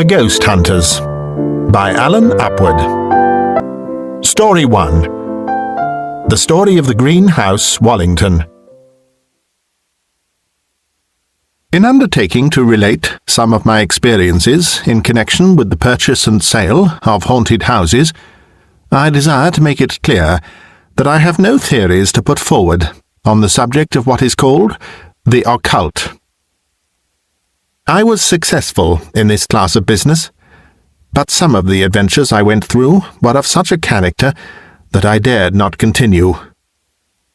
The Ghost Hunters by Alan Upward. Story 1. The Story of the Green House, Wallington. In undertaking to relate some of my experiences in connection with the purchase and sale of haunted houses, I desire to make it clear that I have no theories to put forward on the subject of what is called the occult. I was successful in this class of business, but some of the adventures I went through were of such a character that I dared not continue.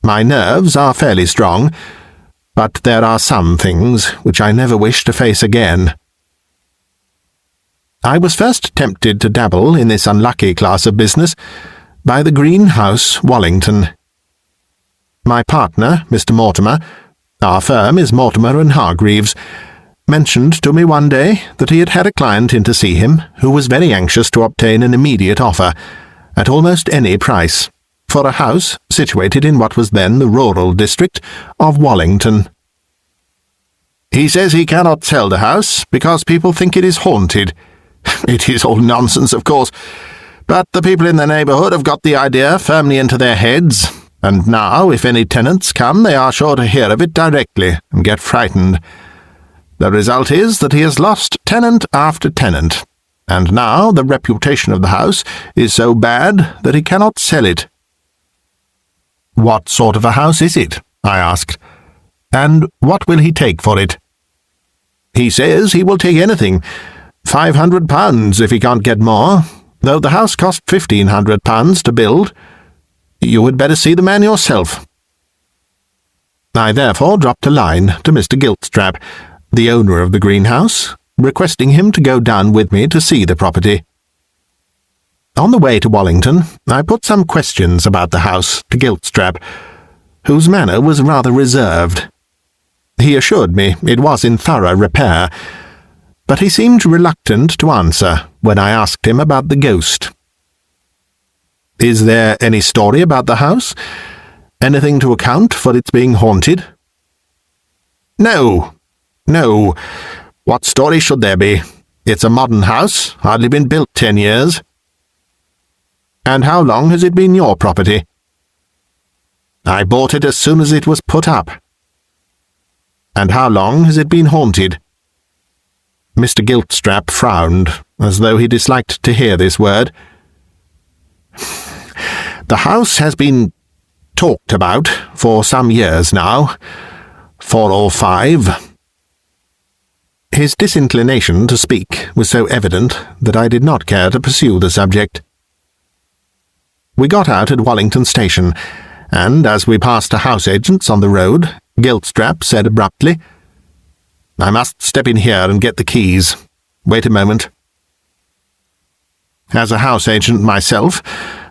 My nerves are fairly strong, but there are some things which I never wish to face again. I was first tempted to dabble in this unlucky class of business by the Green House, Wallington. My partner, Mr. Mortimer, our firm is Mortimer and Hargreaves, mentioned to me one day that he had had a client in to see him who was very anxious to obtain an immediate offer, at almost any price, for a house situated in what was then the rural district of Wallington. He says he cannot sell the house because people think it is haunted. It is all nonsense, of course, but the people in the neighbourhood have got the idea firmly into their heads, and now, if any tenants come, they are sure to hear of it directly and get frightened. The result is that he has lost tenant after tenant, and now the reputation of the house is so bad that he cannot sell it. "What sort of a house is it?" I asked. "And what will he take for it?" "He says he will take anything, £500 if he can't get more, though the house cost £1,500 to build. You had better see the man yourself." I therefore dropped a line to Mr. Giltstrap, the owner of the greenhouse, requesting him to go down with me to see the property. On the way to Wallington, I put some questions about the house to Giltstrap, whose manner was rather reserved. He assured me it was in thorough repair, but he seemed reluctant to answer when I asked him about the ghost. "Is there any story about the house? Anything to account for its being haunted?" No. What story should there be? It's a modern house, hardly been built 10 years. "And how long has it been your property?" "I bought it as soon as it was put up." "And how long has it been haunted?" Mr. Giltstrap frowned, as though he disliked to hear this word. "The house has been talked about for some years now, 4 or 5. His disinclination to speak was so evident that I did not care to pursue the subject. We got out at Wallington Station, and as we passed a house agent's on the road, Giltstrap said abruptly, "I must step in here and get the keys. Wait a moment." As a house agent myself,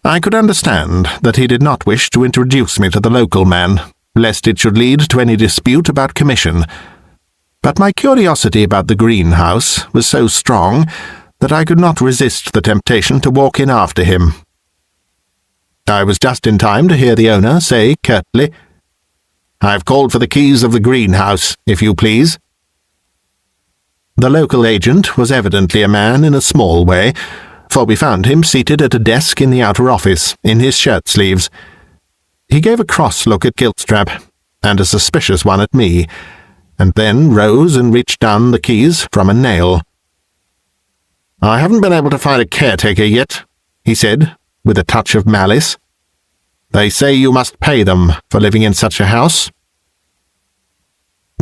I could understand that he did not wish to introduce me to the local man, lest it should lead to any dispute about commission. But my curiosity about the greenhouse was so strong that I could not resist the temptation to walk in after him. I was just in time to hear the owner say curtly, "I've called for the keys of the greenhouse, if you please." The local agent was evidently a man in a small way, for we found him seated at a desk in the outer office, in his shirt-sleeves. He gave a cross look at Giltstrap, and a suspicious one at me, and then rose and reached down the keys from a nail. "I haven't been able to find a caretaker yet," he said, with a touch of malice. "They say you must pay them for living in such a house."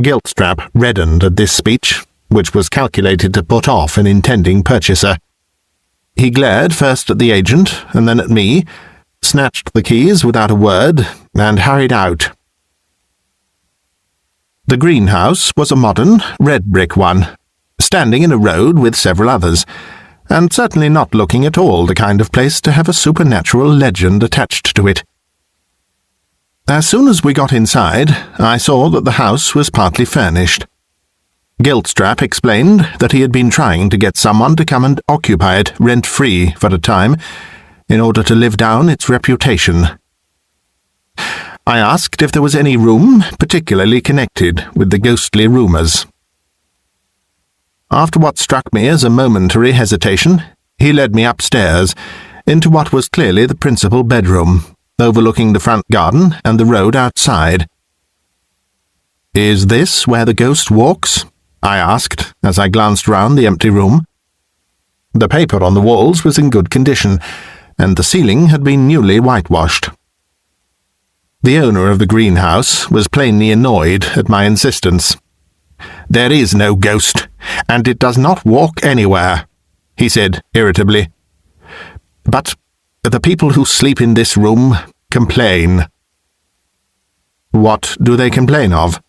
Giltstrap reddened at this speech, which was calculated to put off an intending purchaser. He glared first at the agent and then at me, snatched the keys without a word, and hurried out. The greenhouse was a modern, red-brick one, standing in a road with several others, and certainly not looking at all the kind of place to have a supernatural legend attached to it. As soon as we got inside, I saw that the house was partly furnished. Giltstrap explained that he had been trying to get someone to come and occupy it rent-free for a time, in order to live down its reputation. I asked if there was any room particularly connected with the ghostly rumours. After what struck me as a momentary hesitation, he led me upstairs, into what was clearly the principal bedroom, overlooking the front garden and the road outside. "Is this where the ghost walks?" I asked, as I glanced round the empty room. The paper on the walls was in good condition, and the ceiling had been newly whitewashed. The owner of the greenhouse was plainly annoyed at my insistence. "There is no ghost, and it does not walk anywhere," he said irritably. "But the people who sleep in this room complain." "What do they complain of?"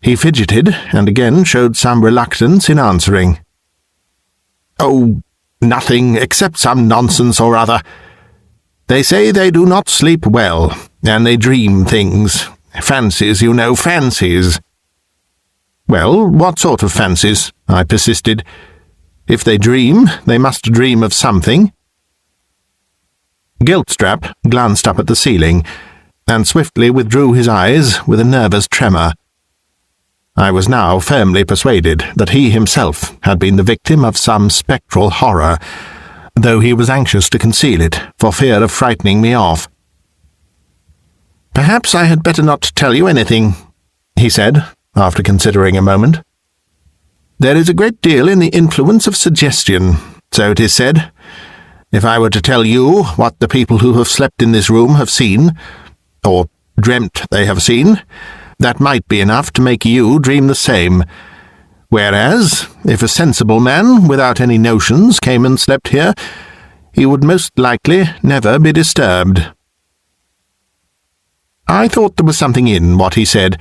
He fidgeted and again showed some reluctance in answering. "Oh, nothing except some nonsense or other. They say they do not sleep well, and they dream things. Fancies, you know, fancies." "Well, what sort of fancies?" I persisted. "If they dream, they must dream of something." Giltstrap glanced up at the ceiling, and swiftly withdrew his eyes with a nervous tremor. I was now firmly persuaded that he himself had been the victim of some spectral horror, though he was anxious to conceal it for fear of frightening me off. "Perhaps I had better not tell you anything," he said, after considering a moment. "There is a great deal in the influence of suggestion, so it is said. If I were to tell you what the people who have slept in this room have seen, or dreamt they have seen, that might be enough to make you dream the same. Whereas, if a sensible man without any notions came and slept here, he would most likely never be disturbed." I thought there was something in what he said,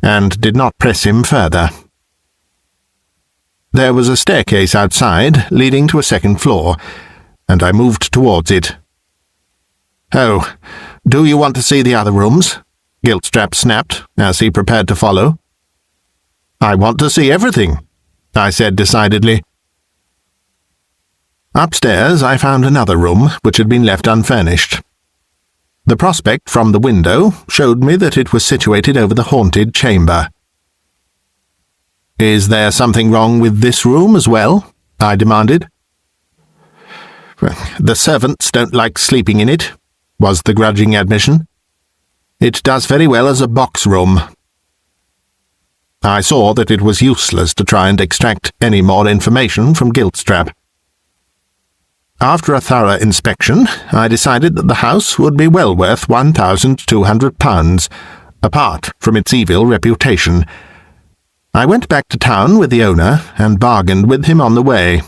and did not press him further. There was a staircase outside leading to a second floor, and I moved towards it. "Oh, do you want to see the other rooms?" Giltstrap snapped, as he prepared to follow. "I want to see everything," I said decidedly. Upstairs I found another room which had been left unfurnished. The prospect from the window showed me that it was situated over the haunted chamber. "Is there something wrong with this room as well?" I demanded. "The servants don't like sleeping in it," was the grudging admission. "It does very well as a box room." I saw that it was useless to try and extract any more information from Giltstrap. After a thorough inspection, I decided that the house would be well worth £1,200, apart from its evil reputation. I went back to town with the owner and bargained with him on the way.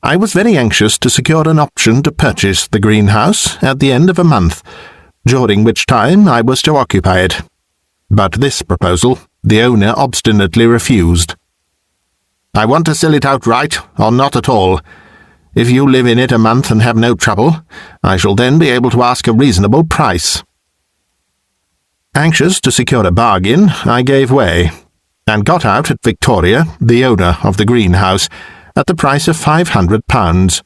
I was very anxious to secure an option to purchase the greenhouse at the end of a month, during which time I was to occupy it. But this proposal the owner obstinately refused. "I want to sell it outright, or not at all. If you live in it a month and have no trouble, I shall then be able to ask a reasonable price." Anxious to secure a bargain, I gave way, and got out at Victoria, the owner of the greenhouse, at the price of £500.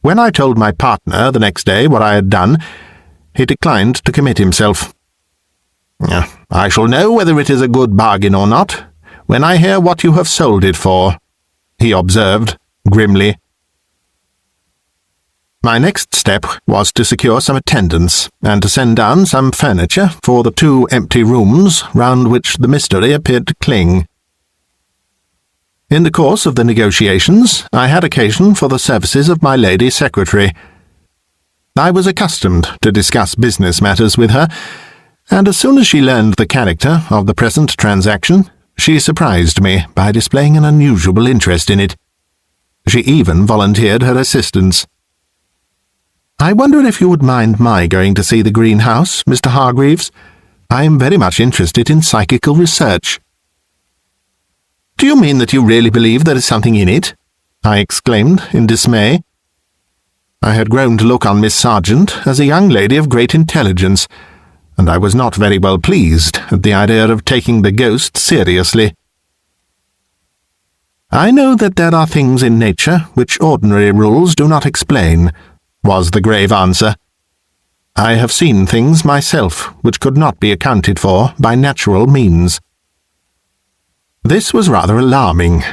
When I told my partner the next day what I had done, he declined to commit himself. "I shall know whether it is a good bargain or not when I hear what you have sold it for," he observed grimly. My next step was to secure some attendance and to send down some furniture for the 2 empty rooms round which the mystery appeared to cling. In the course of the negotiations, I had occasion for the services of my lady secretary. I was accustomed to discuss business matters with her, and as soon as she learned the character of the present transaction, she surprised me by displaying an unusual interest in it. She even volunteered her assistance. "I wonder if you would mind my going to see the greenhouse, Mr. Hargreaves? I am very much interested in psychical research." "Do you mean that you really believe there is something in it?" I exclaimed in dismay. I had grown to look on Miss Sargent as a young lady of great intelligence, and I was not very well pleased at the idea of taking the ghost seriously. "I know that there are things in nature which ordinary rules do not explain," was the grave answer. "I have seen things myself which could not be accounted for by natural means." This was rather alarming.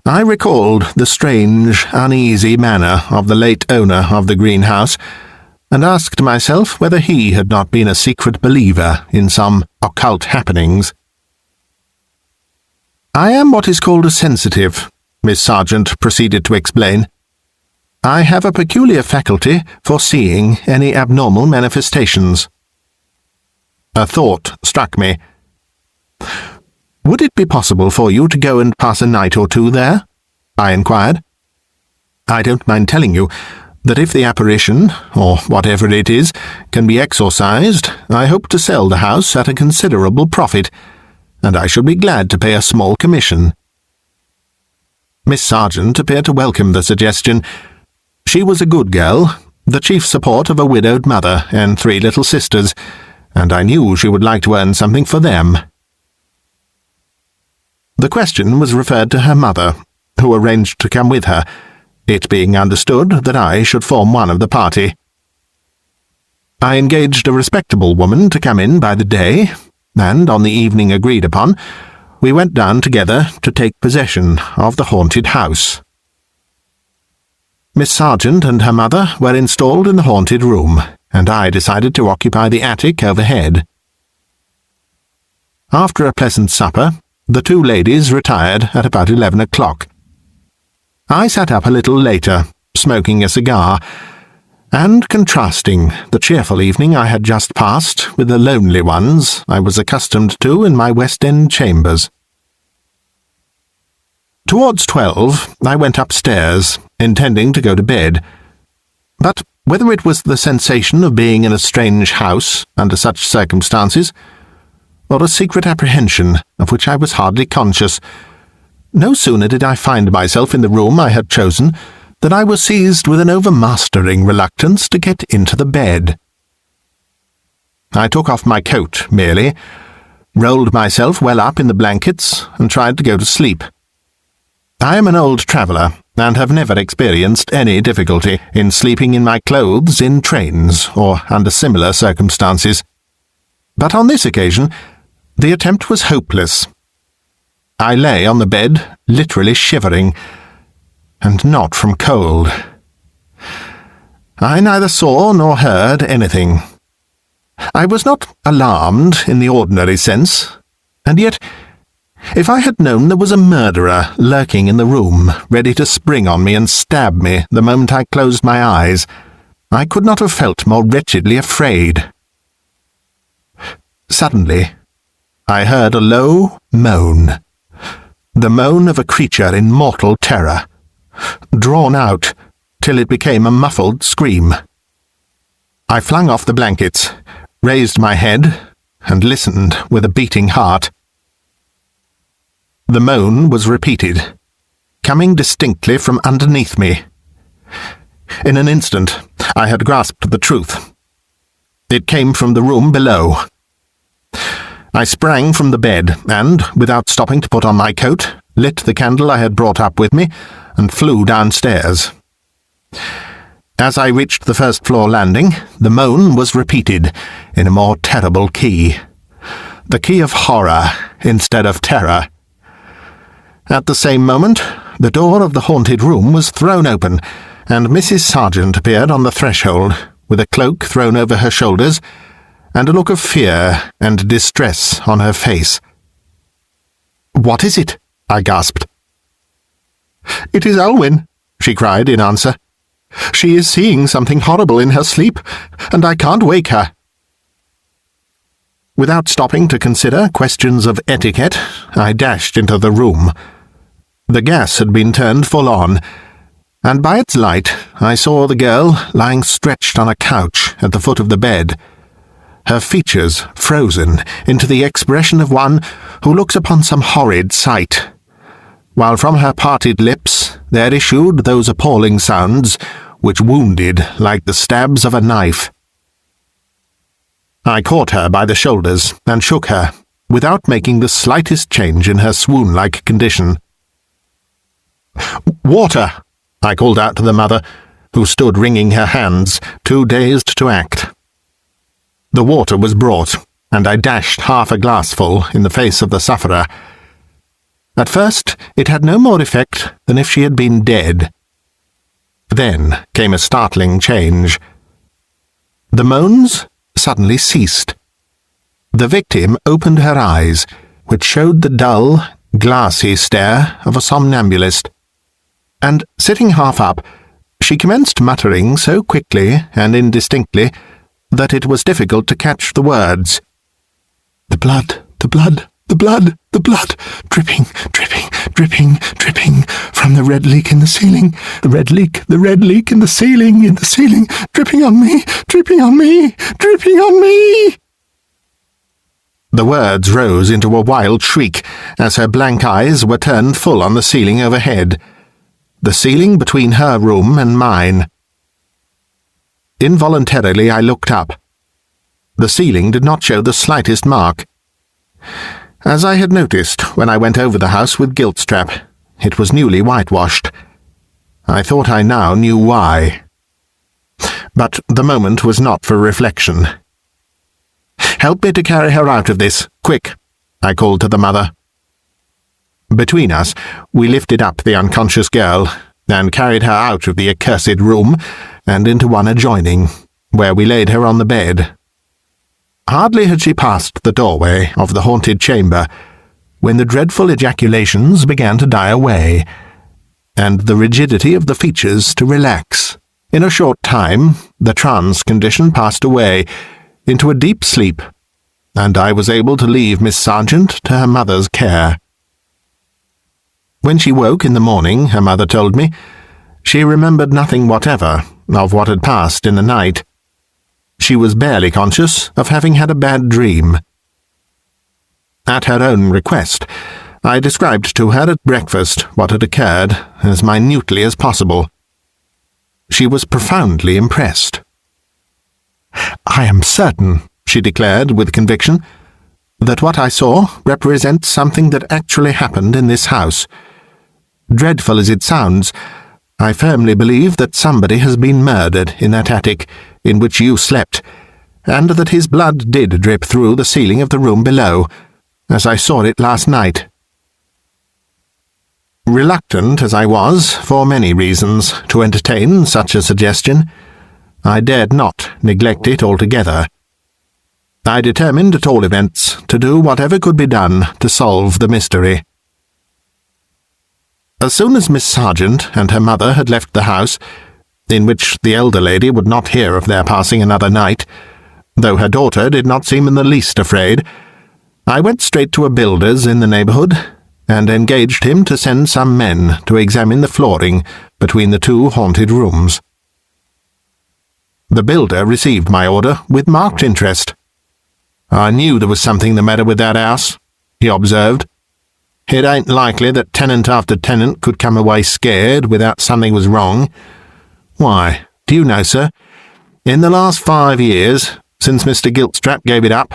I recalled the strange, uneasy manner of the late owner of the greenhouse, and asked myself whether he had not been a secret believer in some occult happenings. "I am what is called a sensitive," Miss Sargent proceeded to explain. "I have a peculiar faculty for seeing any abnormal manifestations." A thought struck me. "Would it be possible for you to go and pass a night or two there?" I inquired. "I don't mind telling you that if the apparition, or whatever it is, can be exorcised, I hope to sell the house at a considerable profit, and I should be glad to pay a small commission." Miss Sargent appeared to welcome the suggestion. She was a good girl, the chief support of a widowed mother and 3 little sisters, and I knew she would like to earn something for them. The question was referred to her mother, who arranged to come with her, it being understood that I should form one of the party. I engaged a respectable woman to come in by the day, and on the evening agreed upon, we went down together to take possession of the haunted house. Miss Sargent and her mother were installed in the haunted room, and I decided to occupy the attic overhead. After a pleasant supper, the 2 ladies retired at about 11 o'clock. I sat up a little later, smoking a cigar, and contrasting the cheerful evening I had just passed with the lonely ones I was accustomed to in my West End chambers. Towards 12, I went upstairs, intending to go to bed. But whether it was the sensation of being in a strange house under such circumstances, or a secret apprehension of which I was hardly conscious, no sooner did I find myself in the room I had chosen than I was seized with an overmastering reluctance to get into the bed. I took off my coat, merely, rolled myself well up in the blankets, and tried to go to sleep. I am an old traveller, and have never experienced any difficulty in sleeping in my clothes in trains or under similar circumstances. But on this occasion, the attempt was hopeless. I lay on the bed, literally shivering, and not from cold. I neither saw nor heard anything. I was not alarmed in the ordinary sense, and yet, if I had known there was a murderer lurking in the room, ready to spring on me and stab me the moment I closed my eyes, I could not have felt more wretchedly afraid. Suddenly, I heard a low moan, the moan of a creature in mortal terror, drawn out till it became a muffled scream. I flung off the blankets, raised my head, and listened with a beating heart. The moan was repeated, coming distinctly from underneath me. In an instant, I had grasped the truth. It came from the room below. I sprang from the bed and, without stopping to put on my coat, lit the candle I had brought up with me and flew downstairs. As I reached the first-floor landing, the moan was repeated in a more terrible key, the key of horror instead of terror. At the same moment, the door of the haunted room was thrown open, and Mrs. Sargent appeared on the threshold, with a cloak thrown over her shoulders, and a look of fear and distress on her face. "What is it?" I gasped. "It is Elwyn," she cried in answer. "She is seeing something horrible in her sleep, and I can't wake her." Without stopping to consider questions of etiquette, I dashed into the room. The gas had been turned full on, and by its light I saw the girl lying stretched on a couch at the foot of the bed, her features frozen into the expression of one who looks upon some horrid sight, while from her parted lips there issued those appalling sounds which wounded like the stabs of a knife. I caught her by the shoulders and shook her, without making the slightest change in her swoon-like condition. "Water!" I called out to the mother, who stood wringing her hands, too dazed to act. The water was brought, and I dashed half a glassful in the face of the sufferer. At first, it had no more effect than if she had been dead. Then came a startling change. The moans suddenly ceased. The victim opened her eyes, which showed the dull, glassy stare of a somnambulist, and, sitting half up, she commenced muttering so quickly and indistinctly that it was difficult to catch the words. "The blood, the blood, the blood, the blood, dripping, dripping, dripping, dripping, from the red leak in the ceiling, the red leak in the ceiling, dripping on me, dripping on me, dripping on me." The words rose into a wild shriek as her blank eyes were turned full on the ceiling overhead, the ceiling between her room and mine. Involuntarily I looked up. The ceiling did not show the slightest mark. As I had noticed when I went over the house with Giltstrap, it was newly whitewashed. I thought I now knew why. But the moment was not for reflection. "Help me to carry her out of this, quick," I called to the mother. Between us, we lifted up the unconscious girl and carried her out of the accursed room and into one adjoining, where we laid her on the bed. Hardly had she passed the doorway of the haunted chamber when the dreadful ejaculations began to die away, and the rigidity of the features to relax. In a short time, the trance condition passed away into a deep sleep, and I was able to leave Miss Sargent to her mother's care. When she woke in the morning, her mother told me, she remembered nothing whatever of what had passed in the night. She was barely conscious of having had a bad dream. At her own request, I described to her at breakfast what had occurred as minutely as possible. She was profoundly impressed. "I am certain," she declared with conviction, "that what I saw represents something that actually happened in this house. Dreadful as it sounds, I firmly believe that somebody has been murdered in that attic in which you slept, and that his blood did drip through the ceiling of the room below, as I saw it last night." Reluctant as I was, for many reasons, to entertain such a suggestion, I dared not neglect it altogether. I determined, at all events, to do whatever could be done to solve the mystery. As soon as Miss Sargent and her mother had left the house, in which the elder lady would not hear of their passing another night, though her daughter did not seem in the least afraid, I went straight to a builder's in the neighbourhood, and engaged him to send some men to examine the flooring between the two haunted rooms. The builder received my order with marked interest. "I knew there was something the matter with that house," he observed. "It ain't likely that tenant after tenant could come away scared without something was wrong. Why, do you know, sir, in the last 5 years, since Mr. Giltstrap gave it up,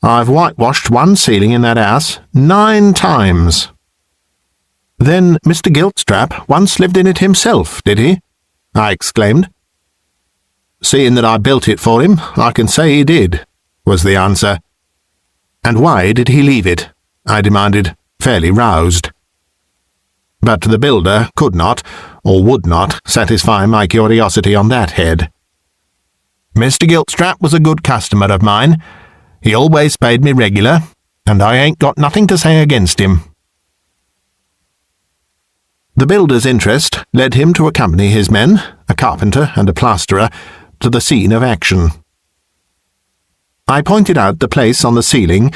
I've whitewashed one ceiling in that house 9 times. "Then Mr. Giltstrap once lived in it himself, did he?" I exclaimed. "Seeing that I built it for him, I can say he did," was the answer. "And why did he leave it?" I demanded, fairly roused. But the builder could not, or would not, satisfy my curiosity on that head. "Mr. Giltstrap was a good customer of mine. He always paid me regular, and I ain't got nothing to say against him." The builder's interest led him to accompany his men, a carpenter and a plasterer, to the scene of action. I pointed out the place on the ceiling,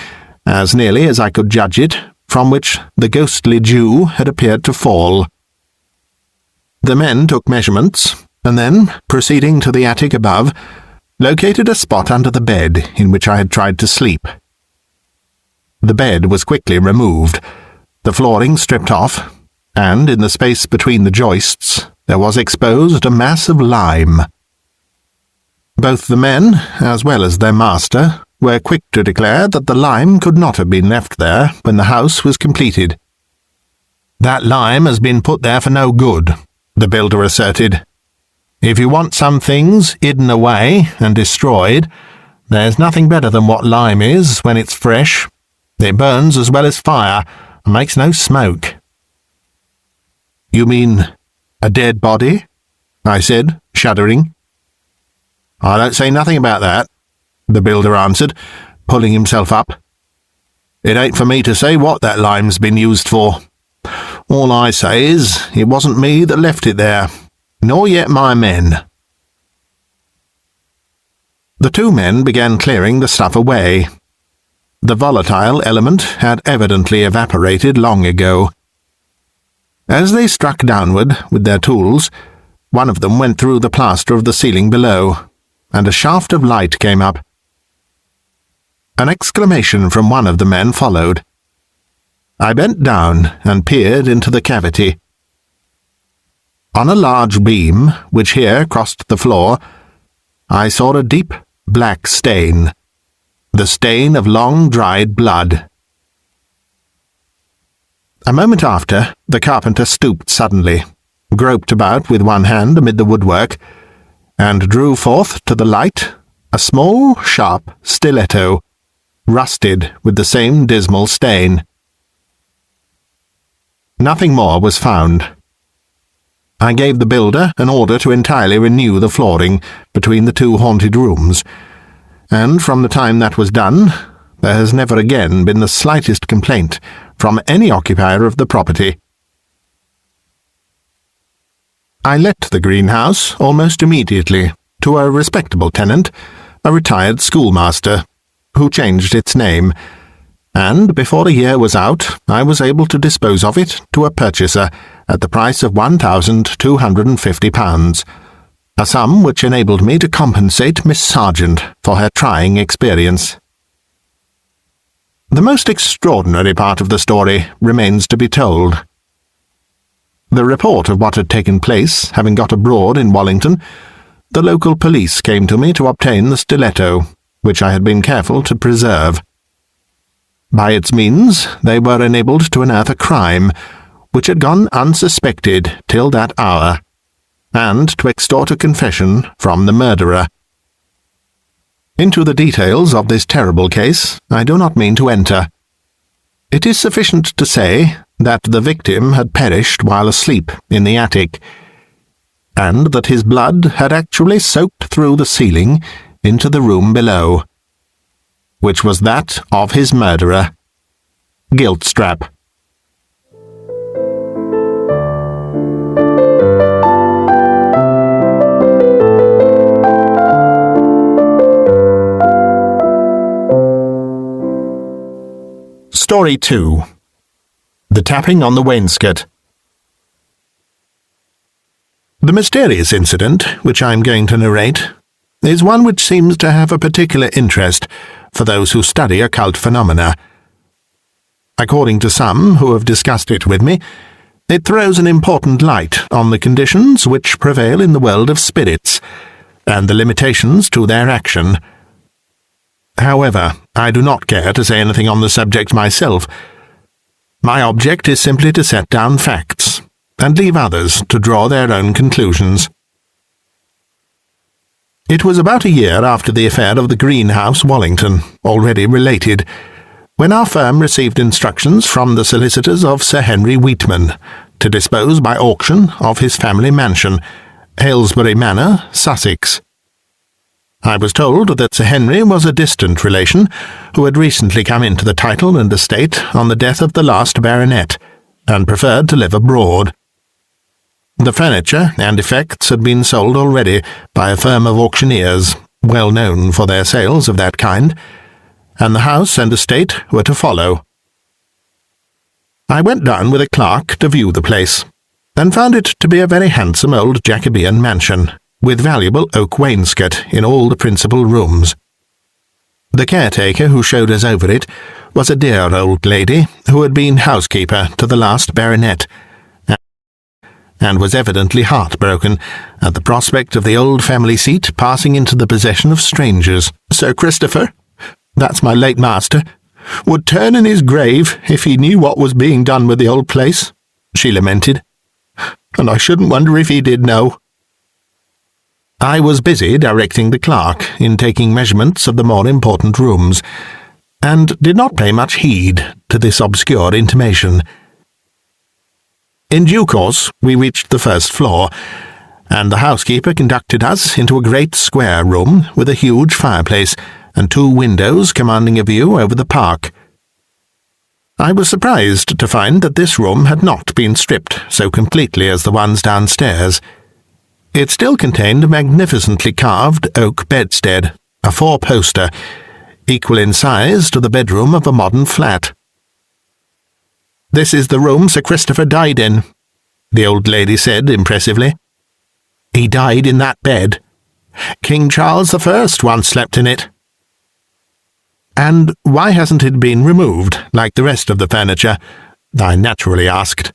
as nearly as I could judge it, from which the ghostly dew had appeared to fall. The men took measurements, and then, proceeding to the attic above, located a spot under the bed in which I had tried to sleep. The bed was quickly removed, the flooring stripped off, and in the space between the joists there was exposed a mass of lime. Both the men, as well as their master, were quick to declare that the lime could not have been left there when the house was completed. "That lime has been put there for no good," the builder asserted. "If you want some things hidden away and destroyed, there's nothing better than what lime is when it's fresh. It burns as well as fire, and makes no smoke." "You mean a dead body?" I said, shuddering. "I don't say nothing about that," the builder answered, pulling himself up. "It ain't for me to say what that lime's been used for. All I say is, it wasn't me that left it there, nor yet my men." The two men began clearing the stuff away. The volatile element had evidently evaporated long ago. As they struck downward with their tools, one of them went through the plaster of the ceiling below, and a shaft of light came up. An exclamation from one of the men followed. I bent down and peered into the cavity. On a large beam, which here crossed the floor, I saw a deep black stain, the stain of long-dried blood. A moment after, the carpenter stooped suddenly, groped about with one hand amid the woodwork, and drew forth to the light a small, sharp stiletto, rusted with the same dismal stain. Nothing more was found. I gave the builder an order to entirely renew the flooring between the two haunted rooms, and from the time that was done, there has never again been the slightest complaint from any occupier of the property. I let the greenhouse almost immediately to a respectable tenant, a retired schoolmaster, who changed its name, and before a year was out I was able to dispose of it to a purchaser at the price of £1,250, a sum which enabled me to compensate Miss Sargent for her trying experience. The most extraordinary part of the story remains to be told. The report of what had taken place having got abroad in Wallington, the local police came to me to obtain the stiletto, which I had been careful to preserve. By its means they were enabled to unearth a crime which had gone unsuspected till that hour, and to extort a confession from the murderer. Into the details of this terrible case I do not mean to enter. It is sufficient to say that the victim had perished while asleep in the attic, and that his blood had actually soaked through the ceiling into the room below, which was that of his murderer. Guilt strap. Story 2. The Tapping on the Wainscot. The mysterious incident, which I am going to narrate, is one which seems to have a particular interest for those who study occult phenomena. According to some who have discussed it with me, it throws an important light on the conditions which prevail in the world of spirits, and the limitations to their action. However, I do not care to say anything on the subject myself. My object is simply to set down facts, and leave others to draw their own conclusions. It was about a year after the affair of the greenhouse, Wallington, already related, when our firm received instructions from the solicitors of Sir Henry Wheatman to dispose by auction of his family mansion, Aylesbury Manor, Sussex. I was told that Sir Henry was a distant relation who had recently come into the title and estate on the death of the last baronet, and preferred to live abroad. The furniture and effects had been sold already by a firm of auctioneers, well known for their sales of that kind, and the house and estate were to follow. I went down with a clerk to view the place, and found it to be a very handsome old Jacobean mansion, with valuable oak wainscot in all the principal rooms. The caretaker who showed us over it was a dear old lady who had been housekeeper to the last baronet, and was evidently heartbroken at the prospect of the old family seat passing into the possession of strangers. "Sir Christopher, that's my late master, would turn in his grave if he knew what was being done with the old place," she lamented, "and I shouldn't wonder if he did know." I was busy directing the clerk in taking measurements of the more important rooms, and did not pay much heed to this obscure intimation. In due course we reached the first floor, and the housekeeper conducted us into a great square room with a huge fireplace and 2 windows commanding a view over the park. I was surprised to find that this room had not been stripped so completely as the ones downstairs. It still contained a magnificently carved oak bedstead, a 4-poster, equal in size to the bedroom of a modern flat. "This is the room Sir Christopher died in," the old lady said impressively. "He died in that bed. King Charles I once slept in it." "And why hasn't it been removed, like the rest of the furniture?" I naturally asked.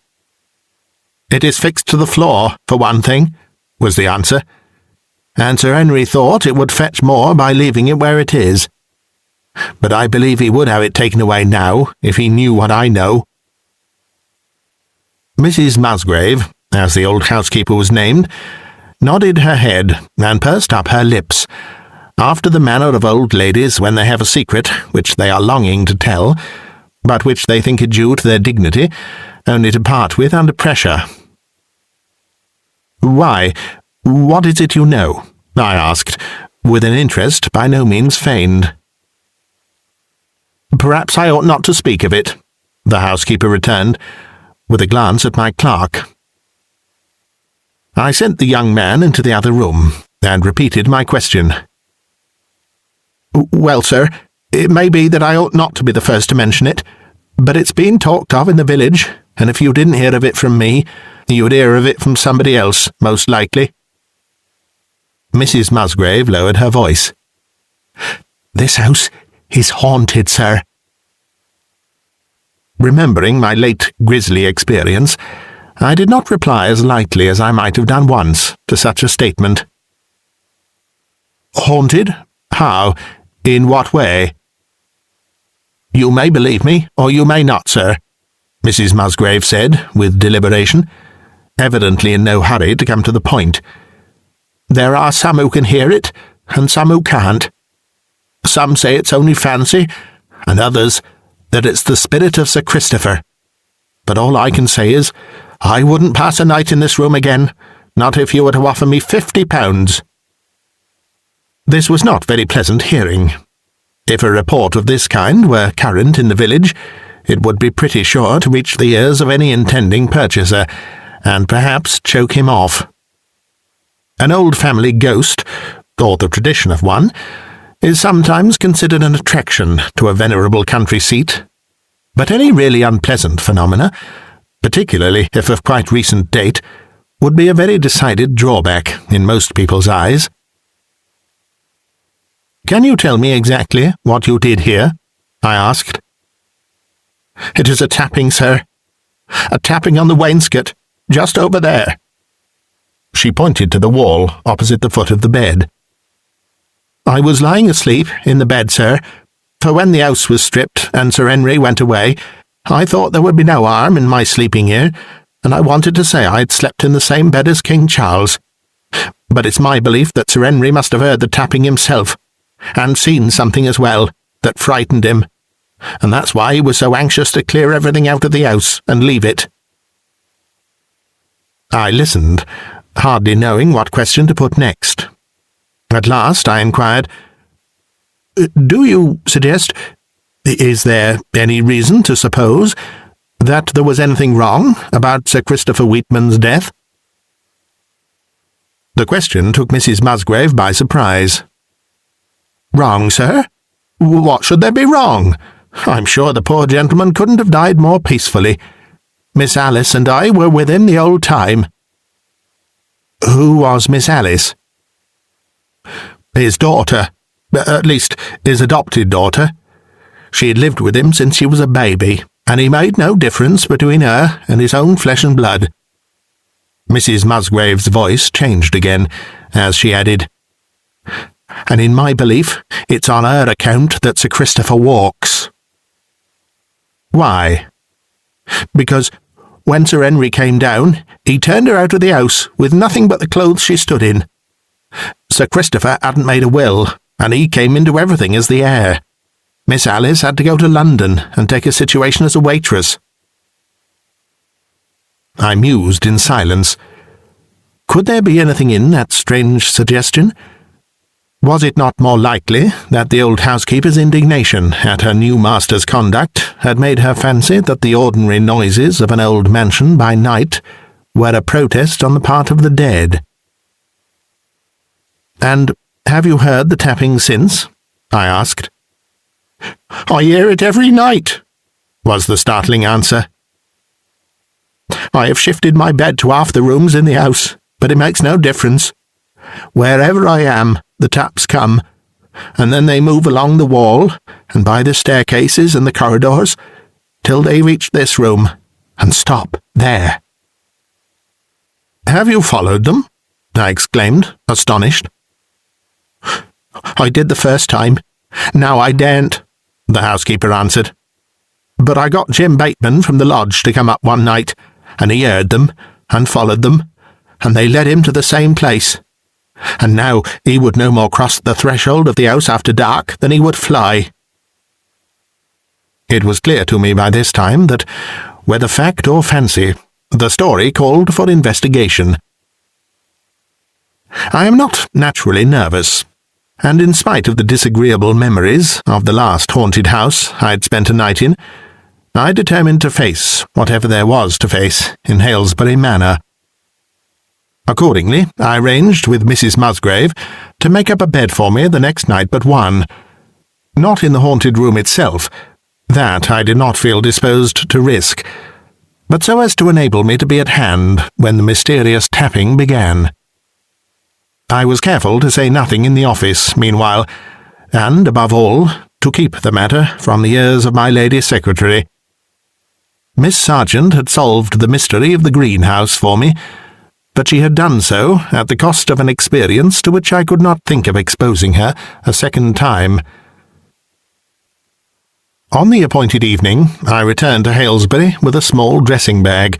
"It is fixed to the floor, for one thing," was the answer, "and Sir Henry thought it would fetch more by leaving it where it is. But I believe he would have it taken away now, if he knew what I know." Mrs. Musgrave, as the old housekeeper was named, nodded her head and pursed up her lips, after the manner of old ladies when they have a secret which they are longing to tell, but which they think it due to their dignity only to part with under pressure. "Why, what is it you know?" I asked, with an interest by no means feigned. "Perhaps I ought not to speak of it," the housekeeper returned, with a glance at my clerk. I sent the young man into the other room, and repeated my question. "Well, sir, it may be that I ought not to be the first to mention it, but it's been talked of in the village, and if you didn't hear of it from me, you would hear of it from somebody else, most likely." Mrs. Musgrave lowered her voice. "This house is haunted, sir." Remembering my late grisly experience, I did not reply as lightly as I might have done once to such a statement. "Haunted? How? In what way?" "You may believe me, or you may not, sir," Mrs. Musgrave said, with deliberation, evidently in no hurry to come to the point. "There are some who can hear it, and some who can't. Some say it's only fancy, and others that it's the spirit of Sir Christopher. But all I can say is, I wouldn't pass a night in this room again, not if you were to offer me £50. This was not very pleasant hearing. If a report of this kind were current in the village, it would be pretty sure to reach the ears of any intending purchaser, and perhaps choke him off. An old family ghost, or the tradition of one, is sometimes considered an attraction to a venerable country seat, but any really unpleasant phenomena, particularly if of quite recent date, would be a very decided drawback in most people's eyes. "Can you tell me exactly what you did here?" I asked. "It is a tapping, sir. A tapping on the wainscot, just over there." She pointed to the wall opposite the foot of the bed. "I was lying asleep in the bed, sir, for when the house was stripped and Sir Henry went away, I thought there would be no harm in my sleeping here, and I wanted to say I'd slept in the same bed as King Charles. But it's my belief that Sir Henry must have heard the tapping himself, and seen something as well, that frightened him, and that's why he was so anxious to clear everything out of the house and leave it." I listened, hardly knowing what question to put next. At last I inquired, "Do you suggest, is there any reason to suppose, that there was anything wrong about Sir Christopher Wheatman's death?" The question took Mrs. Musgrave by surprise. "Wrong, sir? What should there be wrong? I'm sure the poor gentleman couldn't have died more peacefully. Miss Alice and I were with him the whole time." "Who was Miss Alice?" "His daughter, at least his adopted daughter. She had lived with him since she was a baby, and he made no difference between her and his own flesh and blood." Mrs. Musgrave's voice changed again, as she added, "And in my belief, it's on her account that Sir Christopher walks." "Why?" "Because when Sir Henry came down, he turned her out of the house with nothing but the clothes she stood in. Sir Christopher hadn't made a will, and he came into everything as the heir. Miss Alice had to go to London and take a situation as a waitress." I mused in silence. Could there be anything in that strange suggestion? Was it not more likely that the old housekeeper's indignation at her new master's conduct had made her fancy that the ordinary noises of an old mansion by night were a protest on the part of the dead? "And have you heard the tapping since?" I asked. "I hear it every night," was the startling answer. "I have shifted my bed to half the rooms in the house, but it makes no difference. Wherever I am, the taps come, and then they move along the wall and by the staircases and the corridors till they reach this room and stop there." "Have you followed them?" I exclaimed, astonished. "I did the first time. Now I daren't," the housekeeper answered. "But I got Jim Bateman from the lodge to come up one night, and he heard them and followed them, and they led him to the same place. And now he would no more cross the threshold of the house after dark than he would fly." It was clear to me by this time that, whether fact or fancy, the story called for investigation. I am not naturally nervous, and in spite of the disagreeable memories of the last haunted house I had spent a night in, I determined to face whatever there was to face in Halesbury Manor. Accordingly, I arranged with Mrs. Musgrave to make up a bed for me the next night but one. Not in the haunted room itself, that I did not feel disposed to risk, but so as to enable me to be at hand when the mysterious tapping began. I was careful to say nothing in the office, meanwhile, and, above all, to keep the matter from the ears of my lady secretary. Miss Sargent had solved the mystery of the greenhouse for me, but she had done so at the cost of an experience to which I could not think of exposing her a second time. On the appointed evening, I returned to Halesbury with a small dressing bag,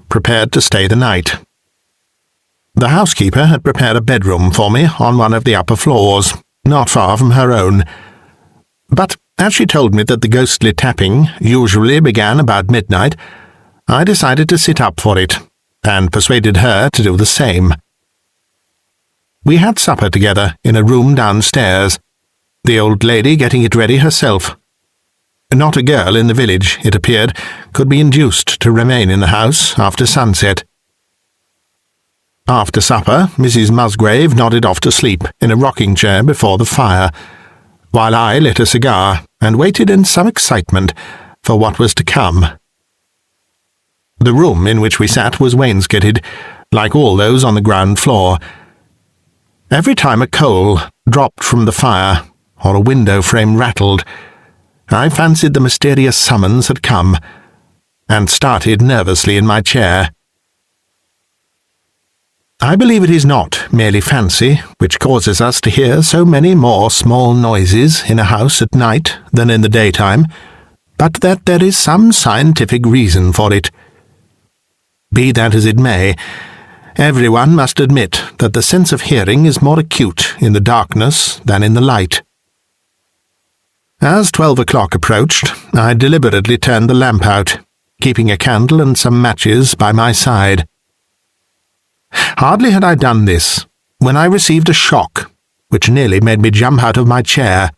prepared to stay the night. The housekeeper had prepared a bedroom for me on one of the upper floors, not far from her own. But as she told me that the ghostly tapping usually began about midnight, I decided to sit up for it, and persuaded her to do the same. We had supper together in a room downstairs, the old lady getting it ready herself. Not a girl in the village, it appeared, could be induced to remain in the house after sunset. After supper, Mrs. Musgrave nodded off to sleep in a rocking-chair before the fire, while I lit a cigar and waited in some excitement for what was to come. The room in which we sat was wainscoted, like all those on the ground floor. Every time a coal dropped from the fire, or a window frame rattled, I fancied the mysterious summons had come, and started nervously in my chair. I believe it is not merely fancy which causes us to hear so many more small noises in a house at night than in the daytime, but that there is some scientific reason for it. Be that as it may, everyone must admit that the sense of hearing is more acute in the darkness than in the light. As 12 o'clock approached, I deliberately turned the lamp out, keeping a candle and some matches by my side. Hardly had I done this when I received a shock which nearly made me jump out of my chair.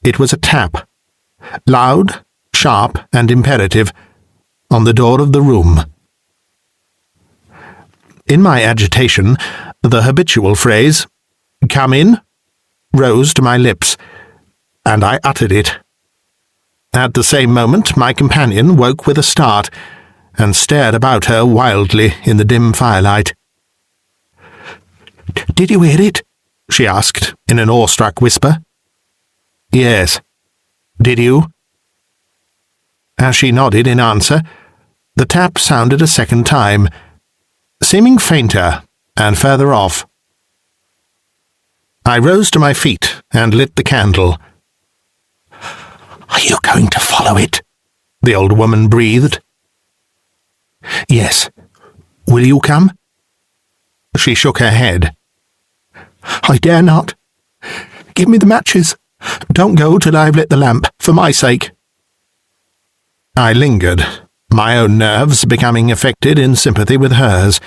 It was a tap, loud, sharp, and imperative, on the door of the room. In my agitation, the habitual phrase, "Come in," rose to my lips, and I uttered it. At the same moment my companion woke with a start, and stared about her wildly in the dim firelight. "Did you hear it?" she asked, in an awestruck whisper. "Yes. Did you?" As she nodded in answer, the tap sounded a second time, seeming fainter and further off. I rose to my feet and lit the candle. "Are you going to follow it?" the old woman breathed. "Yes. Will you come?" She shook her head. "I dare not. Give me the matches. Don't go till I've lit the lamp, for my sake." I lingered, my own nerves becoming affected in sympathy with hers,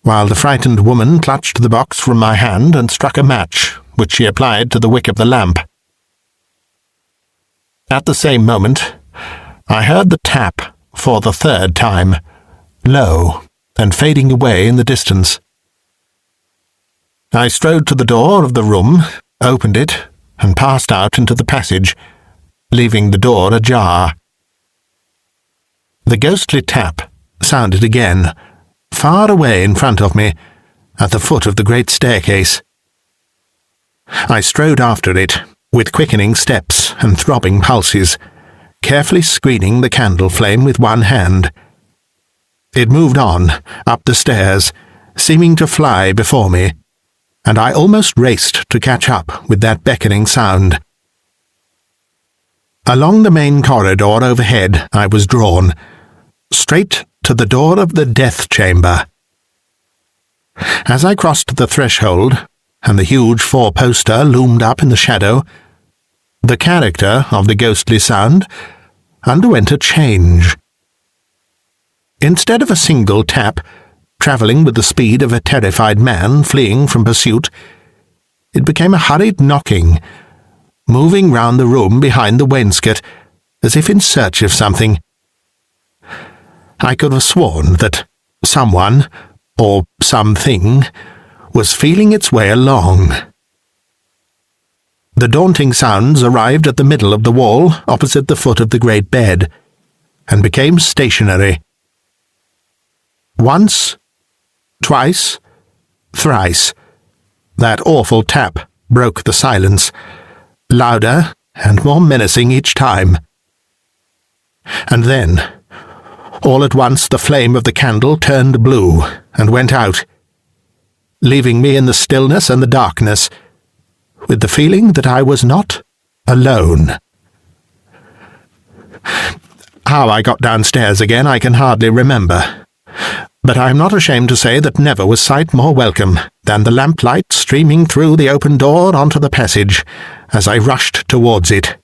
while the frightened woman clutched the box from my hand and struck a match, which she applied to the wick of the lamp. At the same moment, I heard the tap, for the third time, low and fading away in the distance. I strode to the door of the room, opened it, and passed out into the passage, leaving the door ajar. The ghostly tap sounded again, far away in front of me, at the foot of the great staircase. I strode after it, with quickening steps and throbbing pulses, carefully screening the candle flame with one hand. It moved on, up the stairs, seeming to fly before me, and I almost raced to catch up with that beckoning sound. Along the main corridor overhead I was drawn, straight to the door of the death chamber. As I crossed the threshold, and the huge four-poster loomed up in the shadow, the character of the ghostly sound underwent a change. Instead of a single tap, travelling with the speed of a terrified man fleeing from pursuit, it became a hurried knocking, moving round the room behind the wainscot, as if in search of something. I could have sworn that someone, or something, was feeling its way along. The daunting sounds arrived at the middle of the wall opposite the foot of the great bed, and became stationary. Once, twice, thrice, that awful tap broke the silence, louder and more menacing each time. And then, all at once the flame of the candle turned blue and went out, leaving me in the stillness and the darkness, with the feeling that I was not alone. How I got downstairs again I can hardly remember, but I am not ashamed to say that never was sight more welcome than the lamplight streaming through the open door onto the passage as I rushed towards it.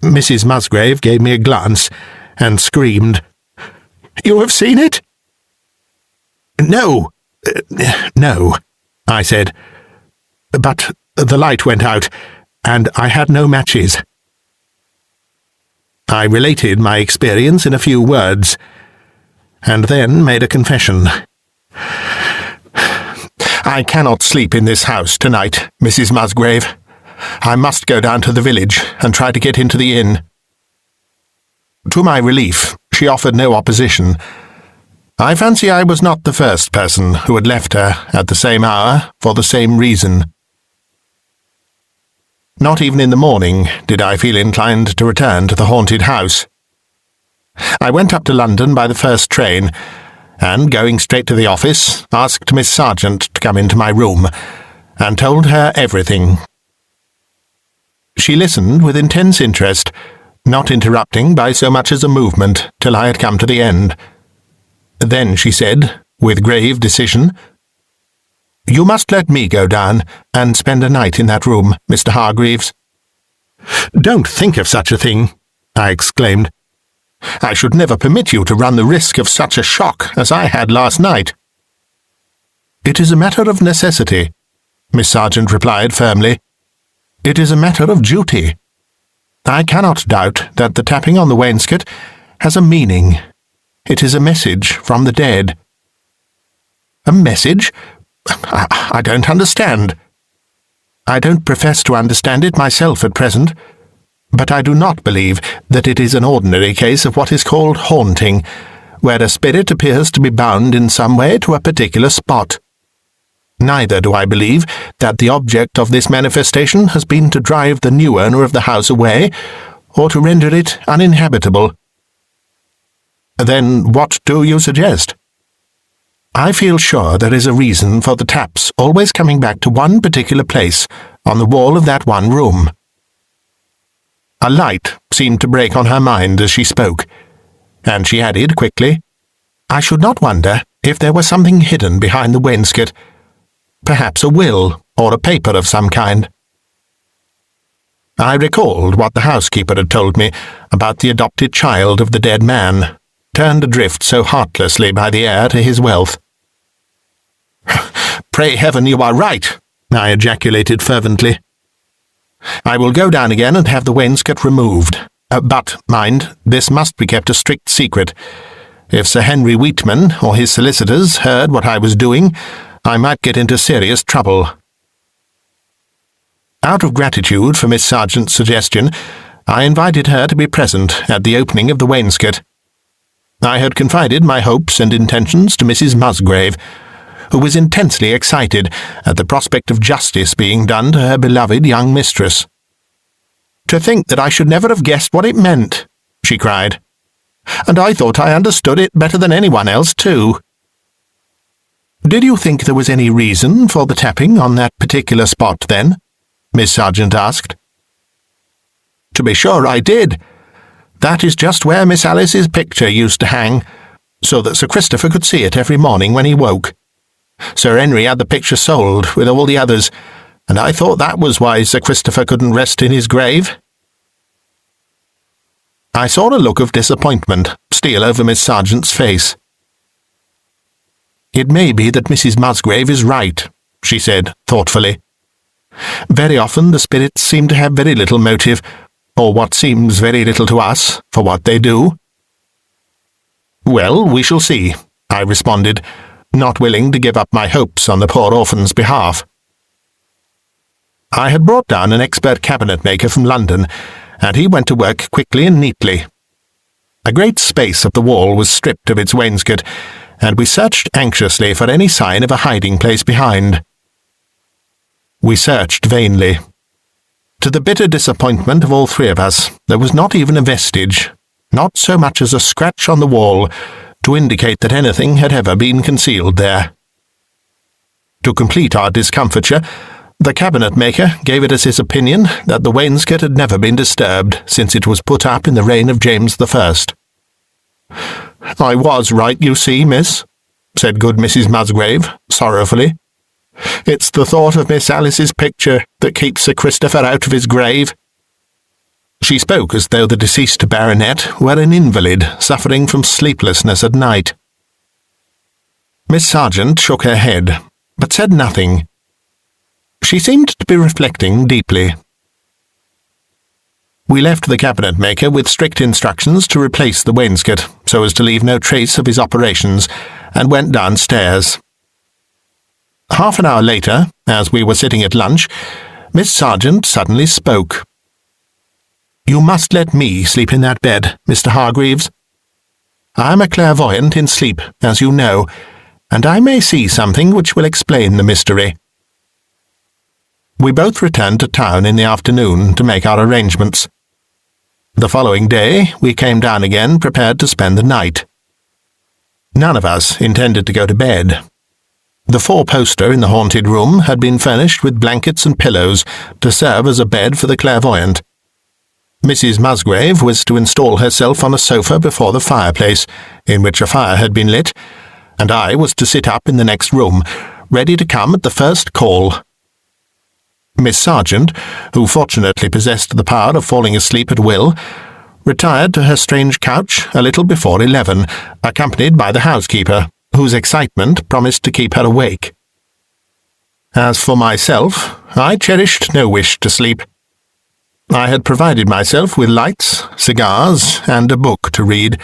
Mrs. Musgrave gave me a glance and screamed, "You have seen it?" No, I said, but the light went out, and I had no matches." I related my experience in a few words, and then made a confession. "I cannot sleep in this house tonight, Mrs. Musgrave. I must go down to the village and try to get into the inn." To my relief, she offered no opposition. I fancy I was not the first person who had left her at the same hour for the same reason. Not even in the morning did I feel inclined to return to the haunted house. I went up to London by the first train, and, going straight to the office, asked Miss Sargent to come into my room, and told her everything. She listened with intense interest, not interrupting by so much as a movement till I had come to the end. Then she said, with grave decision, "You must let me go down and spend a night in that room, Mr. Hargreaves." "Don't think of such a thing," I exclaimed. "I should never permit you to run the risk of such a shock as I had last night." "It is a matter of necessity," Miss Sargent replied firmly. "It is a matter of duty. I cannot doubt that the tapping on the wainscot has a meaning. It is a message from the dead." "A message? I don't understand." "I don't profess to understand it myself at present, but I do not believe that it is an ordinary case of what is called haunting, where a spirit appears to be bound in some way to a particular spot. Neither do I believe that the object of this manifestation has been to drive the new owner of the house away, or to render it uninhabitable." "Then what do you suggest?" "I feel sure there is a reason for the taps always coming back to one particular place on the wall of that one room." A light seemed to break on her mind as she spoke, and she added quickly, "I should not wonder if there were something hidden behind the wainscot, perhaps a will or a paper of some kind." I recalled what the housekeeper had told me about the adopted child of the dead man, turned adrift so heartlessly by the heir to his wealth. "Pray heaven you are right," I ejaculated fervently. "I will go down again and have the wainscot removed. But, mind, this must be kept a strict secret. If Sir Henry Wheatman or his solicitors heard what I was doing, I might get into serious trouble." Out of gratitude for Miss Sargent's suggestion, I invited her to be present at the opening of the wainscot. I had confided my hopes and intentions to Mrs. Musgrave, who was intensely excited at the prospect of justice being done to her beloved young mistress. "To think that I should never have guessed what it meant," she cried. "And I thought I understood it better than anyone else, too." "Did you think there was any reason for the tapping on that particular spot, then?" Miss Sargent asked. "To be sure I did. That is just where Miss Alice's picture used to hang, so that Sir Christopher could see it every morning when he woke. Sir Henry had the picture sold, with all the others, and I thought that was why Sir Christopher couldn't rest in his grave." I saw a look of disappointment steal over Miss Sargent's face. "It may be that Mrs. Musgrave is right," she said thoughtfully. "Very often the spirits seem to have very little motive, or what seems very little to us, for what they do." "Well, we shall see," I responded, not willing to give up my hopes on the poor orphan's behalf. I had brought down an expert cabinet-maker from London, and he went to work quickly and neatly. A great space of the wall was stripped of its wainscot, and we searched anxiously for any sign of a hiding-place behind. We searched vainly. To the bitter disappointment of all three of us, there was not even a vestige, not so much as a scratch on the wall, to indicate that anything had ever been concealed there. To complete our discomfiture, the cabinet-maker gave it as his opinion that the wainscot had never been disturbed since it was put up in the reign of James I. "I was right, you see, miss," said good Mrs. Musgrave, sorrowfully. "It's the thought of Miss Alice's picture that keeps Sir Christopher out of his grave." She spoke as though the deceased baronet were an invalid suffering from sleeplessness at night. Miss Sargent shook her head, but said nothing. She seemed to be reflecting deeply. We left the cabinet-maker with strict instructions to replace the wainscot, so as to leave no trace of his operations, and went downstairs. Half an hour later, as we were sitting at lunch, Miss Sargent suddenly spoke. "You must let me sleep in that bed, Mr. Hargreaves. I am a clairvoyant in sleep, as you know, and I may see something which will explain the mystery." We both returned to town in the afternoon to make our arrangements. The following day we came down again prepared to spend the night. None of us intended to go to bed. The four-poster in the haunted room had been furnished with blankets and pillows to serve as a bed for the clairvoyant. Mrs. Musgrave was to install herself on a sofa before the fireplace, in which a fire had been lit, and I was to sit up in the next room, ready to come at the first call. Miss Sargent, who fortunately possessed the power of falling asleep at will, retired to her strange couch a little before 11, accompanied by the housekeeper, whose excitement promised to keep her awake. As for myself, I cherished no wish to sleep. I had provided myself with lights, cigars, and a book to read,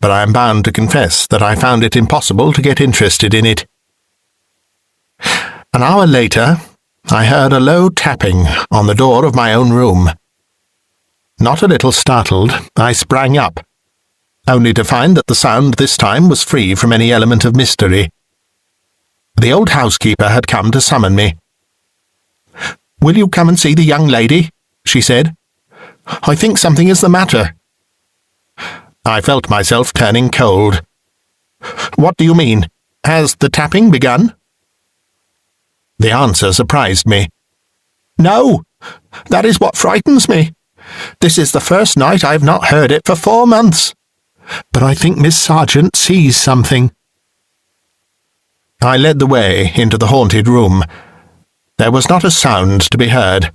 but I am bound to confess that I found it impossible to get interested in it. An hour later, I heard a low tapping on the door of my own room. Not a little startled, I sprang up, only to find that the sound this time was free from any element of mystery. The old housekeeper had come to summon me. "Will you come and see the young lady?" she said. "I think something is the matter." I felt myself turning cold. "What do you mean? Has the tapping begun?" The answer surprised me. "No, that is what frightens me. This is the first night I have not heard it for 4 months. But I think Miss Sargent sees something." I led the way into the haunted room. There was not a sound to be heard,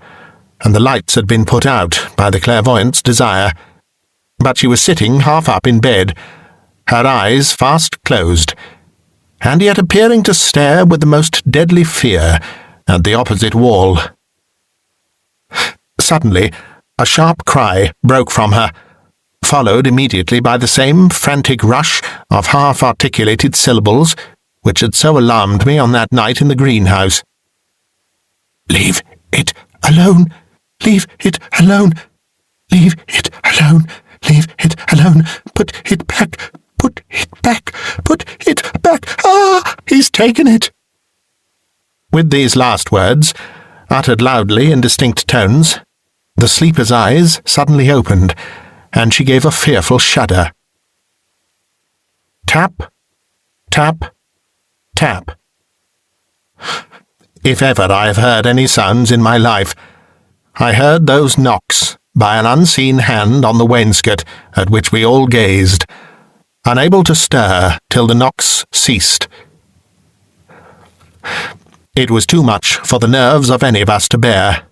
and the lights had been put out by the clairvoyant's desire. But she was sitting half up in bed, her eyes fast closed, and yet appearing to stare with the most deadly fear at the opposite wall. Suddenly, a sharp cry broke from her, followed immediately by the same frantic rush of half-articulated syllables which had so alarmed me on that night in the greenhouse. "Leave it alone! Leave it alone! Leave it alone! Leave it alone! Put it back! Put it back! Put it back! Ah! He's taken it!" With these last words, uttered loudly in distinct tones, the sleeper's eyes suddenly opened, and she gave a fearful shudder. Tap, tap, tap. If ever I have heard any sounds in my life, I heard those knocks by an unseen hand on the wainscot at which we all gazed, unable to stir till the knocks ceased. It was too much for the nerves of any of us to bear.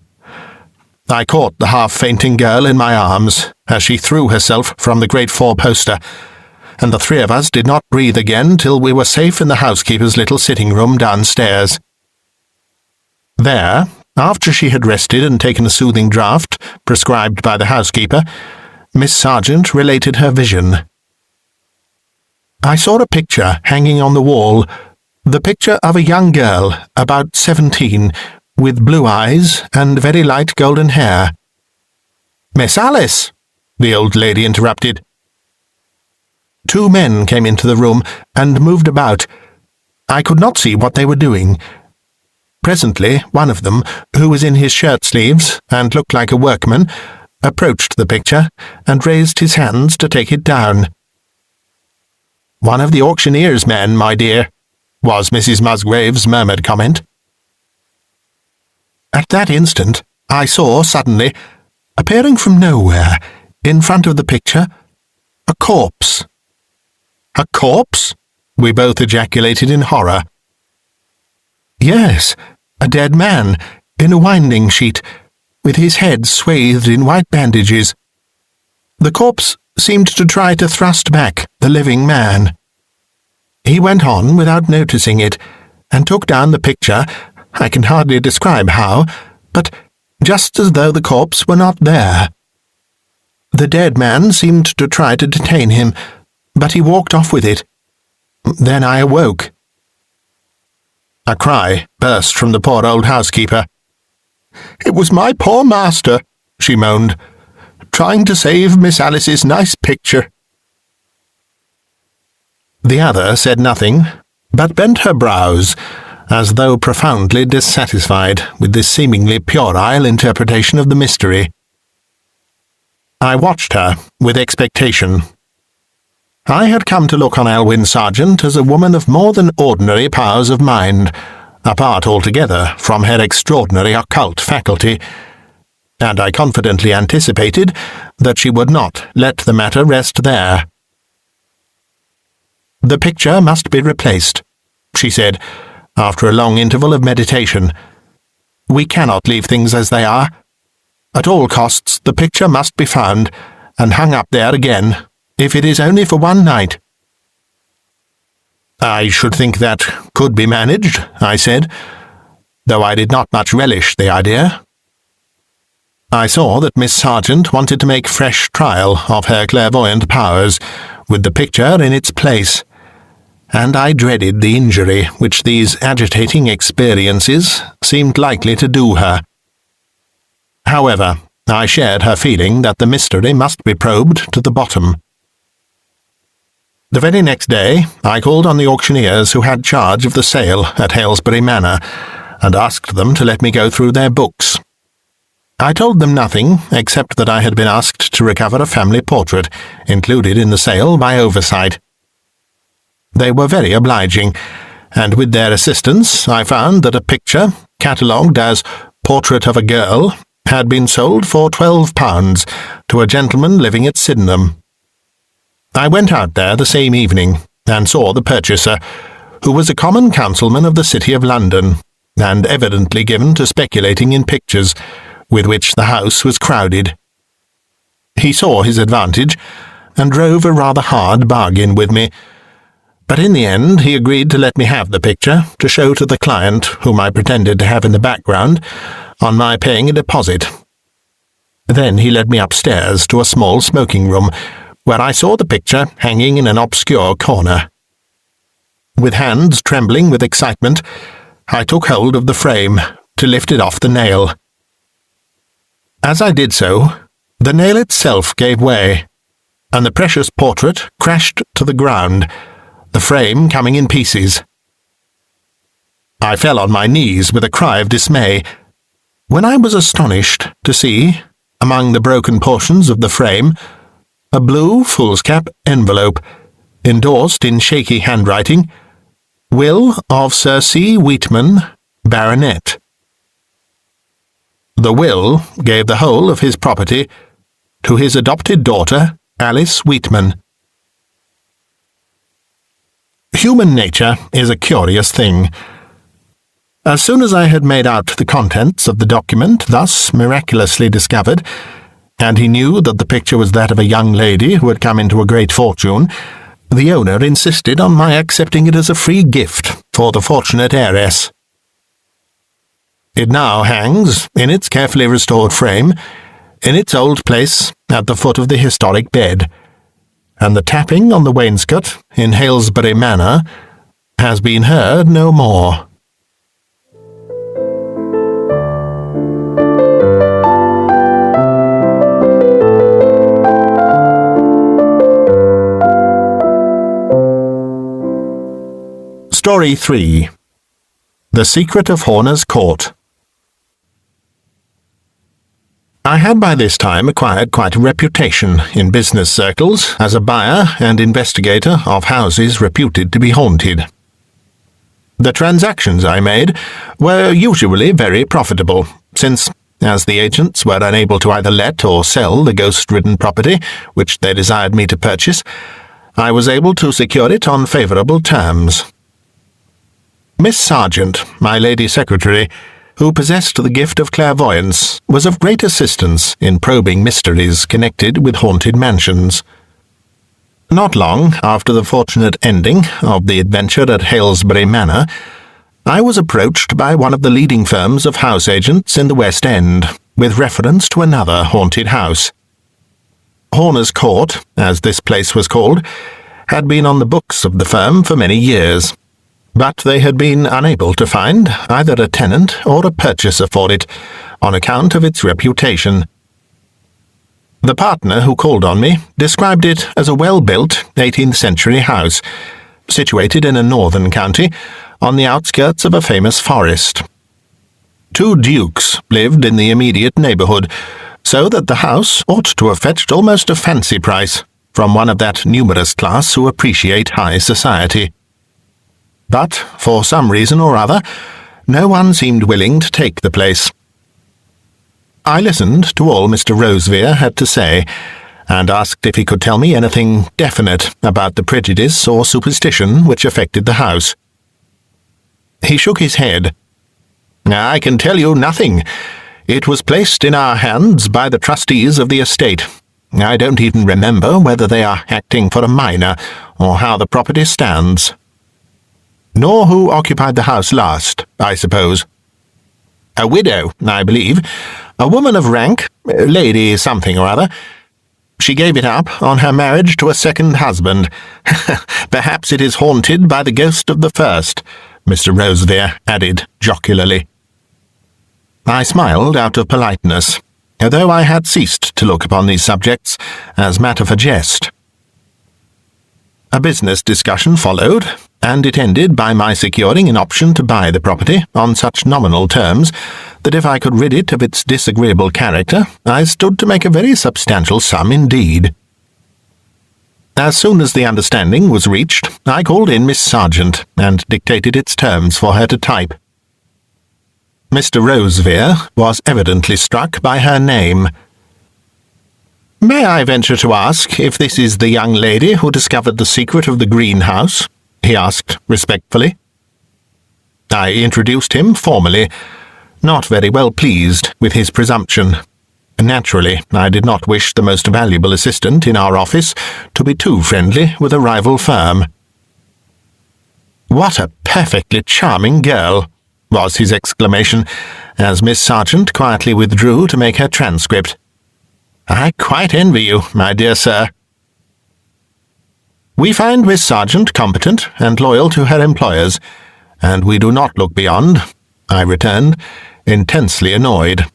I caught the half-fainting girl in my arms as she threw herself from the great four-poster, and the three of us did not breathe again till we were safe in the housekeeper's little sitting-room downstairs. There, after she had rested and taken a soothing draught prescribed by the housekeeper, Miss Sargent related her vision. "I saw a picture hanging on the wall, the picture of a young girl, about 17, with blue eyes and very light golden hair." "Miss Alice!" the old lady interrupted. Two men came into the room and moved about. I could not see what they were doing. Presently, one of them, who was in his shirt-sleeves and looked like a workman, approached the picture and raised his hands to take it down. "One of the auctioneer's men, my dear," was Mrs. Musgrave's murmured comment. At that instant, I saw suddenly, appearing from nowhere, in front of the picture, a corpse. "A corpse?" we both ejaculated in horror. "Yes, a dead man, in a winding sheet, with his head swathed in white bandages. The corpse seemed to try to thrust back the living man. He went on without noticing it, and took down the picture, I can hardly describe how, but just as though the corpse were not there. The dead man seemed to try to detain him, but he walked off with it. Then I awoke." A cry burst from the poor old housekeeper. "It was my poor master," she moaned, "trying to save Miss Alice's nice picture." The other said nothing, but bent her brows, as though profoundly dissatisfied with this seemingly puerile interpretation of the mystery. I watched her with expectation. I had come to look on Elwyn Sargent as a woman of more than ordinary powers of mind, apart altogether from her extraordinary occult faculty, and I confidently anticipated that she would not let the matter rest there. "The picture must be replaced," she said, after a long interval of meditation. "We cannot leave things as they are. At all costs the picture must be found, and hung up there again, if it is only for one night." "I should think that could be managed," I said, though I did not much relish the idea. I saw that Miss Sargent wanted to make fresh trial of her clairvoyant powers, with the picture in its place, and I dreaded the injury which these agitating experiences seemed likely to do her. However, I shared her feeling that the mystery must be probed to the bottom. The very next day I called on the auctioneers who had charge of the sale at Halesbury Manor, and asked them to let me go through their books. I told them nothing except that I had been asked to recover a family portrait, included in the sale by oversight. They were very obliging, and with their assistance I found that a picture, catalogued as Portrait of a Girl, had been sold for £12 to a gentleman living at Sydenham. I went out there the same evening, and saw the purchaser, who was a common councilman of the City of London, and evidently given to speculating in pictures, with which the house was crowded. He saw his advantage, and drove a rather hard bargain with me, but in the end he agreed to let me have the picture to show to the client whom I pretended to have in the background, on my paying a deposit. Then he led me upstairs to a small smoking room, where I saw the picture hanging in an obscure corner. With hands trembling with excitement, I took hold of the frame to lift it off the nail. As I did so, the nail itself gave way, and the precious portrait crashed to the ground, the frame coming in pieces. I fell on my knees with a cry of dismay, when I was astonished to see, among the broken portions of the frame, a blue foolscap envelope, endorsed in shaky handwriting, "Will of Sir C. Wheatman, Baronet." The will gave the whole of his property to his adopted daughter, Alice Wheatman. Human nature is a curious thing. As soon as I had made out the contents of the document thus miraculously discovered, and he knew that the picture was that of a young lady who had come into a great fortune, the owner insisted on my accepting it as a free gift for the fortunate heiress. It now hangs, in its carefully restored frame, in its old place at the foot of the historic bed, and the tapping on the wainscot in Halesbury Manor has been heard no more. Story 3. The Secret of Horner's Court. I had by this time acquired quite a reputation in business circles as a buyer and investigator of houses reputed to be haunted. The transactions I made were usually very profitable, since, as the agents were unable to either let or sell the ghost-ridden property which they desired me to purchase, I was able to secure it on favourable terms. Miss Sargent, my lady secretary, who possessed the gift of clairvoyance, was of great assistance in probing mysteries connected with haunted mansions. Not long after the fortunate ending of the adventure at Halesbury Manor, I was approached by one of the leading firms of house agents in the West End, with reference to another haunted house. Horner's Court, as this place was called, had been on the books of the firm for many years, but they had been unable to find either a tenant or a purchaser for it, on account of its reputation. The partner who called on me described it as a well-built 18th-century house, situated in a northern county, on the outskirts of a famous forest. 2 dukes lived in the immediate neighbourhood, so that the house ought to have fetched almost a fancy price from one of that numerous class who appreciate high society. But, for some reason or other, no one seemed willing to take the place. I listened to all Mr. Rosevear had to say, and asked if he could tell me anything definite about the prejudice or superstition which affected the house. He shook his head. "I can tell you nothing. It was placed in our hands by the trustees of the estate. I don't even remember whether they are acting for a minor, or how the property stands." "Nor who occupied the house last, I suppose?" "A widow, I believe. A woman of rank, Lady something or other. She gave it up on her marriage to a second husband. Perhaps it is haunted by the ghost of the first," Mr. Rosevear added jocularly. I smiled out of politeness, though I had ceased to look upon these subjects as matter for jest. A business discussion followed, and it ended by my securing an option to buy the property on such nominal terms that if I could rid it of its disagreeable character, I stood to make a very substantial sum indeed. As soon as the understanding was reached, I called in Miss Sargent and dictated its terms for her to type. Mr. Rosevear was evidently struck by her name. "May I venture to ask if this is the young lady who discovered the secret of the greenhouse?" he asked respectfully. I introduced him formally, not very well pleased with his presumption. Naturally, I did not wish the most valuable assistant in our office to be too friendly with a rival firm. "What a perfectly charming girl!" was his exclamation, as Miss Sargent quietly withdrew to make her transcript. "I quite envy you, my dear sir." "We find Miss Sargent competent and loyal to her employers, and we do not look beyond," I returned, intensely annoyed.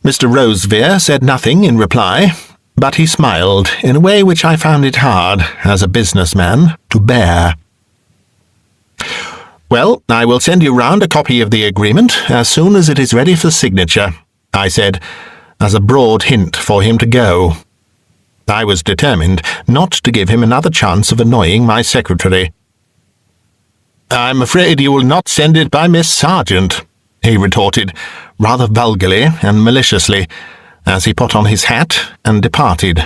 Mr. Weir said nothing in reply, but he smiled in a way which I found it hard, as a businessman, to bear. "Well, I will send you round a copy of the agreement as soon as it is ready for signature," I said, as a broad hint for him to go. I was determined not to give him another chance of annoying my secretary. "I'm afraid you will not send it by Miss Sargent," he retorted, rather vulgarly and maliciously, as he put on his hat and departed.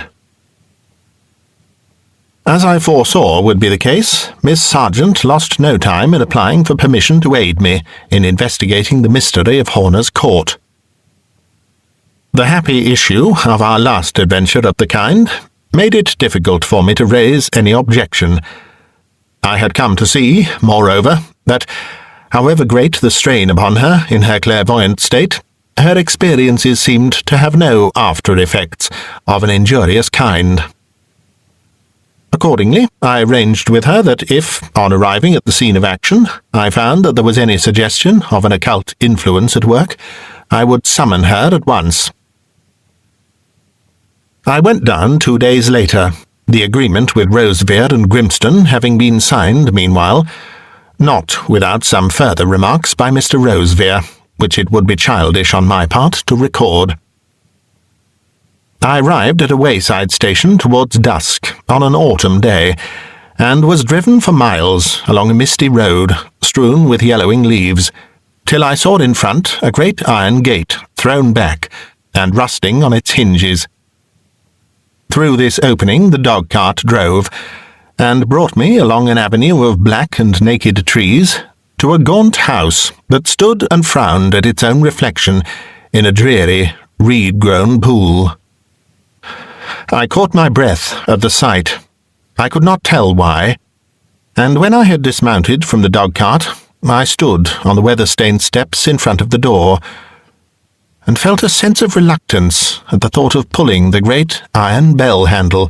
As I foresaw would be the case, Miss Sargent lost no time in applying for permission to aid me in investigating the mystery of Horner's Court. The happy issue of our last adventure of the kind made it difficult for me to raise any objection. I had come to see, moreover, that, however great the strain upon her in her clairvoyant state, her experiences seemed to have no after-effects of an injurious kind. Accordingly, I arranged with her that if, on arriving at the scene of action, I found that there was any suggestion of an occult influence at work, I would summon her at once. I went down 2 days later, the agreement with Weir and Grimston having been signed meanwhile, not without some further remarks by Mr. Weir, which it would be childish on my part to record. I arrived at a wayside station towards dusk on an autumn day, and was driven for miles along a misty road strewn with yellowing leaves, till I saw in front a great iron gate thrown back and rusting on its hinges. Through this opening the dog-cart drove, and brought me along an avenue of black and naked trees to a gaunt house that stood and frowned at its own reflection in a dreary, reed-grown pool. I caught my breath at the sight. I could not tell why, and when I had dismounted from the dog-cart, I stood on the weather-stained steps in front of the door, and felt a sense of reluctance at the thought of pulling the great iron bell handle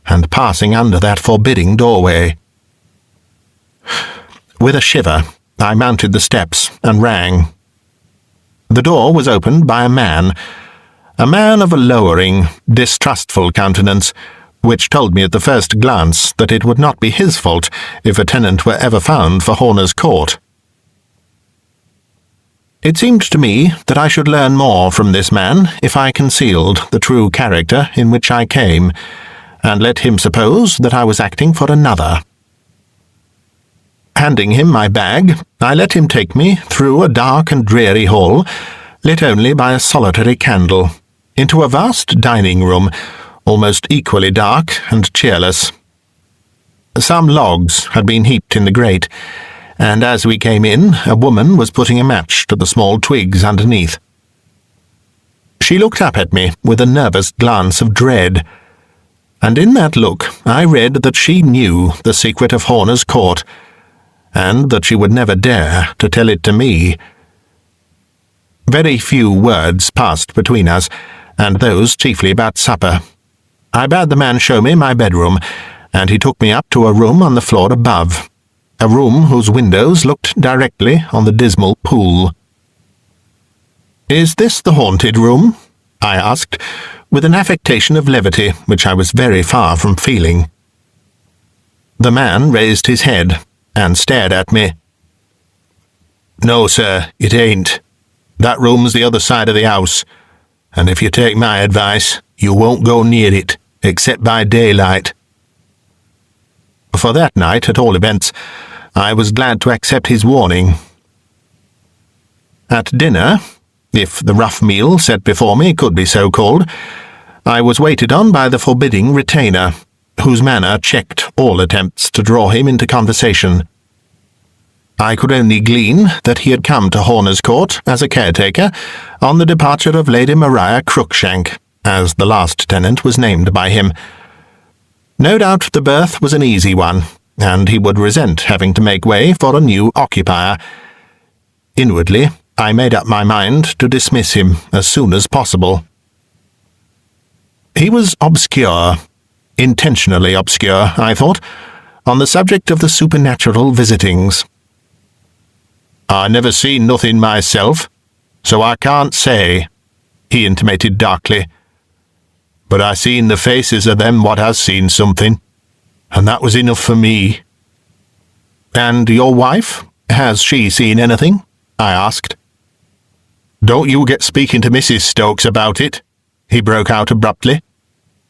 and passing under that forbidding doorway. With a shiver, I mounted the steps and rang. The door was opened by a man of a lowering, distrustful countenance, which told me at the first glance that it would not be his fault if a tenant were ever found for Horner's Court. It seemed to me that I should learn more from this man if I concealed the true character in which I came, and let him suppose that I was acting for another. Handing him my bag, I let him take me through a dark and dreary hall, lit only by a solitary candle, into a vast dining-room, almost equally dark and cheerless. Some logs had been heaped in the grate, and as we came in, a woman was putting a match to the small twigs underneath. She looked up at me with a nervous glance of dread, and in that look I read that she knew the secret of Horner's Court, and that she would never dare to tell it to me. Very few words passed between us, and those chiefly about supper. I bade the man show me my bedroom, and he took me up to a room on the floor above, a room whose windows looked directly on the dismal pool. "Is this the haunted room?" I asked, with an affectation of levity which I was very far from feeling. The man raised his head and stared at me. "No, sir, it ain't. That room's the other side of the house, and if you take my advice, you won't go near it, except by daylight." For that night, at all events, I was glad to accept his warning. At dinner, if the rough meal set before me could be so called, I was waited on by the forbidding retainer, whose manner checked all attempts to draw him into conversation. I could only glean that he had come to Horner's Court as a caretaker on the departure of Lady Maria Crookshank, as the last tenant was named by him. No doubt the berth was an easy one, and he would resent having to make way for a new occupier. Inwardly, I made up my mind to dismiss him as soon as possible. He was obscure, intentionally obscure, I thought, on the subject of the supernatural visitings. "I never seen nothing myself, so I can't say," he intimated darkly. "But I seen the faces of them what has seen something, and that was enough for me." "And your wife? Has she seen anything?" I asked. "Don't you get speaking to Mrs. Stokes about it," he broke out abruptly.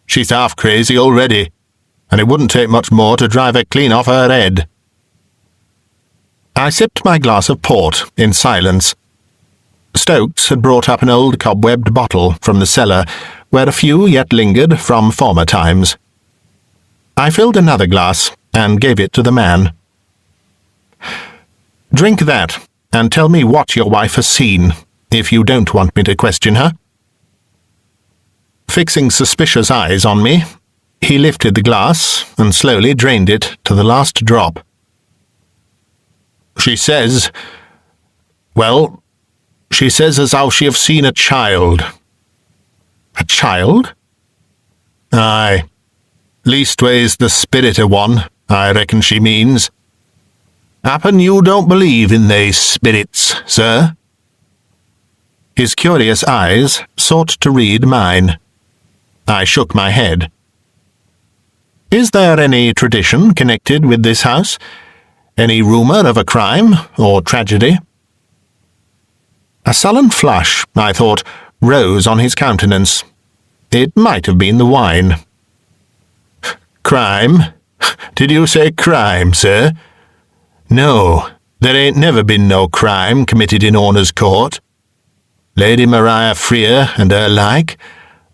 "She's half crazy already, and it wouldn't take much more to drive her clean off her head." I sipped my glass of port in silence. Stokes had brought up an old cobwebbed bottle from the cellar, where a few yet lingered from former times. I filled another glass and gave it to the man. "Drink that, and tell me what your wife has seen, if you don't want me to question her." Fixing suspicious eyes on me, he lifted the glass and slowly drained it to the last drop. "She says as how she have seen a child." "A child?" "Aye. Leastways the spirit of one, I reckon she means. Happen you don't believe in they spirits, sir?" His curious eyes sought to read mine. I shook my head. "Is there any tradition connected with this house? Any rumour of a crime or tragedy?" A sullen flush, I thought, rose on his countenance. It might have been the wine. "Crime? Did you say crime, sir? No, there ain't never been no crime committed in Horner's Court. Lady Maria Freer and her like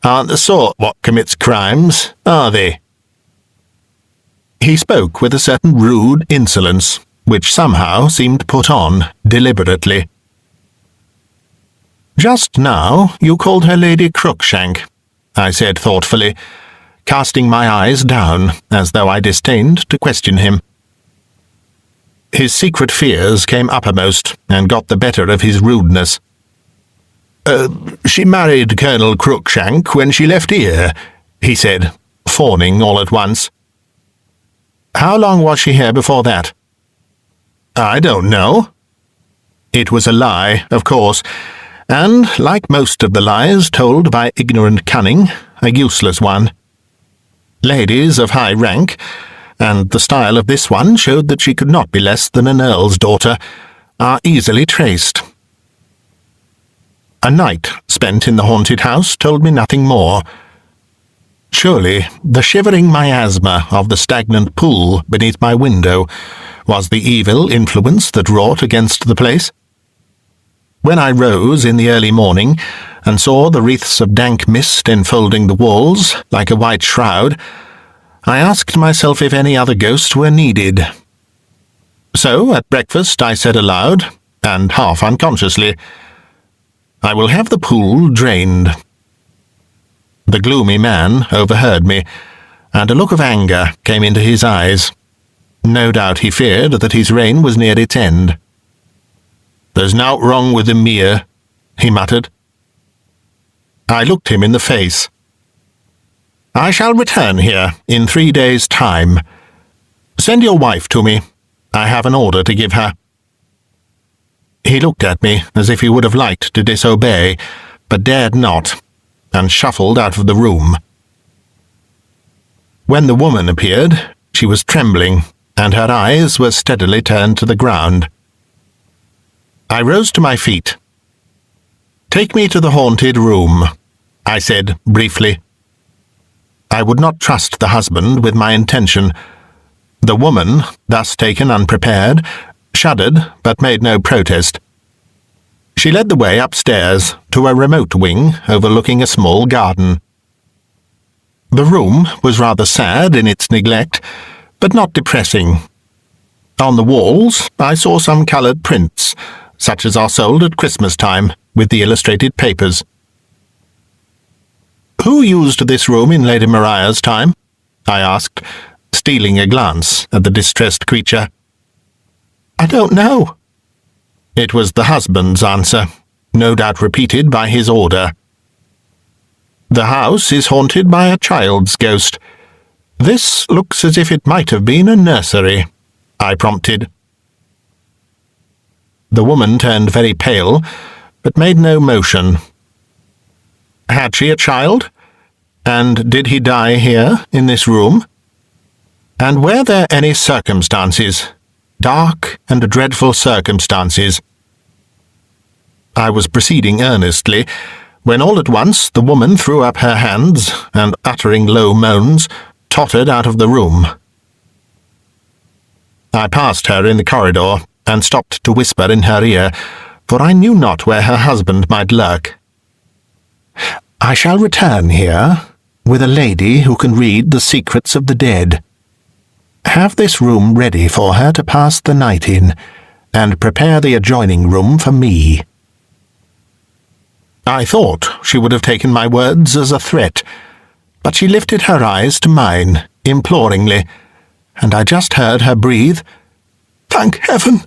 aren't the sort what commits crimes, are they?" He spoke with a certain rude insolence, which somehow seemed put on deliberately. "Just now you called her Lady Crookshank," I said thoughtfully, casting my eyes down as though I disdained to question him. His secret fears came uppermost and got the better of his rudeness. She married Colonel Crookshank when she left here," he said, fawning all at once. "How long was she here before that?" "I don't know." It was a lie, of course, and, like most of the lies told by ignorant cunning, a useless one. Ladies of high rank, and the style of this one showed that she could not be less than an earl's daughter, are easily traced. A night spent in the haunted house told me nothing more. Surely the shivering miasma of the stagnant pool beneath my window was the evil influence that wrought against the place. When I rose in the early morning and saw the wreaths of dank mist enfolding the walls like a white shroud, I asked myself if any other ghost were needed. So at breakfast I said aloud, and half unconsciously, "I will have the pool drained." The gloomy man overheard me, and a look of anger came into his eyes. No doubt he feared that his reign was near its end. "There's nowt wrong with the mere," he muttered. I looked him in the face. "I shall return here in 3 days' time. Send your wife to me. I have an order to give her." He looked at me as if he would have liked to disobey, but dared not, and shuffled out of the room. When the woman appeared, she was trembling, and her eyes were steadily turned to the ground. I rose to my feet. "Take me to the haunted room," I said briefly. I would not trust the husband with my intention. The woman, thus taken unprepared, shuddered but made no protest. She led the way upstairs to a remote wing overlooking a small garden. The room was rather sad in its neglect, but not depressing. On the walls, I saw some coloured prints, such as are sold at Christmas time, with the illustrated papers. "Who used this room in Lady Maria's time?" I asked, stealing a glance at the distressed creature. "I don't know." It was the husband's answer, no doubt repeated by his order. "The house is haunted by a child's ghost. This looks as if it might have been a nursery," I prompted. The woman turned very pale, but made no motion. Had she a child? And did he die here, in this room? And were there any circumstances, dark and dreadful circumstances? I was proceeding earnestly, when all at once the woman threw up her hands, and, uttering low moans, tottered out of the room. I passed her in the corridor, and stopped to whisper in her ear, for I knew not where her husband might lurk. "I shall return here, with a lady who can read the secrets of the dead. Have this room ready for her to pass the night in, and prepare the adjoining room for me." I thought she would have taken my words as a threat, but she lifted her eyes to mine, imploringly, and I just heard her breathe, "Thank heaven!"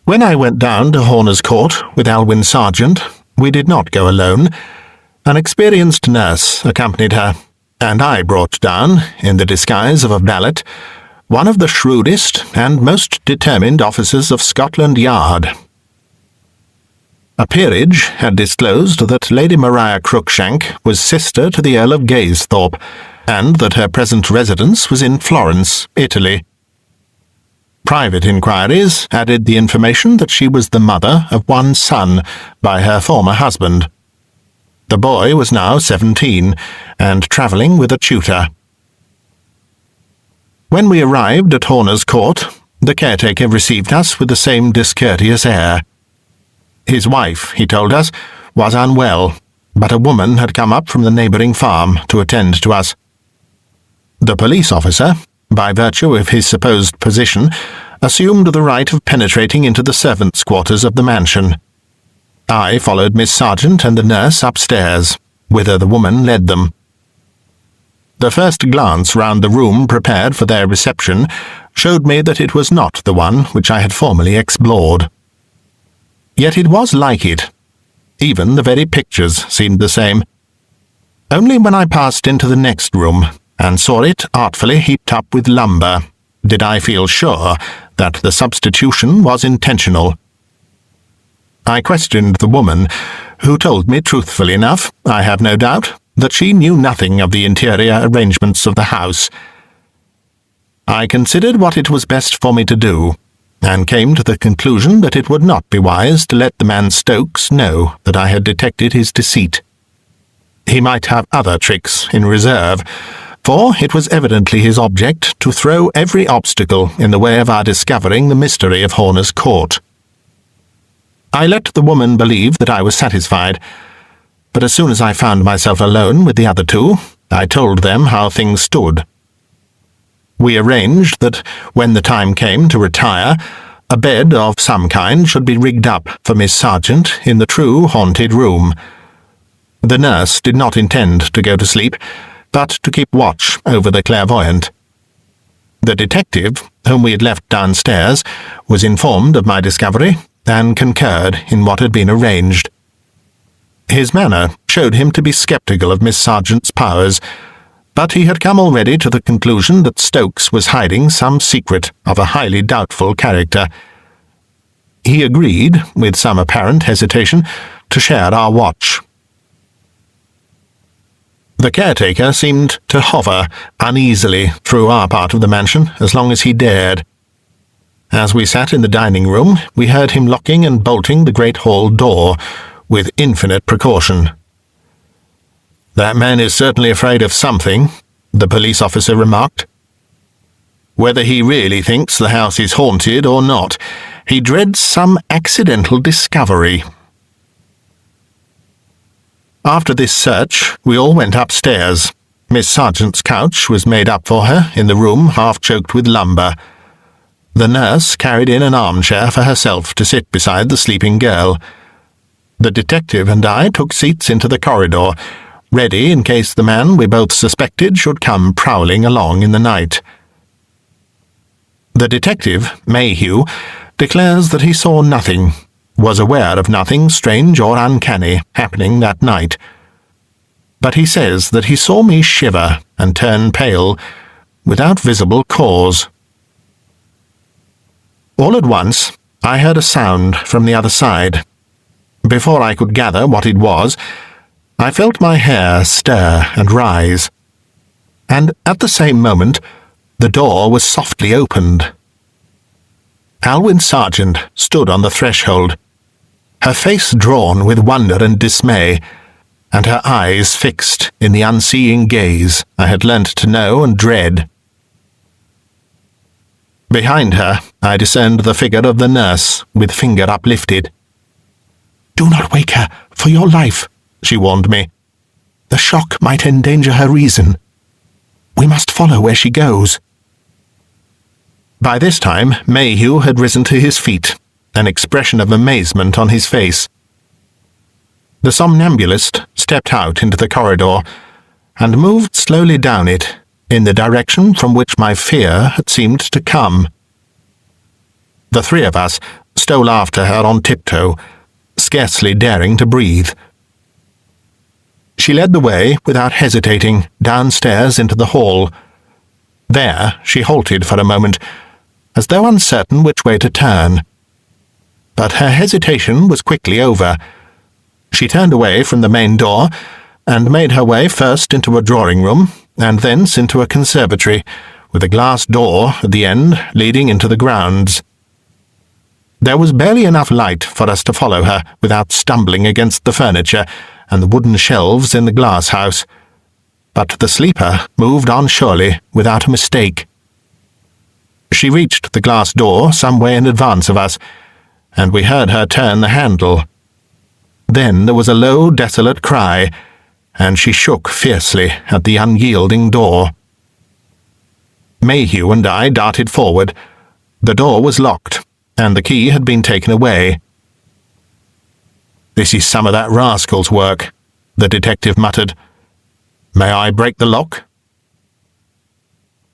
When I went down to Horner's Court with Alwyn Sargent, we did not go alone. An experienced nurse accompanied her, and I brought down, in the disguise of a valet, one of the shrewdest and most determined officers of Scotland Yard. A peerage had disclosed that Lady Maria Cruikshank was sister to the Earl of Gaysthorpe, and that her present residence was in Florence, Italy. Private inquiries added the information that she was the mother of one son by her former husband. The boy was now 17, and travelling with a tutor. When we arrived at Horner's Court, the caretaker received us with the same discourteous air. His wife, he told us, was unwell, but a woman had come up from the neighbouring farm to attend to us. The police officer, by virtue of his supposed position, assumed the right of penetrating into the servants' quarters of the mansion. I followed Miss Sargent and the nurse upstairs, whither the woman led them. The first glance round the room prepared for their reception showed me that it was not the one which I had formerly explored. Yet it was like it. Even the very pictures seemed the same. Only when I passed into the next room, and saw it artfully heaped up with lumber, did I feel sure that the substitution was intentional. I questioned the woman, who told me truthfully enough, I have no doubt, that she knew nothing of the interior arrangements of the house. I considered what it was best for me to do, and came to the conclusion that it would not be wise to let the man Stokes know that I had detected his deceit. He might have other tricks in reserve, for it was evidently his object to throw every obstacle in the way of our discovering the mystery of Horner's Court. I let the woman believe that I was satisfied, but as soon as I found myself alone with the other two, I told them how things stood. We arranged that, when the time came to retire, a bed of some kind should be rigged up for Miss Sargent in the true haunted room. The nurse did not intend to go to sleep, but to keep watch over the clairvoyant. The detective, whom we had left downstairs, was informed of my discovery, and concurred in what had been arranged. His manner showed him to be sceptical of Miss Sargent's powers, but he had come already to the conclusion that Stokes was hiding some secret of a highly doubtful character. He agreed, with some apparent hesitation, to share our watch. The caretaker seemed to hover uneasily through our part of the mansion as long as he dared. As we sat in the dining room, we heard him locking and bolting the great hall door, with infinite precaution. "That man is certainly afraid of something," the police officer remarked. "Whether he really thinks the house is haunted or not, he dreads some accidental discovery." After this search, we all went upstairs, Miss Sargent's couch was made up for her in the room half-choked with lumber. The nurse carried in an armchair for herself to sit beside the sleeping girl. The detective and I took seats into the corridor, ready in case the man we both suspected should come prowling along in the night. The detective, Mayhew, declares that he saw nothing, was aware of nothing strange or uncanny happening that night. But he says that he saw me shiver and turn pale, without visible cause. All at once, I heard a sound from the other side. Before I could gather what it was, I felt my hair stir and rise. And at the same moment, the door was softly opened. Alwyn Sargent stood on the threshold, her face drawn with wonder and dismay, and her eyes fixed in the unseeing gaze I had learnt to know and dread. Behind her, I discerned the figure of the nurse, with finger uplifted. "Do not wake her, for your life," she warned me. "The shock might endanger her reason. We must follow where she goes." By this time, Mayhew had risen to his feet, an expression of amazement on his face. The somnambulist stepped out into the corridor and moved slowly down it, in the direction from which my fear had seemed to come. The three of us stole after her on tiptoe, scarcely daring to breathe. She led the way, without hesitating, downstairs into the hall. There she halted for a moment, as though uncertain which way to turn. But her hesitation was quickly over. She turned away from the main door, and made her way first into a drawing-room, and thence into a conservatory, with a glass door at the end leading into the grounds. There was barely enough light for us to follow her without stumbling against the furniture and the wooden shelves in the glass-house, but the sleeper moved on surely, without a mistake. She reached the glass door some way in advance of us, and we heard her turn the handle. Then there was a low, desolate cry, and she shook fiercely at the unyielding door. Mayhew and I darted forward. The door was locked, and the key had been taken away. "This is some of that rascal's work," the detective muttered. "May I break the lock?"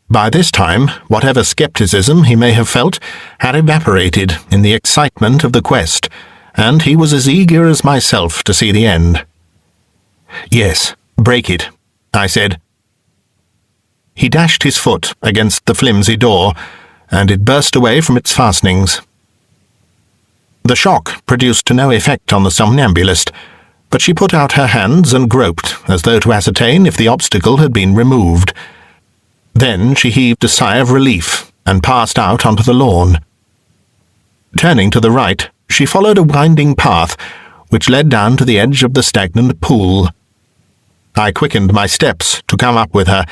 By this time, whatever skepticism he may have felt had evaporated in the excitement of the quest, and he was as eager as myself to see the end. "Yes, break it," I said. He dashed his foot against the flimsy door, and it burst away from its fastenings. The shock produced no effect on the somnambulist, but she put out her hands and groped, as though to ascertain if the obstacle had been removed. Then she heaved a sigh of relief and passed out onto the lawn. Turning to the right, she followed a winding path which led down to the edge of the stagnant pool. I quickened my steps to come up with her,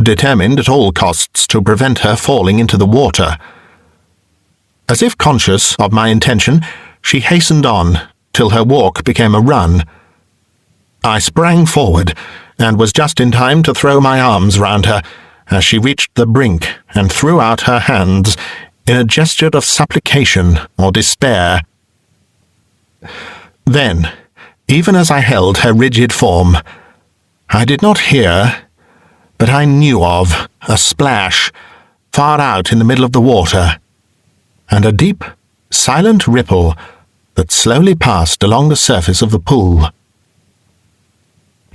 determined at all costs to prevent her falling into the water. As if conscious of my intention, she hastened on till her walk became a run. I sprang forward, and was just in time to throw my arms round her as she reached the brink and threw out her hands in a gesture of supplication or despair. Then, even as I held her rigid form, I did not hear, but I knew of, a splash far out in the middle of the water, and a deep, silent ripple that slowly passed along the surface of the pool.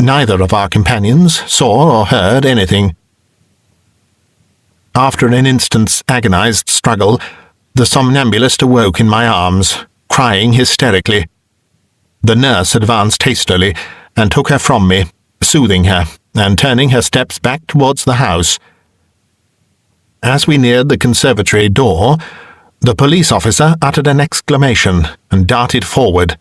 Neither of our companions saw or heard anything. After an instant's agonized struggle, the somnambulist awoke in my arms, crying hysterically. The nurse advanced hastily and took her from me, soothing her and turning her steps back towards the house. As we neared the conservatory door, the police officer uttered an exclamation and darted forward.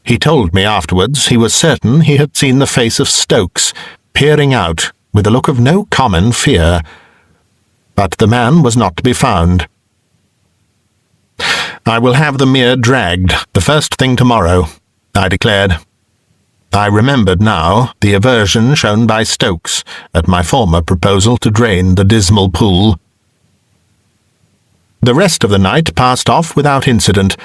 He told me afterwards he was certain he had seen the face of Stokes peering out with a look of no common fear. But the man was not to be found. "I will have the mere dragged the first thing tomorrow," I declared. I remembered now the aversion shown by Stokes at my former proposal to drain the dismal pool. The rest of the night passed off without incident,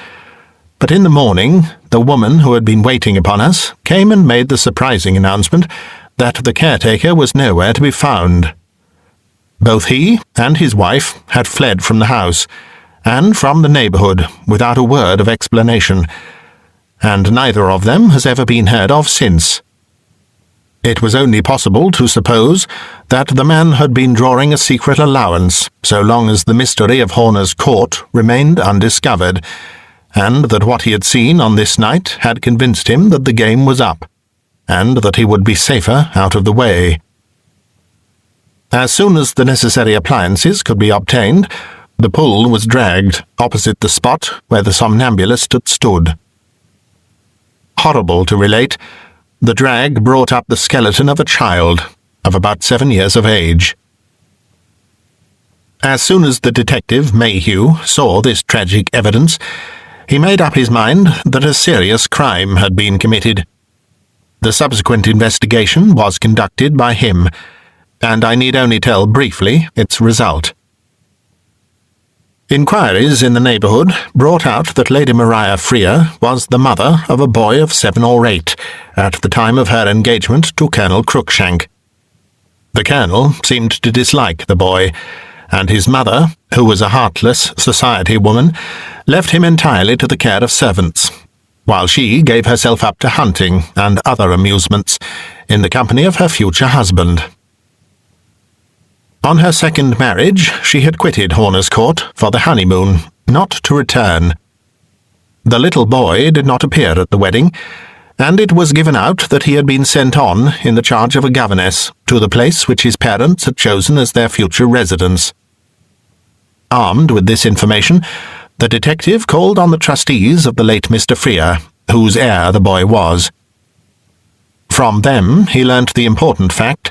but in the morning the woman who had been waiting upon us came and made the surprising announcement that the caretaker was nowhere to be found. Both he and his wife had fled from the house, and from the neighbourhood, without a word of explanation, and neither of them has ever been heard of since. It was only possible to suppose that the man had been drawing a secret allowance so long as the mystery of Horner's Court remained undiscovered, and that what he had seen on this night had convinced him that the game was up, and that he would be safer out of the way. As soon as the necessary appliances could be obtained, the pool was dragged opposite the spot where the somnambulist had stood. Horrible to relate, the drag brought up the skeleton of a child of about 7 years of age. As soon as the detective Mayhew saw this tragic evidence, he made up his mind that a serious crime had been committed. The subsequent investigation was conducted by him, and I need only tell briefly its result. Inquiries in the neighbourhood brought out that Lady Maria Freer was the mother of a boy of 7 or 8 at the time of her engagement to Colonel Cruikshank. The colonel seemed to dislike the boy, and his mother, who was a heartless society woman, left him entirely to the care of servants, while she gave herself up to hunting and other amusements in the company of her future husband. On her second marriage, she had quitted Horner's Court for the honeymoon, not to return. The little boy did not appear at the wedding, and it was given out that he had been sent on in the charge of a governess to the place which his parents had chosen as their future residence. Armed with this information, the detective called on the trustees of the late Mr. Freer, whose heir the boy was. From them he learnt the important fact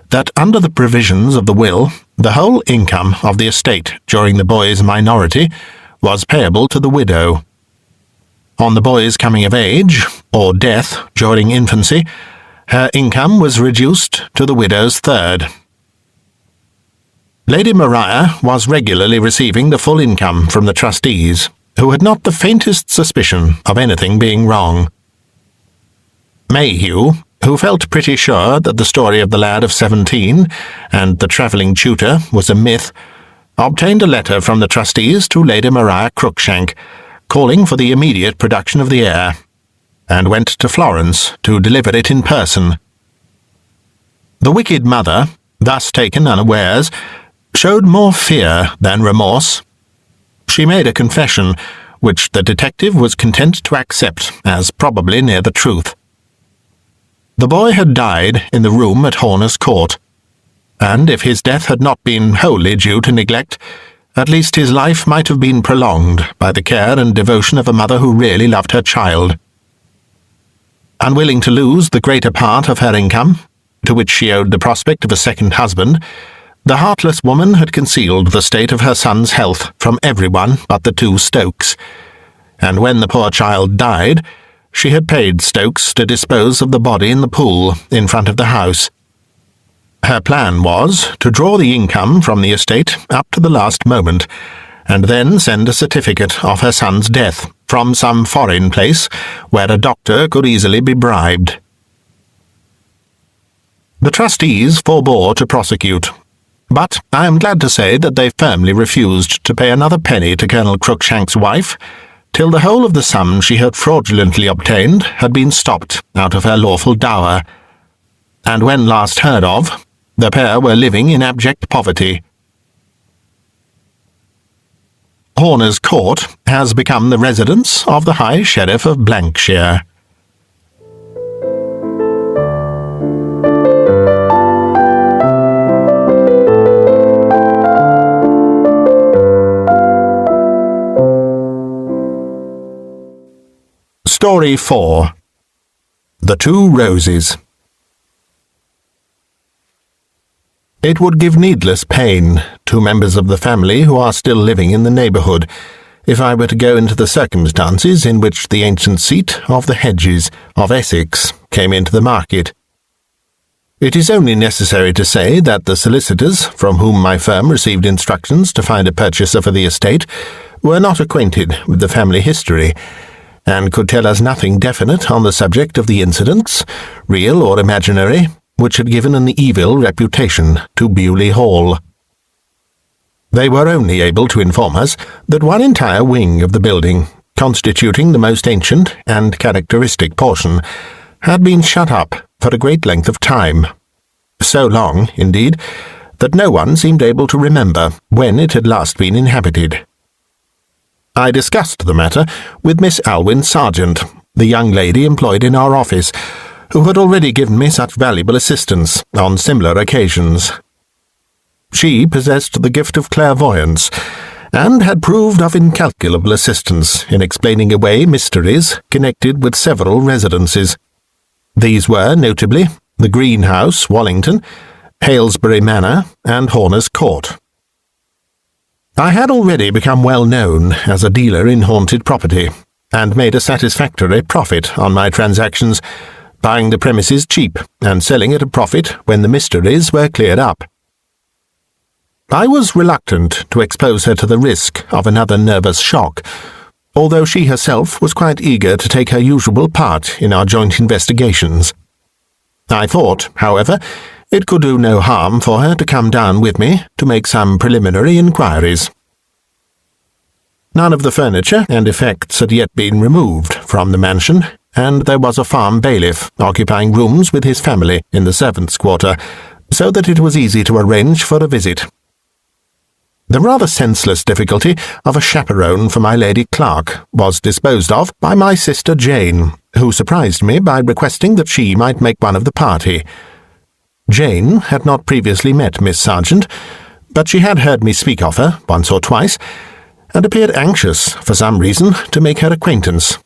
that under the provisions of the will, the whole income of the estate during the boy's minority was payable to the widow. On the boy's coming of age, or death during infancy, her income was reduced to the widow's third. Lady Maria was regularly receiving the full income from the trustees, who had not the faintest suspicion of anything being wrong. Mayhew, who felt pretty sure that the story of the lad of 17 and the travelling tutor was a myth, obtained a letter from the trustees to Lady Maria Cruikshank, calling for the immediate production of the heir, and went to Florence to deliver it in person. The wicked mother, thus taken unawares, showed more fear than remorse. She made a confession, which the detective was content to accept as probably near the truth. The boy had died in the room at Horner's Court, and if his death had not been wholly due to neglect, at least his life might have been prolonged by the care and devotion of a mother who really loved her child. Unwilling to lose the greater part of her income, to which she owed the prospect of a second husband, the heartless woman had concealed the state of her son's health from everyone but the 2 Stokes, and when the poor child died, she had paid Stokes to dispose of the body in the pool in front of the house. Her plan was to draw the income from the estate up to the last moment, and then send a certificate of her son's death from some foreign place where a doctor could easily be bribed. The trustees forbore to prosecute, but I am glad to say that they firmly refused to pay another penny to Colonel Cruikshank's wife, till the whole of the sum she had fraudulently obtained had been stopped out of her lawful dower, and when last heard of, the pair were living in abject poverty. Horner's Court has become the residence of the High Sheriff of Blankshire. Story 4. The 2 Roses. It would give needless pain to members of the family who are still living in the neighbourhood if I were to go into the circumstances in which the ancient seat of the Hedges of Essex came into the market. It is only necessary to say that the solicitors from whom my firm received instructions to find a purchaser for the estate were not acquainted with the family history, and could tell us nothing definite on the subject of the incidents, real or imaginary, which had given an evil reputation to Bewley Hall. They were only able to inform us that one entire wing of the building, constituting the most ancient and characteristic portion, had been shut up for a great length of time, so long, indeed, that no one seemed able to remember when it had last been inhabited. I discussed the matter with Miss Alwyn Sargent, the young lady employed in our office, who had already given me such valuable assistance on similar occasions. She possessed the gift of clairvoyance, and had proved of incalculable assistance in explaining away mysteries connected with several residences. These were, notably, the Greenhouse, Wallington, Halesbury Manor, and Horner's Court. I had already become well known as a dealer in haunted property, and made a satisfactory profit on my transactions, buying the premises cheap and selling at a profit when the mysteries were cleared up. I was reluctant to expose her to the risk of another nervous shock, although she herself was quite eager to take her usual part in our joint investigations. I thought, however, it could do no harm for her to come down with me to make some preliminary inquiries. None of the furniture and effects had yet been removed from the mansion, and there was a farm bailiff occupying rooms with his family in the servants' quarter, so that it was easy to arrange for a visit. The rather senseless difficulty of a chaperone for my Lady Clark was disposed of by my sister Jane, who surprised me by requesting that she might make one of the party. Jane had not previously met Miss Sargent, but she had heard me speak of her once or twice, and appeared anxious, for some reason, to make her acquaintance.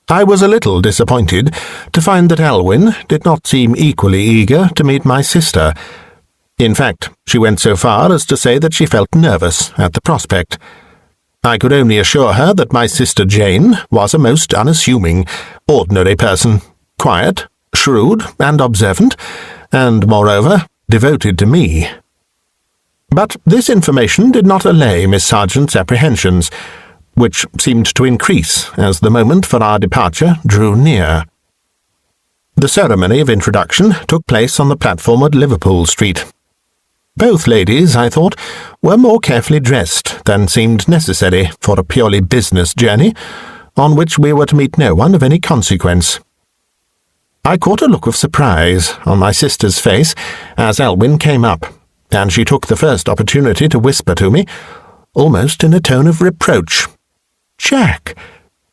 I was a little disappointed to find that Alwyn did not seem equally eager to meet my sister. In fact, she went so far as to say that she felt nervous at the prospect. I could only assure her that my sister Jane was a most unassuming, ordinary person, quiet, shrewd, and observant, and, moreover, devoted to me. But this information did not allay Miss Sargent's apprehensions, which seemed to increase as the moment for our departure drew near. The ceremony of introduction took place on the platform at Liverpool Street. Both ladies, I thought, were more carefully dressed than seemed necessary for a purely business journey, on which we were to meet no one of any consequence. I caught a look of surprise on my sister's face as Alwyn came up, and she took the first opportunity to whisper to me, almost in a tone of reproach, "Jack,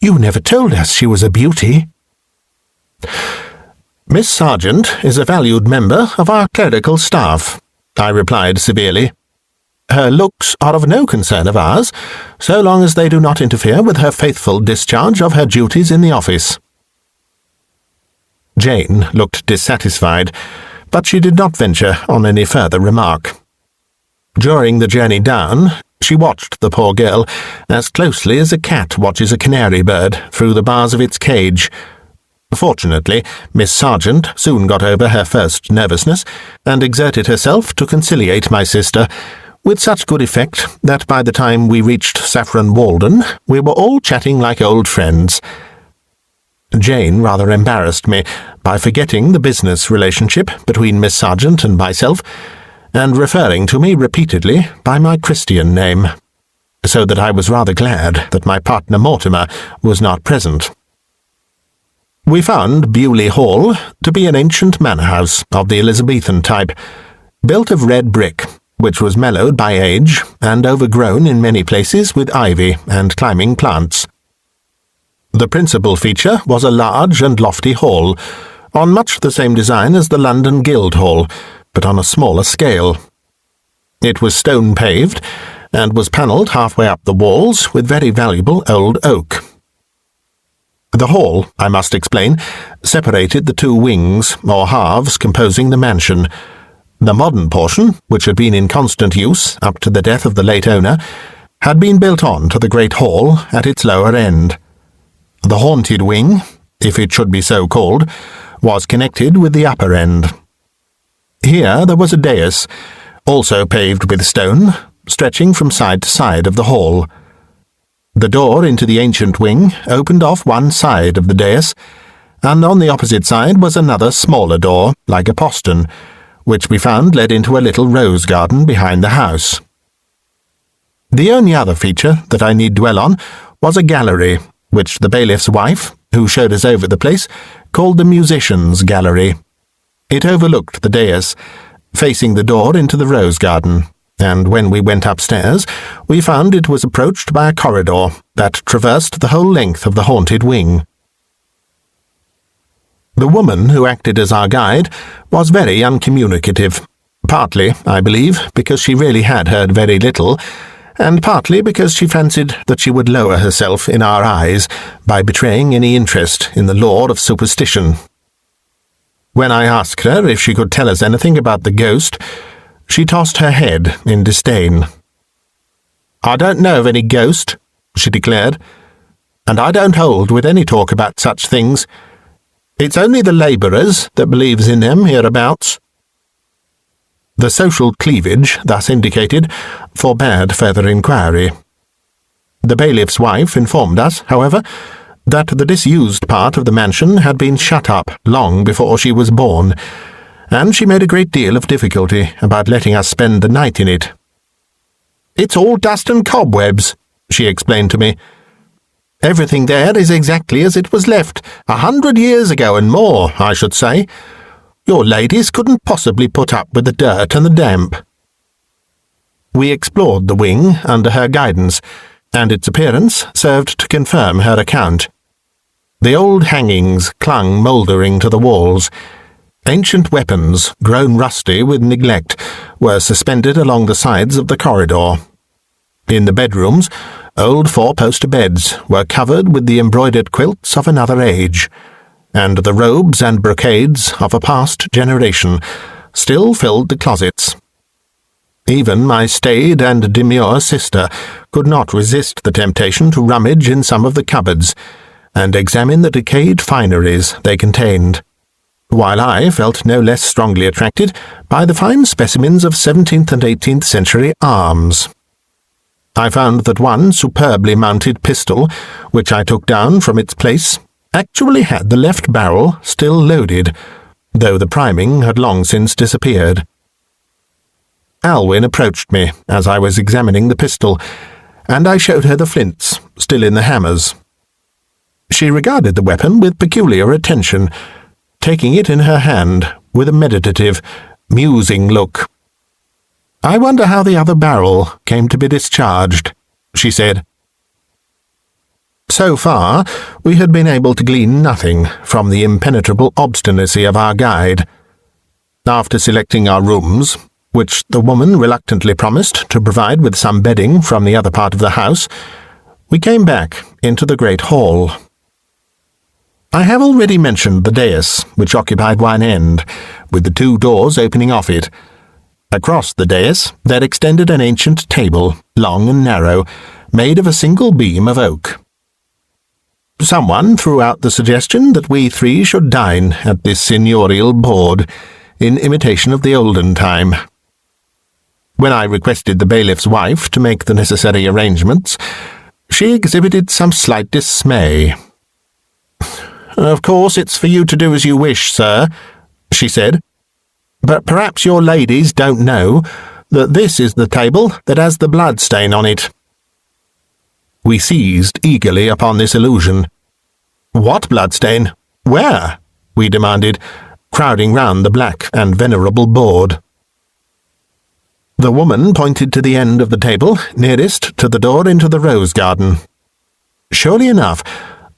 you never told us she was a beauty." "Miss Sargent is a valued member of our clerical staff," I replied severely. "Her looks are of no concern of ours, so long as they do not interfere with her faithful discharge of her duties in the office." Jane looked dissatisfied, but she did not venture on any further remark. During the journey down, she watched the poor girl as closely as a cat watches a canary bird through the bars of its cage. Fortunately, Miss Sargent soon got over her first nervousness, and exerted herself to conciliate my sister, with such good effect that by the time we reached Saffron Walden we were all chatting like old friends. Jane rather embarrassed me by forgetting the business relationship between Miss Sargent and myself, and referring to me repeatedly by my Christian name, so that I was rather glad that my partner Mortimer was not present. We found Bewley Hall to be an ancient manor house of the Elizabethan type, built of red brick, which was mellowed by age and overgrown in many places with ivy and climbing plants. The principal feature was a large and lofty hall, on much the same design as the London Guildhall, but on a smaller scale. It was stone-paved, and was panelled halfway up the walls with very valuable old oak. The hall, I must explain, separated the two wings, or halves, composing the mansion. The modern portion, which had been in constant use up to the death of the late owner, had been built on to the great hall at its lower end. The haunted wing, if it should be so called, was connected with the upper end. Here there was a dais, also paved with stone, stretching from side to side of the hall. The door into the ancient wing opened off one side of the dais, and on the opposite side was another smaller door, like a postern, which we found led into a little rose garden behind the house. The only other feature that I need dwell on was a gallery, which the bailiff's wife, who showed us over the place, called the musicians' gallery. It overlooked the dais, facing the door into the rose garden, and when we went upstairs, we found it was approached by a corridor that traversed the whole length of the haunted wing. The woman who acted as our guide was very uncommunicative, partly, I believe, because she really had heard very little, and partly because she fancied that she would lower herself in our eyes by betraying any interest in the lore of superstition. When I asked her if she could tell us anything about the ghost, she tossed her head in disdain. "I don't know of any ghost," she declared, "and I don't hold with any talk about such things. It's only the labourers that believes in them hereabouts." The social cleavage thus indicated forbade further inquiry. The bailiff's wife informed us, however, that the disused part of the mansion had been shut up long before she was born, and she made a great deal of difficulty about letting us spend the night in it. "It's all dust and cobwebs," she explained to me. "Everything there is exactly as it was left 100 years ago and more, I should say. Your ladies couldn't possibly put up with the dirt and the damp." We explored the wing under her guidance, and its appearance served to confirm her account. The old hangings clung mouldering to the walls. Ancient weapons, grown rusty with neglect, were suspended along the sides of the corridor. In the bedrooms, old four-poster beds were covered with the embroidered quilts of another age, and the robes and brocades of a past generation still filled the closets. Even my staid and demure sister could not resist the temptation to rummage in some of the cupboards and examine the decayed fineries they contained, while I felt no less strongly attracted by the fine specimens of 17th and 18th century arms. I found that one superbly mounted pistol, which I took down from its place, actually had the left barrel still loaded, though the priming had long since disappeared. Alwyn approached me as I was examining the pistol, and I showed her the flints, still in the hammers. She regarded the weapon with peculiar attention, taking it in her hand with a meditative, musing look. "I wonder how the other barrel came to be discharged," she said. So far, we had been able to glean nothing from the impenetrable obstinacy of our guide. After selecting our rooms, which the woman reluctantly promised to provide with some bedding from the other part of the house, we came back into the great hall. I have already mentioned the dais, which occupied one end, with the two doors opening off it. Across the dais there extended an ancient table, long and narrow, made of a single beam of oak. Someone threw out the suggestion that we three should dine at this seignorial board, in imitation of the olden time. When I requested the bailiff's wife to make the necessary arrangements, she exhibited some slight dismay. "Of course it's for you to do as you wish, sir," she said, "but perhaps your ladies don't know that this is the table that has the blood stain on it." We seized eagerly upon this allusion. "What bloodstain? Where?" we demanded, crowding round the black and venerable board. The woman pointed to the end of the table nearest to the door into the rose garden. Surely enough,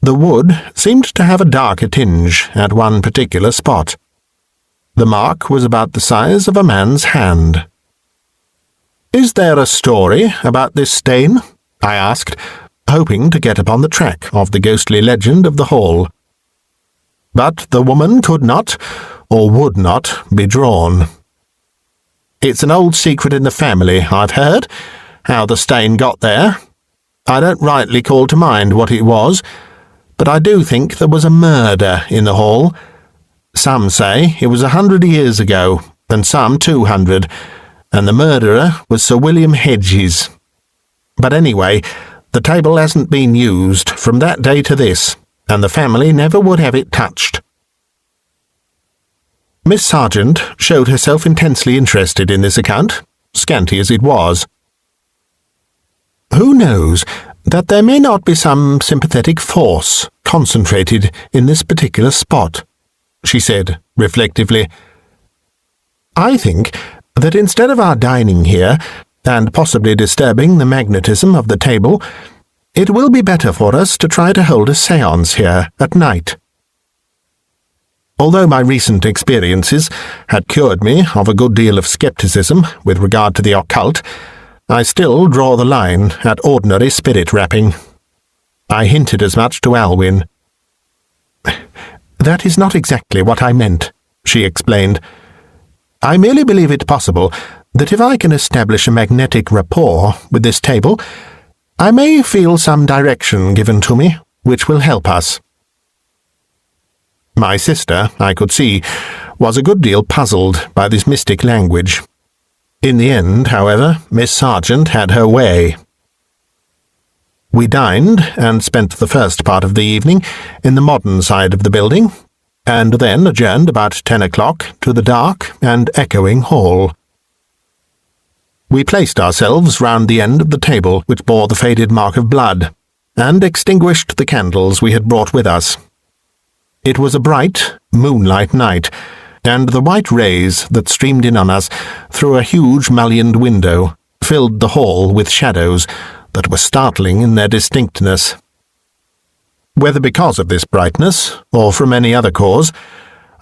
the wood seemed to have a darker tinge at one particular spot. The mark was about the size of a man's hand. "Is there a story about this stain?" I asked, hoping to get upon the track of the ghostly legend of the hall. But the woman could not, or would not, be drawn. "It's an old secret in the family, I've heard, how the stain got there. I don't rightly call to mind what it was, but I do think there was a murder in the hall. Some say it was 100 years ago, and some 200, and the murderer was Sir William Hedges. But anyway, the table hasn't been used from that day to this, and the family never would have it touched." Miss Sargent showed herself intensely interested in this account, scanty as it was. "Who knows that there may not be some sympathetic force concentrated in this particular spot," she said reflectively. "I think that instead of our dining here, and possibly disturbing the magnetism of the table, it will be better for us to try to hold a séance here at night." Although my recent experiences had cured me of a good deal of skepticism with regard to the occult, I still draw the line at ordinary spirit rapping. I hinted as much to Alwyn. "That is not exactly what I meant," she explained. "I merely believe it possible that if I can establish a magnetic rapport with this table, I may feel some direction given to me which will help us." My sister, I could see, was a good deal puzzled by this mystic language. In the end, however, Miss Sargent had her way. We dined and spent the first part of the evening in the modern side of the building, and then adjourned about 10 o'clock to the dark and echoing hall. We placed ourselves round the end of the table which bore the faded mark of blood, and extinguished the candles we had brought with us. It was a bright, moonlight night, and the white rays that streamed in on us through a huge mullioned window filled the hall with shadows that were startling in their distinctness. Whether because of this brightness, or from any other cause,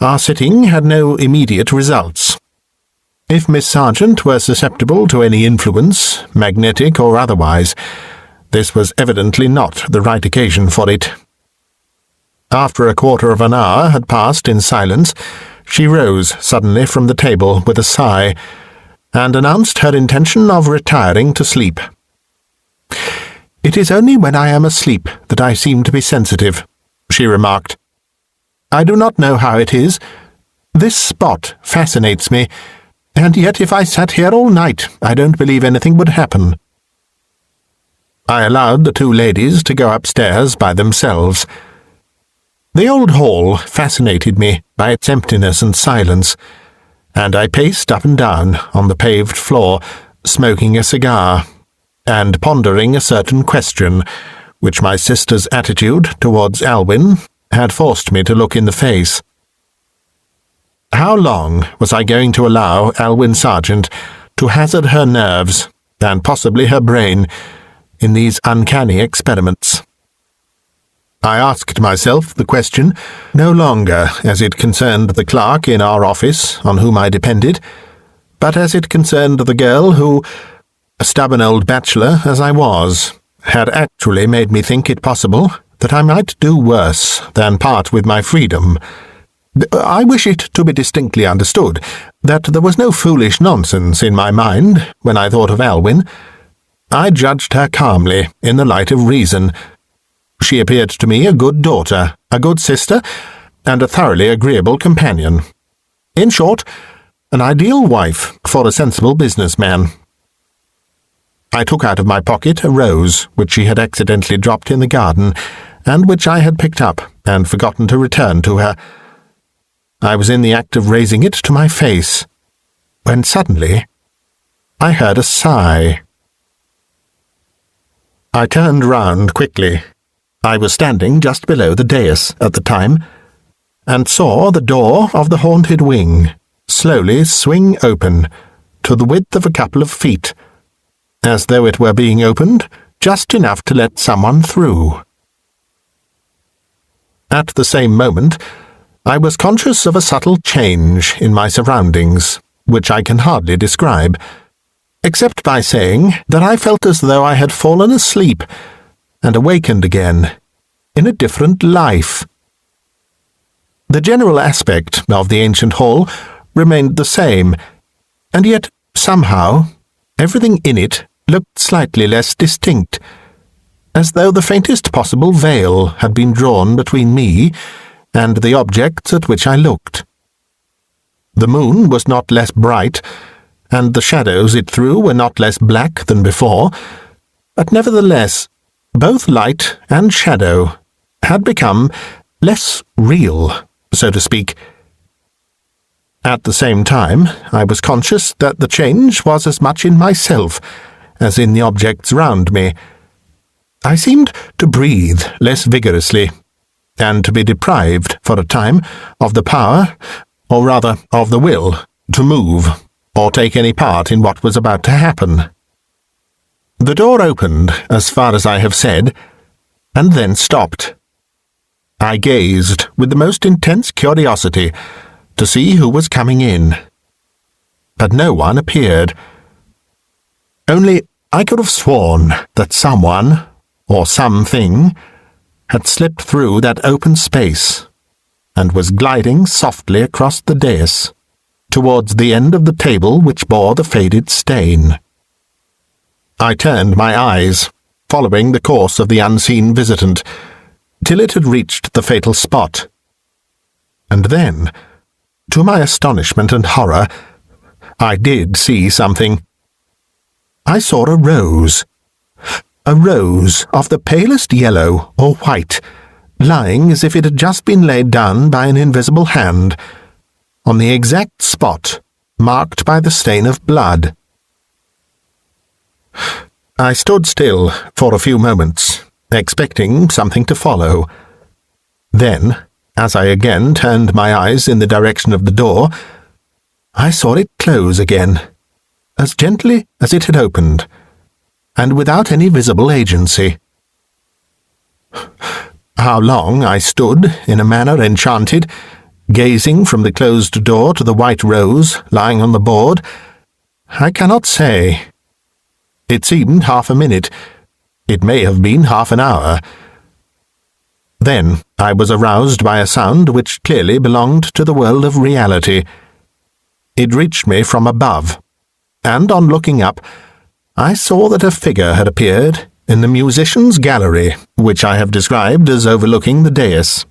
our sitting had no immediate results. If Miss Sargent were susceptible to any influence, magnetic or otherwise, this was evidently not the right occasion for it. After a quarter of an hour had passed in silence, she rose suddenly from the table with a sigh, and announced her intention of retiring to sleep. "It is only when I am asleep that I seem to be sensitive," she remarked. "I do not know how it is. This spot fascinates me, and yet if I sat here all night, I don't believe anything would happen." I allowed the two ladies to go upstairs by themselves. The old hall fascinated me by its emptiness and silence, and I paced up and down on the paved floor, smoking a cigar, and pondering a certain question, which my sister's attitude towards Alwyn had forced me to look in the face. How long was I going to allow Alwyn Sargent to hazard her nerves, and possibly her brain, in these uncanny experiments? I asked myself the question no longer as it concerned the clerk in our office on whom I depended, but as it concerned the girl who, a stubborn old bachelor as I was, had actually made me think it possible that I might do worse than part with my freedom. I wish it to be distinctly understood that there was no foolish nonsense in my mind when I thought of Alwyn. I judged her calmly in the light of reason. She appeared to me a good daughter, a good sister, and a thoroughly agreeable companion. In short, an ideal wife for a sensible businessman. I took out of my pocket a rose which she had accidentally dropped in the garden, and which I had picked up and forgotten to return to her. I was in the act of raising it to my face, when suddenly I heard a sigh. I turned round quickly. I was standing just below the dais at the time, and saw the door of the haunted wing slowly swing open to the width of a couple of feet, as though it were being opened just enough to let someone through. At the same moment, I was conscious of a subtle change in my surroundings, which I can hardly describe, except by saying that I felt as though I had fallen asleep and awakened again, in a different life. The general aspect of the ancient hall remained the same, and yet, somehow, everything in it looked slightly less distinct, as though the faintest possible veil had been drawn between me and the objects at which I looked. The moon was not less bright, and the shadows it threw were not less black than before, but nevertheless, both light and shadow had become less real, so to speak. At the same time, I was conscious that the change was as much in myself as in the objects round me. I seemed to breathe less vigorously, and to be deprived, for a time, of the power, or rather of the will, to move, or take any part in what was about to happen. The door opened, as far as I have said, and then stopped. I gazed with the most intense curiosity to see who was coming in, but no one appeared. Only I could have sworn that someone, or something, had slipped through that open space and was gliding softly across the dais towards the end of the table which bore the faded stain. I turned my eyes, following the course of the unseen visitant, till it had reached the fatal spot. And then, to my astonishment and horror, I did see something. I saw a rose of the palest yellow or white, lying as if it had just been laid down by an invisible hand, on the exact spot marked by the stain of blood. I stood still for a few moments, expecting something to follow. Then, as I again turned my eyes in the direction of the door, I saw it close again, as gently as it had opened, and without any visible agency. How long I stood, in a manner enchanted, gazing from the closed door to the white rose lying on the board, I cannot say. It seemed half a minute. It may have been half an hour. Then I was aroused by a sound which clearly belonged to the world of reality. It reached me from above, and on looking up, I saw that a figure had appeared in the musicians' gallery, which I have described as overlooking the dais.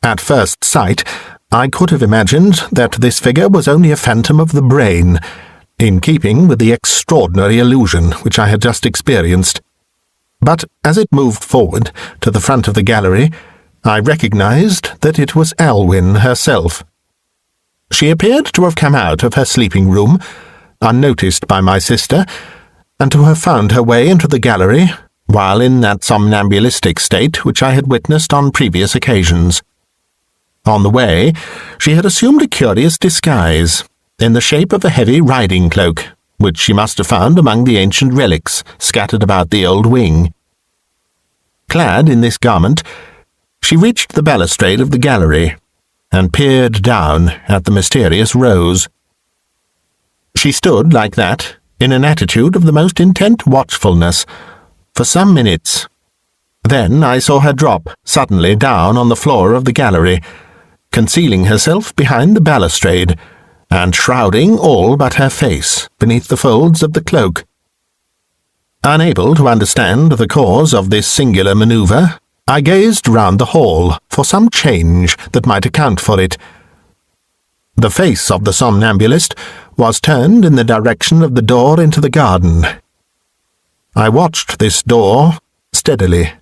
At first sight, I could have imagined that this figure was only a phantom of the brain, in keeping with the extraordinary illusion which I had just experienced. But as it moved forward to the front of the gallery, I recognized that it was Alwyn herself. She appeared to have come out of her sleeping room, unnoticed by my sister, and to have found her way into the gallery, while in that somnambulistic state which I had witnessed on previous occasions. On the way, she had assumed a curious disguise, in the shape of a heavy riding cloak, which she must have found among the ancient relics scattered about the old wing. Clad in this garment, she reached the balustrade of the gallery, and peered down at the mysterious rose. She stood like that, in an attitude of the most intent watchfulness, for some minutes. Then I saw her drop suddenly down on the floor of the gallery, concealing herself behind the balustrade, and shrouding all but her face beneath the folds of the cloak. Unable to understand the cause of this singular manoeuvre, I gazed round the hall for some change that might account for it. The face of the somnambulist was turned in the direction of the door into the garden. I watched this door steadily,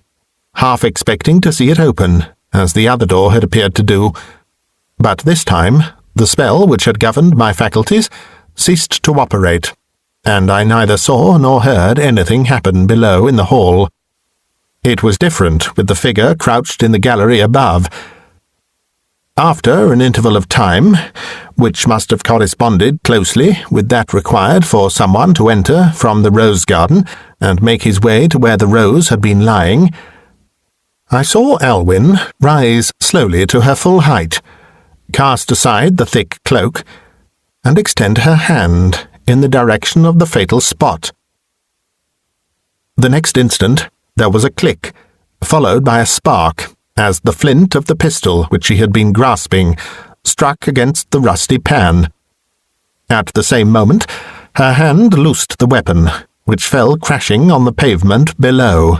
half expecting to see it open, as the other door had appeared to do, but this time the spell which had governed my faculties ceased to operate, and I neither saw nor heard anything happen below in the hall. It was different with the figure crouched in the gallery above. After an interval of time, which must have corresponded closely with that required for someone to enter from the rose garden and make his way to where the rose had been lying, I saw Alwyn rise slowly to her full height, cast aside the thick cloak, and extend her hand in the direction of the fatal spot. The next instant there was a click, followed by a spark, as the flint of the pistol which she had been grasping struck against the rusty pan. At the same moment her hand loosed the weapon, which fell crashing on the pavement below.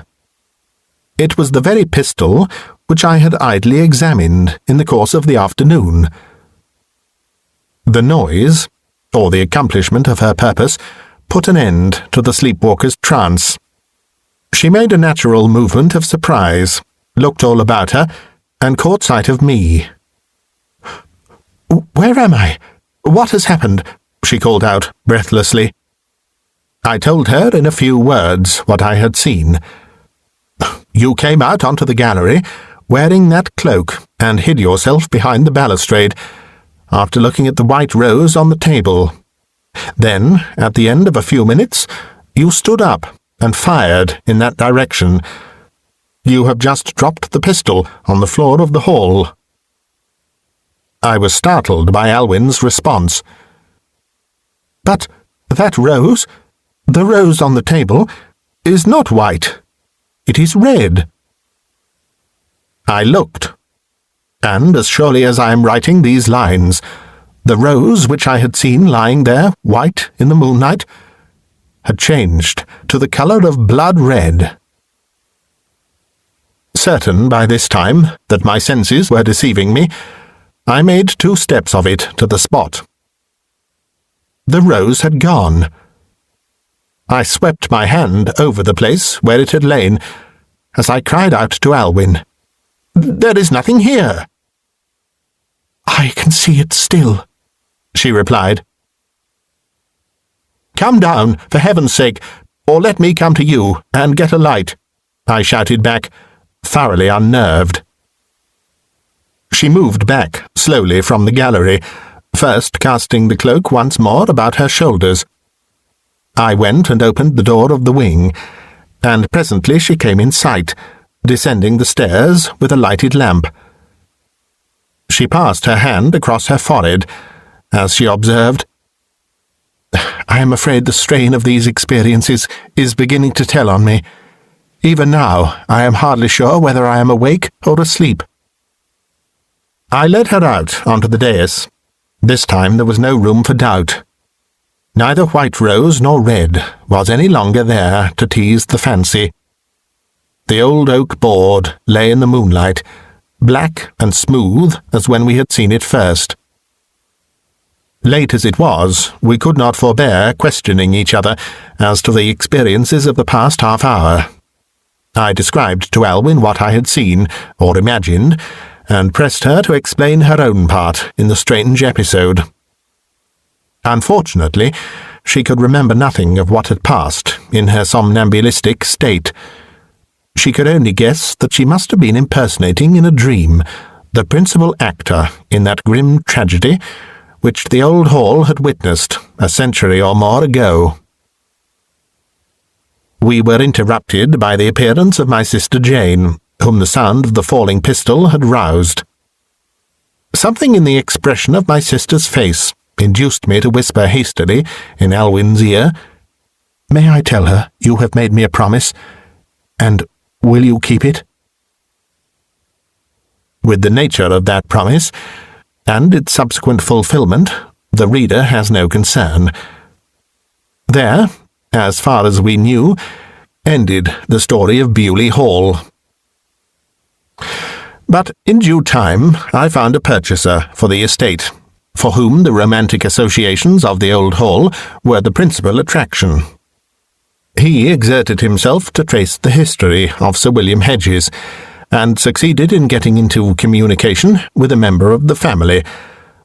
It was the very pistol which I had idly examined in the course of the afternoon. The noise, or the accomplishment of her purpose, put an end to the sleepwalker's trance. She made a natural movement of surprise, looked all about her, and caught sight of me. "Where am I? What has happened?" she called out, breathlessly. I told her in a few words what I had seen. "You came out onto the gallery, wearing that cloak, and hid yourself behind the balustrade, after looking at the white rose on the table. Then, at the end of a few minutes, you stood up and fired in that direction. You have just dropped the pistol on the floor of the hall." I was startled by Alwyn's response. "But that rose, the rose on the table, is not white. It is red." I looked, and as surely as I am writing these lines, the rose which I had seen lying there, white in the moonlight, had changed to the colour of blood red. Certain by this time that my senses were deceiving me, I made 2 steps of it to the spot. The rose had gone. I swept my hand over the place where it had lain, as I cried out to Alwyn, "There is nothing here." "I can see it still," she replied. "Come down, for heaven's sake, or let me come to you and get a light," I shouted back, thoroughly unnerved. She moved back slowly from the gallery, first casting the cloak once more about her shoulders. I went and opened the door of the wing, and presently she came in sight, descending the stairs with a lighted lamp. She passed her hand across her forehead, as she observed, "I am afraid the strain of these experiences is beginning to tell on me. Even now I am hardly sure whether I am awake or asleep." I led her out onto the dais. This time there was no room for doubt. Neither white rose nor red was any longer there to tease the fancy. The old oak board lay in the moonlight, black and smooth as when we had seen it first. Late as it was, we could not forbear questioning each other as to the experiences of the past half hour. I described to Alwyn what I had seen, or imagined, and pressed her to explain her own part in the strange episode. Unfortunately, she could remember nothing of what had passed in her somnambulistic state. She could only guess that she must have been impersonating in a dream the principal actor in that grim tragedy which the old hall had witnessed a century or more ago. We were interrupted by the appearance of my sister Jane, whom the sound of the falling pistol had roused. Something in the expression of my sister's face induced me to whisper hastily in Alwyn's ear, "May I tell her you have made me a promise, and will you keep it?" With the nature of that promise, and its subsequent fulfilment, the reader has no concern. There, as far as we knew, ended the story of Bewley Hall. But in due time I found a purchaser for the estate, for whom the romantic associations of the old hall were the principal attraction. He exerted himself to trace the history of Sir William Hedges, and succeeded in getting into communication with a member of the family,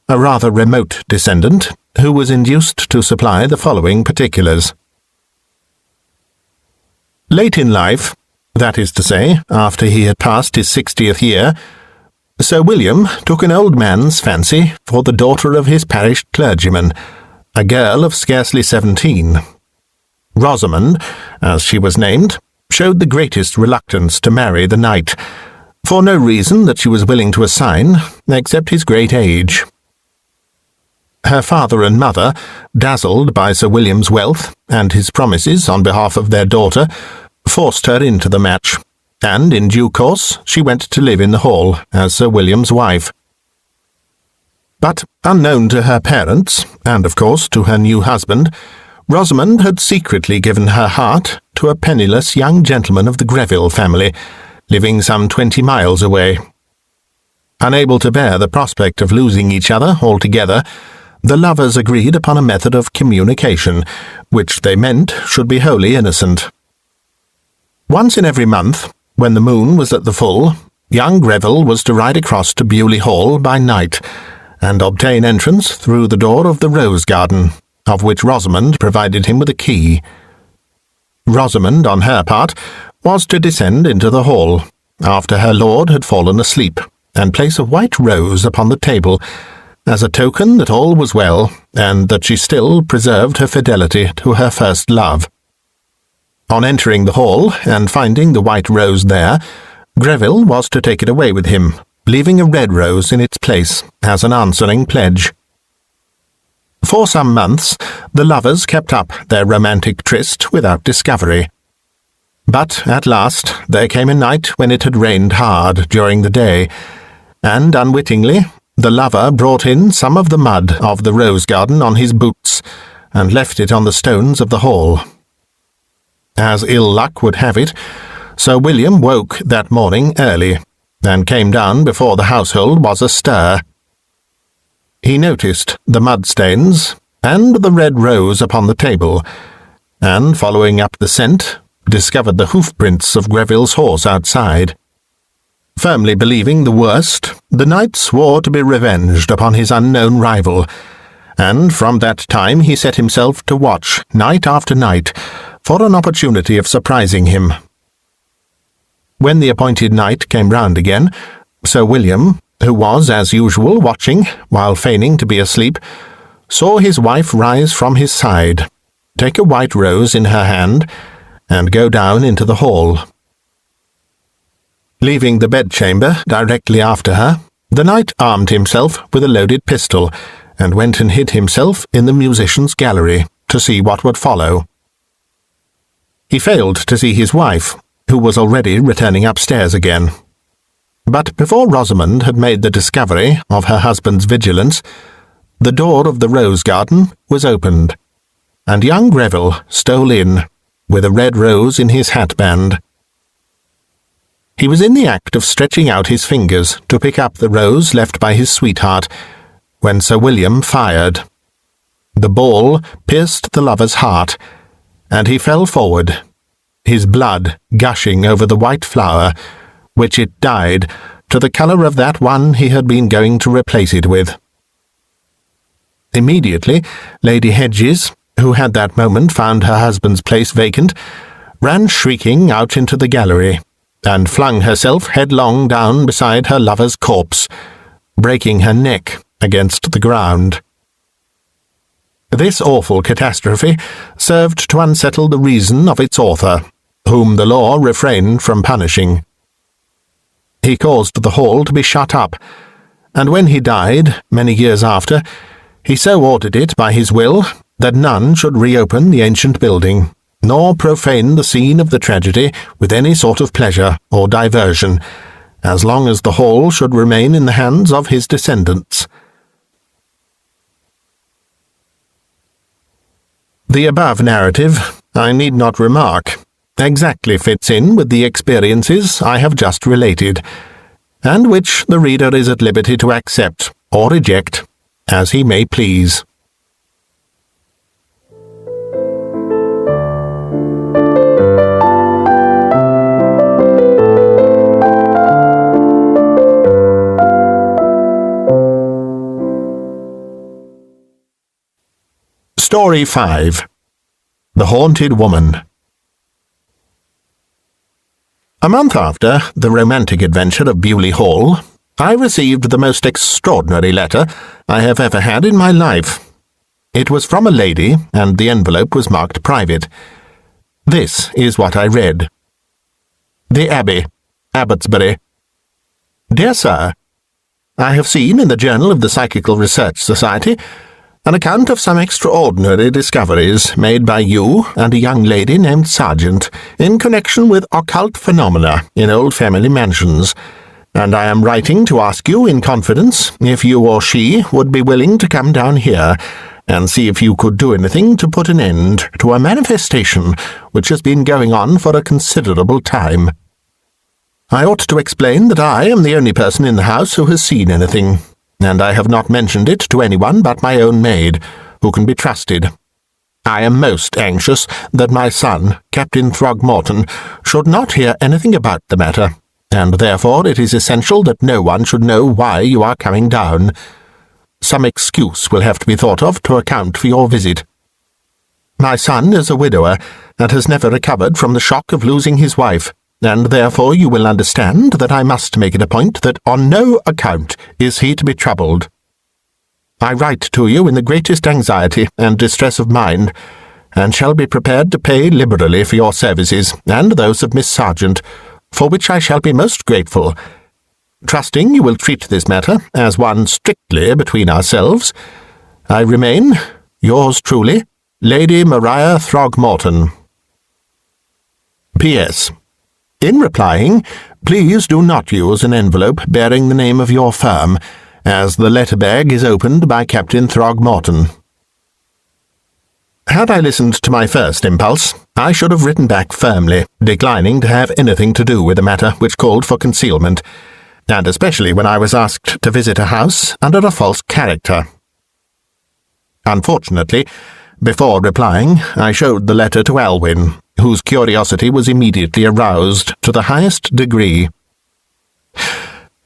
a rather remote descendant, who was induced to supply the following particulars. Late in life, that is to say, after he had passed his 60th year, Sir William took an old man's fancy for the daughter of his parish clergyman, a girl of scarcely 17. Rosamond, as she was named, showed the greatest reluctance to marry the knight, for no reason that she was willing to assign, except his great age. Her father and mother, dazzled by Sir William's wealth and his promises on behalf of their daughter, forced her into the match, and in due course she went to live in the hall as Sir William's wife. But, unknown to her parents, and of course to her new husband, Rosamond had secretly given her heart to a penniless young gentleman of the Greville family, living some 20 miles away. Unable to bear the prospect of losing each other altogether, the lovers agreed upon a method of communication, which they meant should be wholly innocent. Once in every month, when the moon was at the full, young Greville was to ride across to Bewley Hall by night, and obtain entrance through the door of the rose garden, of which Rosamond provided him with a key. Rosamond, on her part, was to descend into the hall, after her lord had fallen asleep, and place a white rose upon the table, as a token that all was well, and that she still preserved her fidelity to her first love. On entering the hall, and finding the white rose there, Greville was to take it away with him, leaving a red rose in its place as an answering pledge. For some months, the lovers kept up their romantic tryst without discovery. But at last there came a night when it had rained hard during the day, and unwittingly the lover brought in some of the mud of the rose garden on his boots, and left it on the stones of the hall. As ill luck would have it, Sir William woke that morning early, and came down before the household was astir. He noticed the mud-stains and the red rose upon the table, and, following up the scent, discovered the hoof-prints of Greville's horse outside. Firmly believing the worst, the knight swore to be revenged upon his unknown rival, and from that time he set himself to watch, night after night, for an opportunity of surprising him. When the appointed night came round again, Sir William, who was, as usual, watching, while feigning to be asleep, saw his wife rise from his side, take a white rose in her hand, and go down into the hall. Leaving the bedchamber directly after her, the knight armed himself with a loaded pistol, and went and hid himself in the musicians' gallery to see what would follow. He failed to see his wife, who was already returning upstairs again. But before Rosamond had made the discovery of her husband's vigilance, the door of the rose garden was opened, and young Greville stole in, with a red rose in his hatband. He was in the act of stretching out his fingers to pick up the rose left by his sweetheart, when Sir William fired. The ball pierced the lover's heart, and he fell forward, his blood gushing over the white flower, which it dyed to the colour of that one he had been going to replace it with. Immediately, Lady Hedges, who had that moment found her husband's place vacant, ran shrieking out into the gallery, and flung herself headlong down beside her lover's corpse, breaking her neck against the ground. This awful catastrophe served to unsettle the reason of its author, whom the law refrained from punishing. He caused the hall to be shut up, and when he died, many years after, he so ordered it by his will that none should reopen the ancient building, nor profane the scene of the tragedy with any sort of pleasure or diversion, as long as the hall should remain in the hands of his descendants. The above narrative, I need not remark, exactly fits in with the experiences I have just related, and which the reader is at liberty to accept or reject, as he may please. Story 5. The Haunted Woman. A month after the romantic adventure of Bewley Hall, I received the most extraordinary letter I have ever had in my life. It was from a lady, and the envelope was marked private. This is what I read. The Abbey, Abbotsbury. Dear Sir, I have seen in the Journal of the Psychical Research Society an account of some extraordinary discoveries made by you and a young lady named Sargent in connection with occult phenomena in old family mansions, and I am writing to ask you in confidence if you or she would be willing to come down here and see if you could do anything to put an end to a manifestation which has been going on for a considerable time. I ought to explain that I am the only person in the house who has seen anything, and I have not mentioned it to anyone but my own maid, who can be trusted. I am most anxious that my son, Captain Throgmorton, should not hear anything about the matter, and therefore it is essential that no one should know why you are coming down. Some excuse will have to be thought of to account for your visit. My son is a widower, and has never recovered from the shock of losing his wife, and therefore you will understand that I must make it a point that on no account is he to be troubled. I write to you in the greatest anxiety and distress of mind, and shall be prepared to pay liberally for your services, and those of Miss Sargent, for which I shall be most grateful. Trusting you will treat this matter as one strictly between ourselves, I remain, yours truly, Lady Maria Throgmorton. P.S. In replying, please do not use an envelope bearing the name of your firm, as the letter-bag is opened by Captain Throgmorton. Had I listened to my first impulse, I should have written back firmly, declining to have anything to do with a matter which called for concealment, and especially when I was asked to visit a house under a false character. Unfortunately, before replying, I showed the letter to Alwyn, whose curiosity was immediately aroused to the highest degree.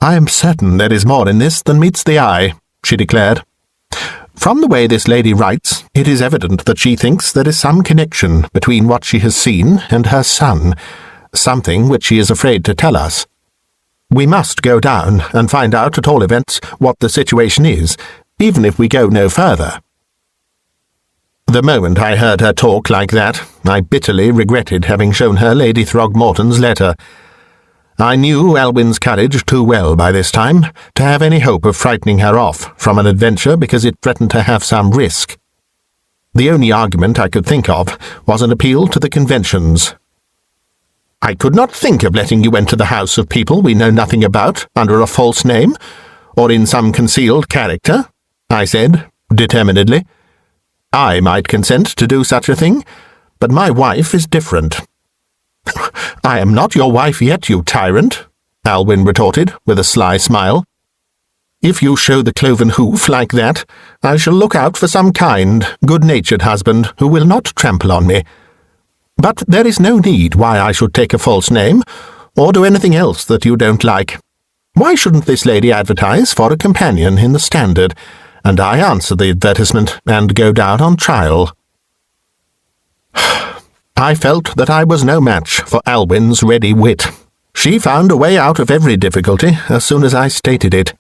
"I am certain there is more in this than meets the eye," she declared. "From the way this lady writes, it is evident that she thinks there is some connection between what she has seen and her son, something which she is afraid to tell us. We must go down and find out at all events what the situation is, even if we go no further." The moment I heard her talk like that, I bitterly regretted having shown her Lady Throgmorton's letter. I knew Alwyn's courage too well by this time to have any hope of frightening her off from an adventure because it threatened to have some risk. The only argument I could think of was an appeal to the conventions. "I could not think of letting you enter the house of people we know nothing about under a false name, or in some concealed character," I said, determinedly. "I might consent to do such a thing, but my wife is different." "I am not your wife yet, you tyrant," Alwyn retorted, with a sly smile. "If you show the cloven hoof like that, I shall look out for some kind, good-natured husband who will not trample on me. But there is no need why I should take a false name, or do anything else that you don't like. Why shouldn't this lady advertise for a companion in the Standard, and I answer the advertisement and go down on trial?" I felt that I was no match for Alwyn's ready wit. She found a way out of every difficulty as soon as I stated it.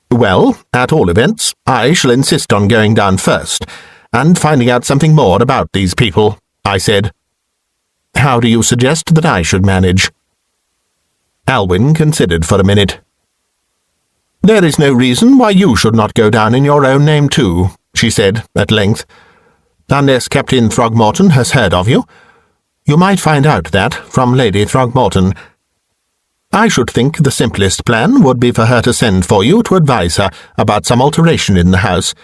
"Well, at all events, I shall insist on going down first, and finding out something more about these people," I said. "How do you suggest that I should manage?" Alwyn considered for a minute. "There is no reason why you should not go down in your own name too," she said at length. "Unless Captain Throgmorton has heard of you. You might find out that from Lady Throgmorton. I should think the simplest plan would be for her to send for you to advise her about some alteration in the house.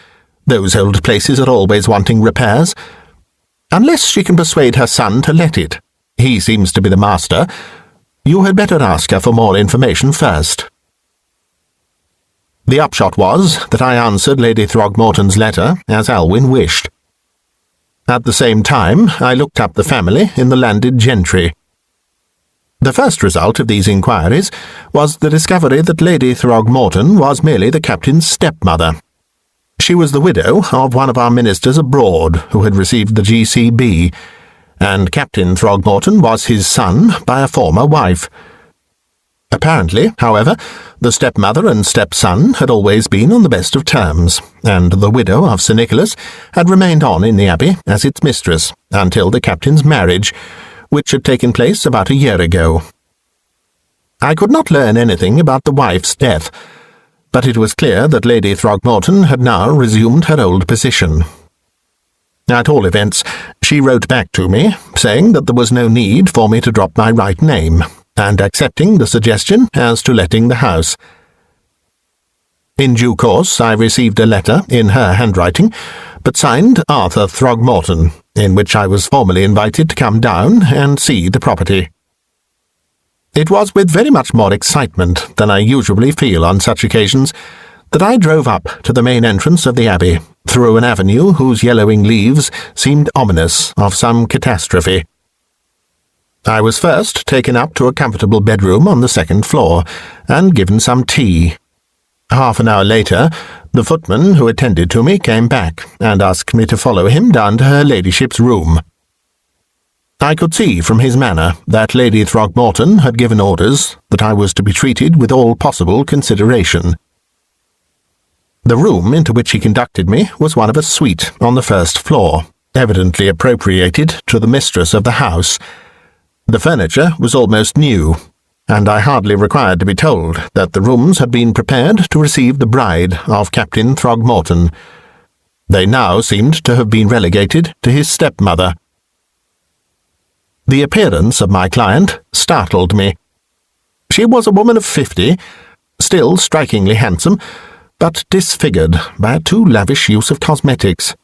Those old places are always wanting repairs. Unless she can persuade her son to let it. He seems to be the master. You had better ask her for more information first." The upshot was that I answered Lady Throgmorton's letter as Alwyn wished. At the same time, I looked up the family in the landed gentry. The first result of these inquiries was the discovery that Lady Throgmorton was merely the captain's stepmother. She was the widow of one of our ministers abroad who had received the G.C.B., and Captain Throgmorton was his son by a former wife. Apparently, however, the stepmother and stepson had always been on the best of terms, and the widow of Sir Nicholas had remained on in the Abbey as its mistress until the captain's marriage, which had taken place about a year ago. I could not learn anything about the wife's death, but it was clear that Lady Throgmorton had now resumed her old position. At all events, she wrote back to me, saying that there was no need for me to drop my right name, and accepting the suggestion as to letting the house. In due course I received a letter in her handwriting, but signed Arthur Throgmorton, in which I was formally invited to come down and see the property. It was with very much more excitement than I usually feel on such occasions that I drove up to the main entrance of the Abbey, through an avenue whose yellowing leaves seemed ominous of some catastrophe. I was first taken up to a comfortable bedroom on the second floor, and given some tea. Half an hour later, the footman who attended to me came back, and asked me to follow him down to her ladyship's room. I could see from his manner that Lady Throgmorton had given orders that I was to be treated with all possible consideration. The room into which he conducted me was one of a suite on the first floor, evidently appropriated to the mistress of the house. The furniture was almost new, and I hardly required to be told that the rooms had been prepared to receive the bride of Captain Throgmorton. They now seemed to have been relegated to his stepmother. The appearance of my client startled me. She was a woman of 50, still strikingly handsome, but disfigured by a too lavish use of cosmetics.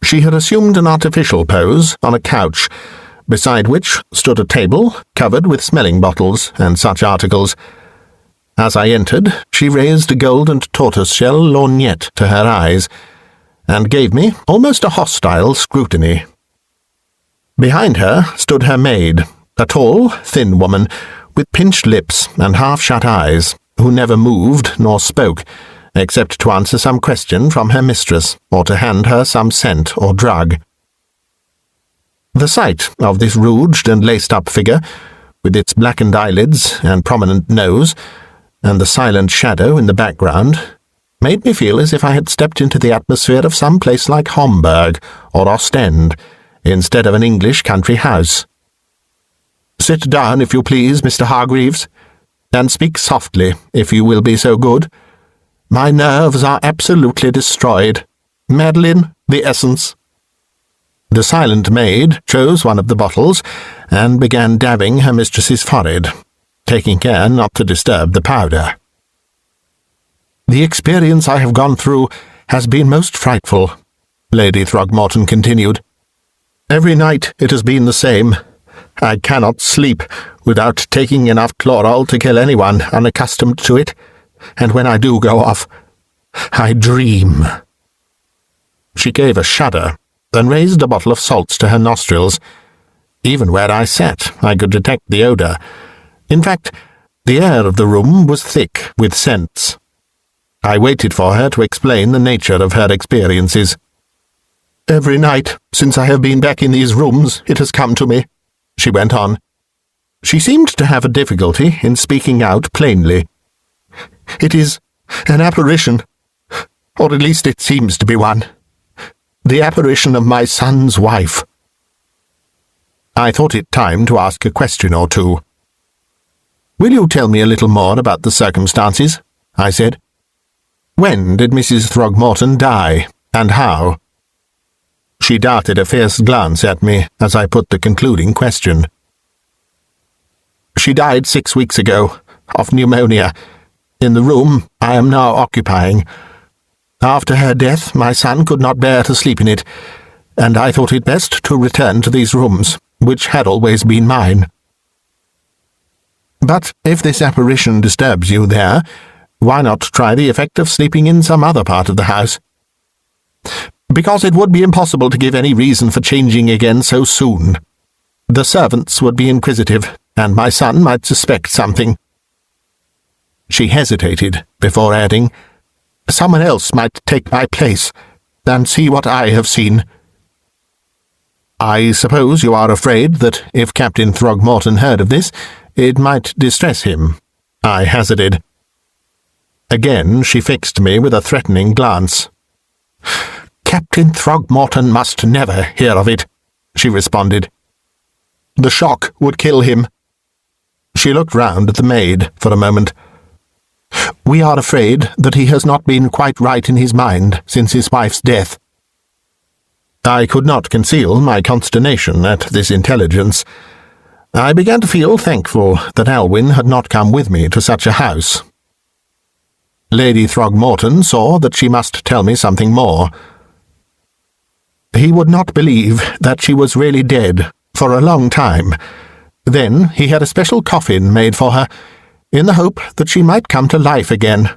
She had assumed an artificial pose on a couch, beside which stood a table covered with smelling bottles and such articles. As I entered, she raised a gold and tortoise-shell lorgnette to her eyes, and gave me almost a hostile scrutiny. Behind her stood her maid, a tall, thin woman, with pinched lips and half-shut eyes, who never moved nor spoke, except to answer some question from her mistress, or to hand her some scent or drug. The sight of this rouged and laced-up figure, with its blackened eyelids and prominent nose, and the silent shadow in the background, made me feel as if I had stepped into the atmosphere of some place like Homburg or Ostend, instead of an English country house. "Sit down, if you please, Mr. Hargreaves, and speak softly, if you will be so good. My nerves are absolutely destroyed. Madeline, the essence." The silent maid chose one of the bottles, and began dabbing her mistress's forehead, taking care not to disturb the powder. "The experience I have gone through has been most frightful," Lady Throgmorton continued. "Every night it has been the same. I cannot sleep without taking enough chloral to kill anyone unaccustomed to it, and when I do go off, I dream." She gave a shudder, then raised a bottle of salts to her nostrils. Even where I sat, I could detect the odour. In fact, the air of the room was thick with scents. I waited for her to explain the nature of her experiences. "Every night since I have been back in these rooms it has come to me," she went on. She seemed to have a difficulty in speaking out plainly. "It is an apparition, or at least it seems to be one. The apparition of my son's wife." I thought it time to ask a question or two. "Will you tell me a little more about the circumstances?" I said. "When did Mrs. Throgmorton die, and how?" She darted a fierce glance at me as I put the concluding question. "She died 6 weeks ago, of pneumonia, in the room I am now occupying. After her death, my son could not bear to sleep in it, and I thought it best to return to these rooms, which had always been mine." "But if this apparition disturbs you there, why not try the effect of sleeping in some other part of the house?" "Because it would be impossible to give any reason for changing again so soon. The servants would be inquisitive, and my son might suspect something." She hesitated before adding, "Someone else might take my place, and see what I have seen." "I suppose you are afraid that if Captain Throgmorton heard of this, it might distress him," I hazarded. Again she fixed me with a threatening glance. "Captain Throgmorton must never hear of it," she responded. "The shock would kill him." She looked round at the maid for a moment. "We are afraid that he has not been quite right in his mind since his wife's death." I could not conceal my consternation at this intelligence. I began to feel thankful that Alwyn had not come with me to such a house. Lady Throgmorton saw that she must tell me something more. He would not believe that she was really dead for a long time. Then he had a special coffin made for her, in the hope that she might come to life again,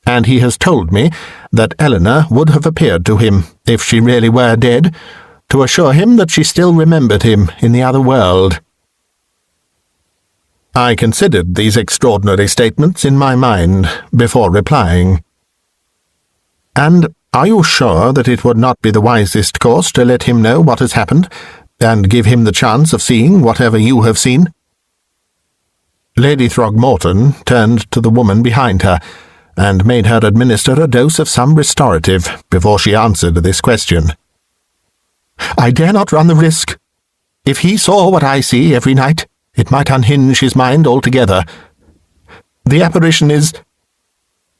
and he has told me that Eleanor would have appeared to him, if she really were dead, to assure him that she still remembered him in the other world. I considered these extraordinary statements in my mind before replying. "And are you sure that it would not be the wisest course to let him know what has happened, and give him the chance of seeing whatever you have seen?" Lady Throgmorton turned to the woman behind her, and made her administer a dose of some restorative before she answered this question. "I dare not run the risk. If he saw what I see every night, it might unhinge his mind altogether. The apparition is—"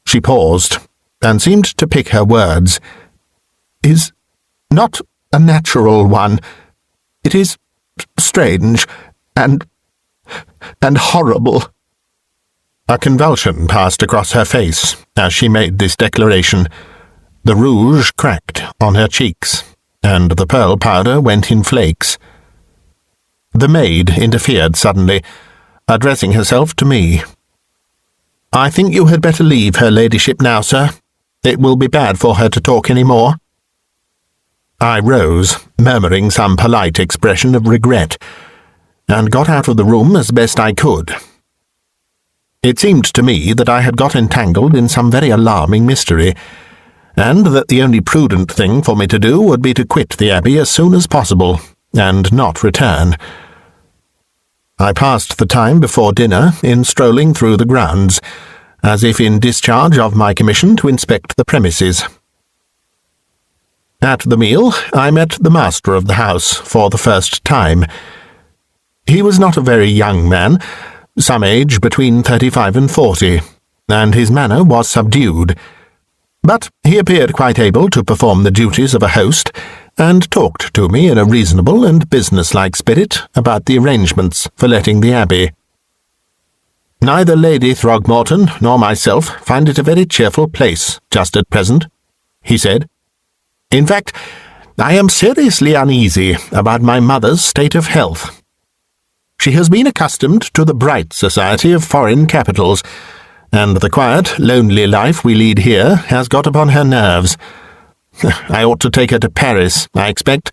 She paused, and seemed to pick her words. "Is not a natural one. It is strange and horrible." A convulsion passed across her face as she made this declaration. The rouge cracked on her cheeks, and the pearl powder went in flakes. The maid interfered suddenly, addressing herself to me. "I think you had better leave her ladyship now, sir. It will be bad for her to talk any more." I rose, murmuring some polite expression of regret, and got out of the room as best I could. It seemed to me that I had got entangled in some very alarming mystery, and that the only prudent thing for me to do would be to quit the Abbey as soon as possible, and not return. I passed the time before dinner in strolling through the grounds, as if in discharge of my commission to inspect the premises. At the meal I met the master of the house for the first time. He was not a very young man, some age between 35 and 40, and his manner was subdued. But he appeared quite able to perform the duties of a host, and talked to me in a reasonable and business-like spirit about the arrangements for letting the Abbey. "Neither Lady Throgmorton nor myself find it a very cheerful place just at present," he said. "In fact, I am seriously uneasy about my mother's state of health. She has been accustomed to the bright society of foreign capitals, and the quiet, lonely life we lead here has got upon her nerves. I ought to take her to Paris, I expect,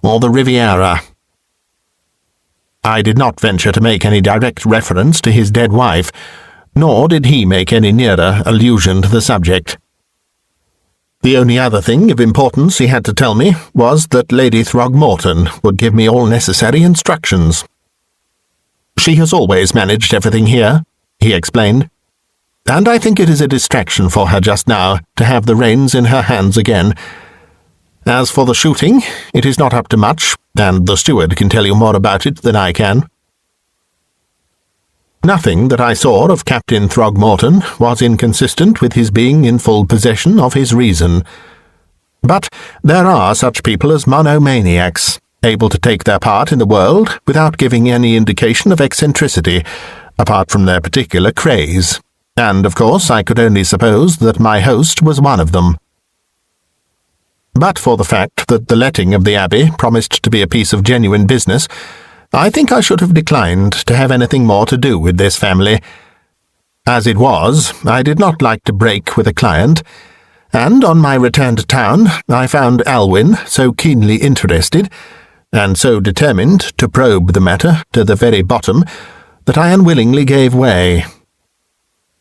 or the Riviera." I did not venture to make any direct reference to his dead wife, nor did he make any nearer allusion to the subject. The only other thing of importance he had to tell me was that Lady Throgmorton would give me all necessary instructions. "She has always managed everything here," he explained, "and I think it is a distraction for her just now to have the reins in her hands again. As for the shooting, it is not up to much, and the steward can tell you more about it than I can." Nothing that I saw of Captain Throgmorton was inconsistent with his being in full possession of his reason. But there are such people as monomaniacs, able to take their part in the world without giving any indication of eccentricity, apart from their particular craze, and of course I could only suppose that my host was one of them. But for the fact that the letting of the Abbey promised to be a piece of genuine business, I think I should have declined to have anything more to do with this family. As it was, I did not like to break with a client, and on my return to town I found Alwyn so keenly interested, and so determined to probe the matter to the very bottom, that I unwillingly gave way.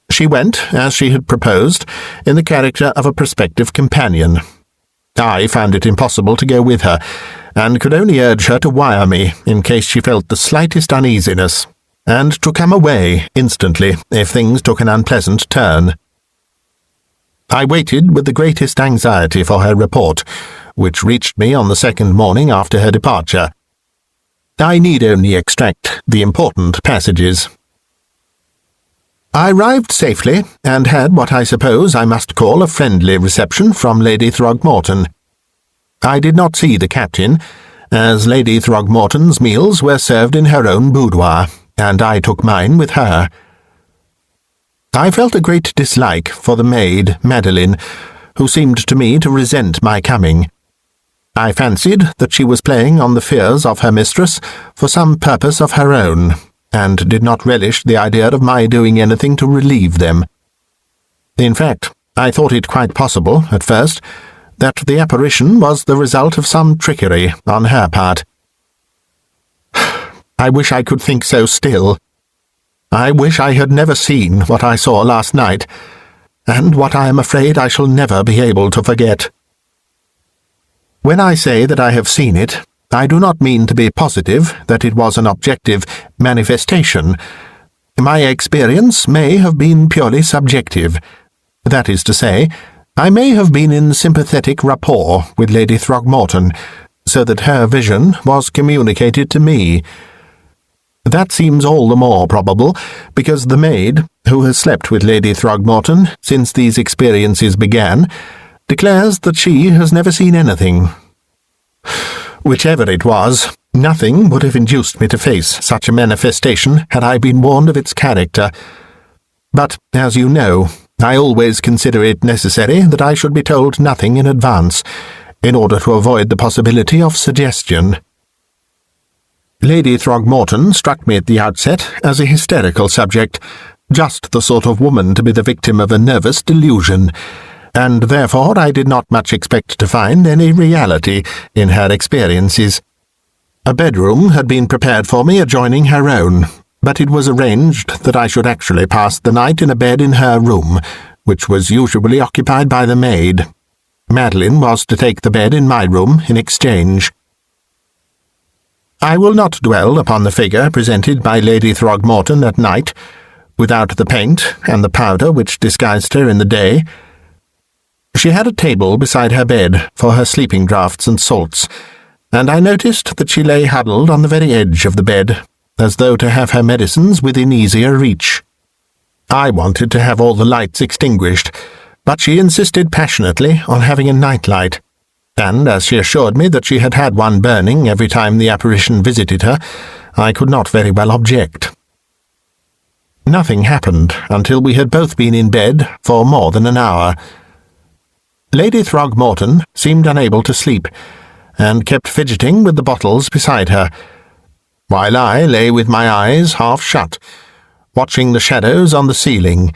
She went, as she had proposed, in the character of a prospective companion. I found it impossible to go with her, and could only urge her to wire me in case she felt the slightest uneasiness, and to come away instantly if things took an unpleasant turn. I waited with the greatest anxiety for her report, which reached me on the second morning after her departure. I need only extract the important passages. I arrived safely, and had what I suppose I must call a friendly reception from Lady Throgmorton. I did not see the captain, as Lady Throgmorton's meals were served in her own boudoir, and I took mine with her. I felt a great dislike for the maid, Madeline, who seemed to me to resent my coming. I fancied that she was playing on the fears of her mistress for some purpose of her own, and did not relish the idea of my doing anything to relieve them. In fact, I thought it quite possible, at first, that the apparition was the result of some trickery on her part. I wish I could think so still. I wish I had never seen what I saw last night, and what I am afraid I shall never be able to forget. When I say that I have seen it, I do not mean to be positive that it was an objective manifestation. My experience may have been purely subjective. That is to say, I may have been in sympathetic rapport with Lady Throgmorton, so that her vision was communicated to me. That seems all the more probable, because the maid, who has slept with Lady Throgmorton since these experiences began, declares that she has never seen anything. Whichever it was, nothing would have induced me to face such a manifestation had I been warned of its character. But, as you know, I always consider it necessary that I should be told nothing in advance, in order to avoid the possibility of suggestion. Lady Throgmorton struck me at the outset as a hysterical subject, just the sort of woman to be the victim of a nervous delusion, and therefore I did not much expect to find any reality in her experiences. A bedroom had been prepared for me adjoining her own, but it was arranged that I should actually pass the night in a bed in her room, which was usually occupied by the maid. Madeline was to take the bed in my room in exchange. I will not dwell upon the figure presented by Lady Throgmorton at night, without the paint and the powder which disguised her in the day. She had a table beside her bed for her sleeping draughts and salts, and I noticed that she lay huddled on the very edge of the bed, as though to have her medicines within easier reach. I wanted to have all the lights extinguished, but she insisted passionately on having a night-light, and as she assured me that she had had one burning every time the apparition visited her, I could not very well object. Nothing happened until we had both been in bed for more than an hour. Lady Throgmorton seemed unable to sleep, and kept fidgeting with the bottles beside her, while I lay with my eyes half shut, watching the shadows on the ceiling,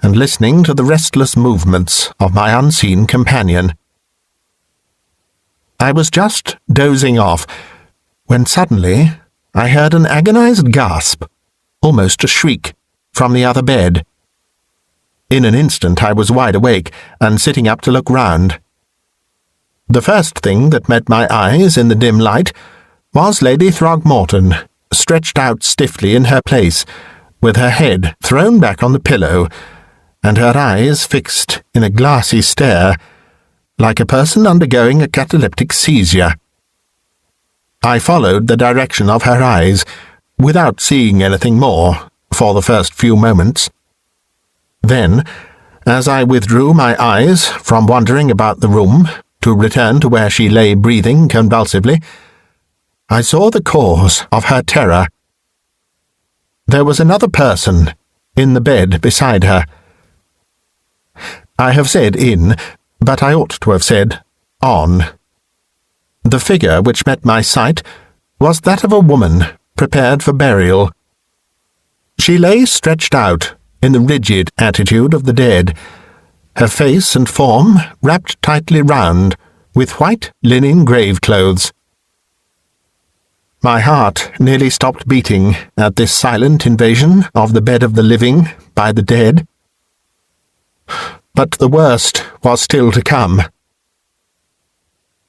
and listening to the restless movements of my unseen companion. I was just dozing off, when suddenly I heard an agonized gasp, almost a shriek, from the other bed. In an instant I was wide awake, and sitting up to look round. The first thing that met my eyes in the dim light was Lady Throgmorton, stretched out stiffly in her place, with her head thrown back on the pillow, and her eyes fixed in a glassy stare, like a person undergoing a cataleptic seizure. I followed the direction of her eyes, without seeing anything more, for the first few moments. Then, as I withdrew my eyes from wandering about the room to return to where she lay breathing convulsively, I saw the cause of her terror. There was another person in the bed beside her. I have said in, but I ought to have said on. The figure which met my sight was that of a woman prepared for burial. She lay stretched out in the rigid attitude of the dead, her face and form wrapped tightly round with white linen grave clothes. My heart nearly stopped beating at this silent invasion of the bed of the living by the dead. But the worst was still to come.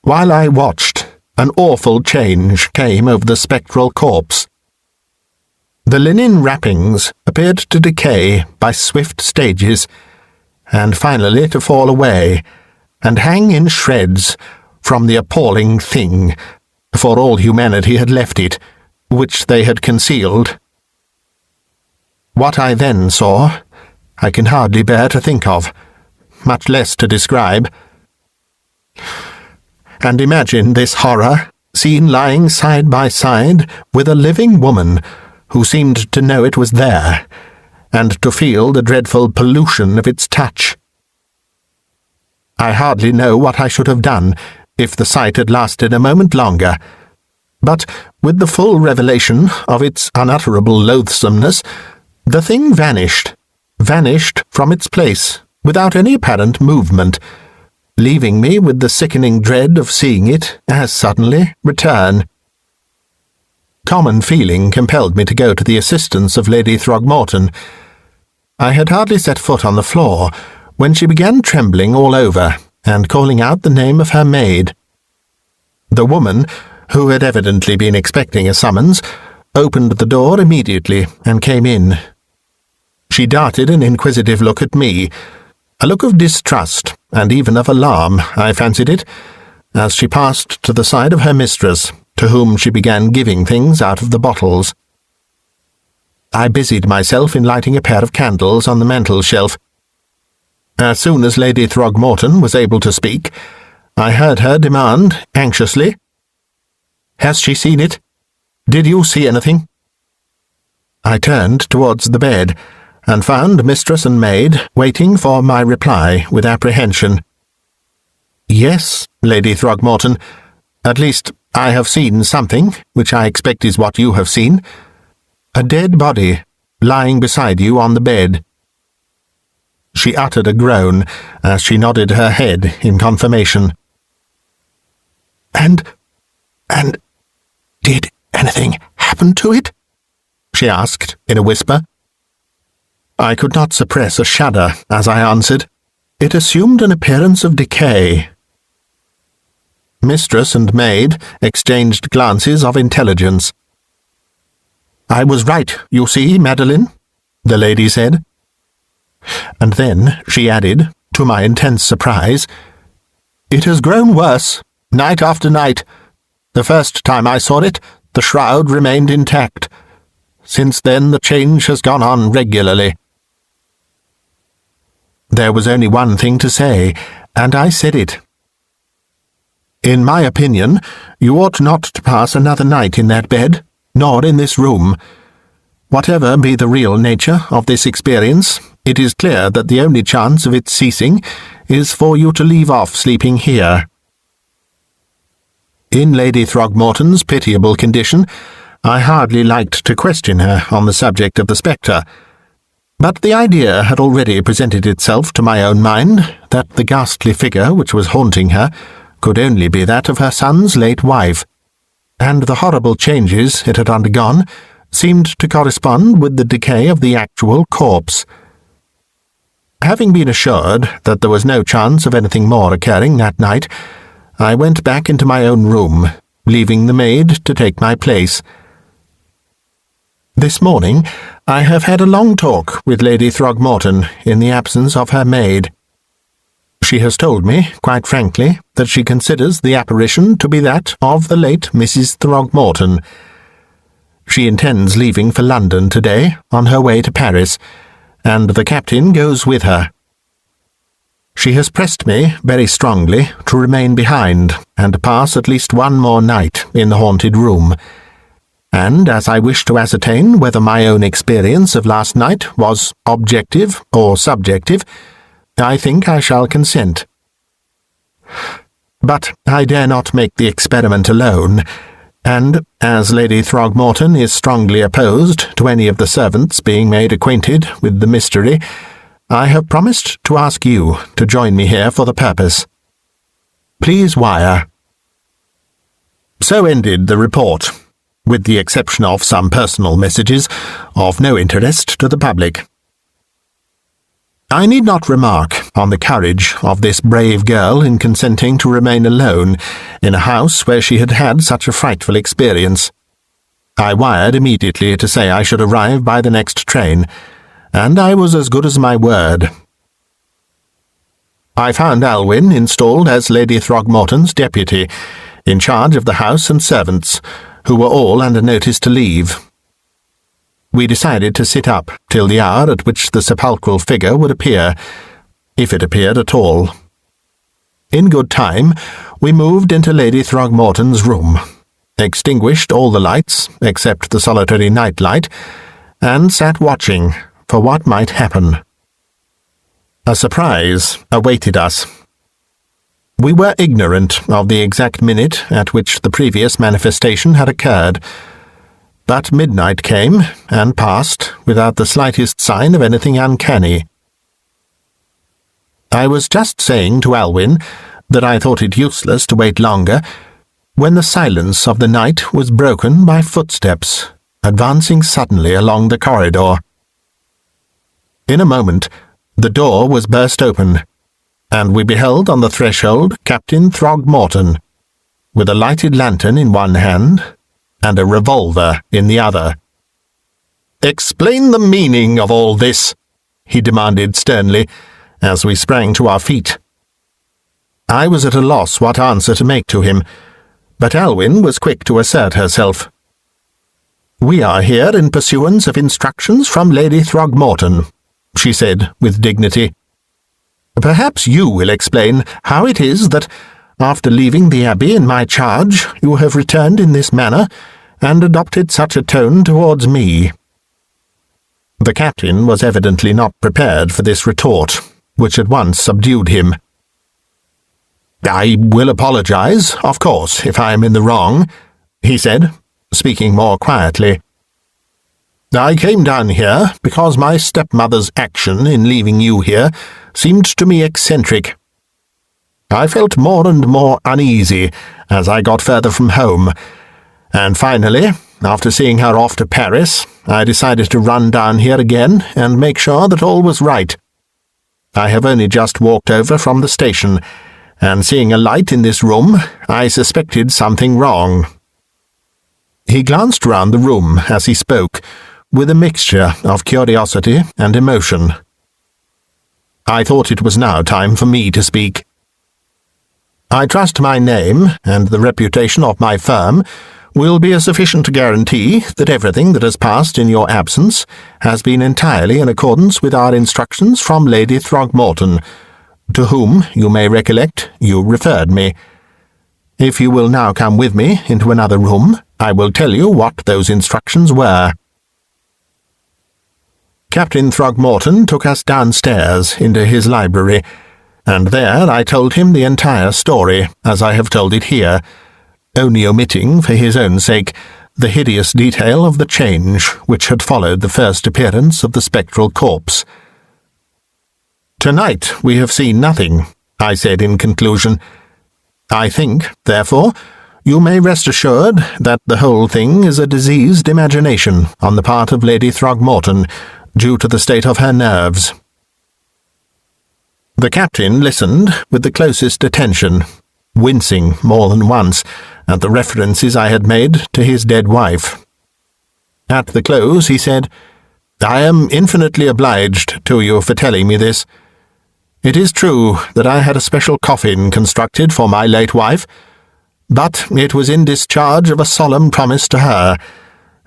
While I watched, an awful change came over the spectral corpse. The linen wrappings appeared to decay by swift stages, and finally to fall away, and hang in shreds from the appalling thing, for all humanity had left it, which they had concealed. What I then saw, I can hardly bear to think of, much less to describe. And imagine this horror, seen lying side by side with a living woman who seemed to know it was there, and to feel the dreadful pollution of its touch. I hardly know what I should have done if the sight had lasted a moment longer, but with the full revelation of its unutterable loathsomeness, the thing vanished from its place without any apparent movement, leaving me with the sickening dread of seeing it as suddenly return. Common feeling compelled me to go to the assistance of Lady Throgmorton. I had hardly set foot on the floor when she began trembling all over and calling out the name of her maid. The woman, who had evidently been expecting a summons, opened the door immediately and came in. She darted an inquisitive look at me, a look of distrust and even of alarm, I fancied it, as she passed to the side of her mistress, to whom she began giving things out of the bottles. I busied myself in lighting a pair of candles on the mantel-shelf. As soon as Lady Throgmorton was able to speak, I heard her demand, anxiously, "Has she seen it? Did you see anything?" I turned towards the bed, and found mistress and maid waiting for my reply with apprehension. "Yes, Lady Throgmorton. At least, I have seen something, which I expect is what you have seen. A dead body, lying beside you on the bed." She uttered a groan as she nodded her head in confirmation. And did anything happen to it?" she asked in a whisper. I could not suppress a shudder as I answered, "It assumed an appearance of decay." Mistress and maid exchanged glances of intelligence. "I was right, you see, Madeline," the lady said. And then she added, to my intense surprise, "It has grown worse, night after night. The first time I saw it, the shroud remained intact. Since then the change has gone on regularly." There was only one thing to say, and I said it. "In my opinion, you ought not to pass another night in that bed, nor in this room. Whatever be the real nature of this experience, it is clear that the only chance of its ceasing is for you to leave off sleeping here." In Lady Throgmorton's pitiable condition, I hardly liked to question her on the subject of the spectre, but the idea had already presented itself to my own mind that the ghastly figure which was haunting her could only be that of her son's late wife, and the horrible changes it had undergone seemed to correspond with the decay of the actual corpse. Having been assured that there was no chance of anything more occurring that night, I went back into my own room, leaving the maid to take my place. This morning I have had a long talk with Lady Throgmorton in the absence of her maid. She has told me, quite frankly, that she considers the apparition to be that of the late Mrs. Throgmorton. She intends leaving for London today on her way to Paris, and the captain goes with her. She has pressed me very strongly to remain behind and pass at least one more night in the haunted room, and as I wish to ascertain whether my own experience of last night was objective or subjective, I think I shall consent. But I dare not make the experiment alone, and, as Lady Throgmorton is strongly opposed to any of the servants being made acquainted with the mystery, I have promised to ask you to join me here for the purpose. Please wire. So ended the report, with the exception of some personal messages of no interest to the public. I need not remark on the courage of this brave girl in consenting to remain alone in a house where she had had such a frightful experience. I wired immediately to say I should arrive by the next train, and I was as good as my word. I found Alwyn installed as Lady Throgmorton's deputy, in charge of the house and servants, who were all under notice to leave. We decided to sit up till the hour at which the sepulchral figure would appear, if it appeared at all. In good time, we moved into Lady Throgmorton's room, extinguished all the lights except the solitary night light, and sat watching, for what might happen. A surprise awaited us. We were ignorant of the exact minute at which the previous manifestation had occurred, but midnight came and passed without the slightest sign of anything uncanny. I was just saying to Alwyn that I thought it useless to wait longer, when the silence of the night was broken by footsteps advancing suddenly along the corridor. In a moment, the door was burst open, and we beheld on the threshold Captain Throgmorton, with a lighted lantern in one hand and a revolver in the other. "Explain the meaning of all this," he demanded sternly, as we sprang to our feet. I was at a loss what answer to make to him, but Alwyn was quick to assert herself. "We are here in pursuance of instructions from Lady Throgmorton," she said with dignity. "Perhaps you will explain how it is that, after leaving the Abbey in my charge, you have returned in this manner, and adopted such a tone towards me." The captain was evidently not prepared for this retort, which at once subdued him. "I will apologize, of course, if I am in the wrong," he said, speaking more quietly. "I came down here because my stepmother's action in leaving you here seemed to me eccentric. I felt more and more uneasy as I got further from home, and finally, after seeing her off to Paris, I decided to run down here again and make sure that all was right. I have only just walked over from the station, and seeing a light in this room, I suspected something wrong." He glanced round the room as he spoke, with a mixture of curiosity and emotion. I thought it was now time for me to speak. "I trust my name and the reputation of my firm will be a sufficient guarantee that everything that has passed in your absence has been entirely in accordance with our instructions from Lady Throgmorton, to whom, you may recollect, you referred me. If you will now come with me into another room, I will tell you what those instructions were." Captain Throgmorton took us downstairs into his library, and there I told him the entire story, as I have told it here, only omitting, for his own sake, the hideous detail of the change which had followed the first appearance of the spectral corpse. "Tonight we have seen nothing," I said in conclusion. "I think, therefore, you may rest assured that the whole thing is a diseased imagination on the part of Lady Throgmorton, due to the state of her nerves." The captain listened with the closest attention, wincing more than once at the references I had made to his dead wife. At the close he said, "I am infinitely obliged to you for telling me this. It is true that I had a special coffin constructed for my late wife, but it was in discharge of a solemn promise to her,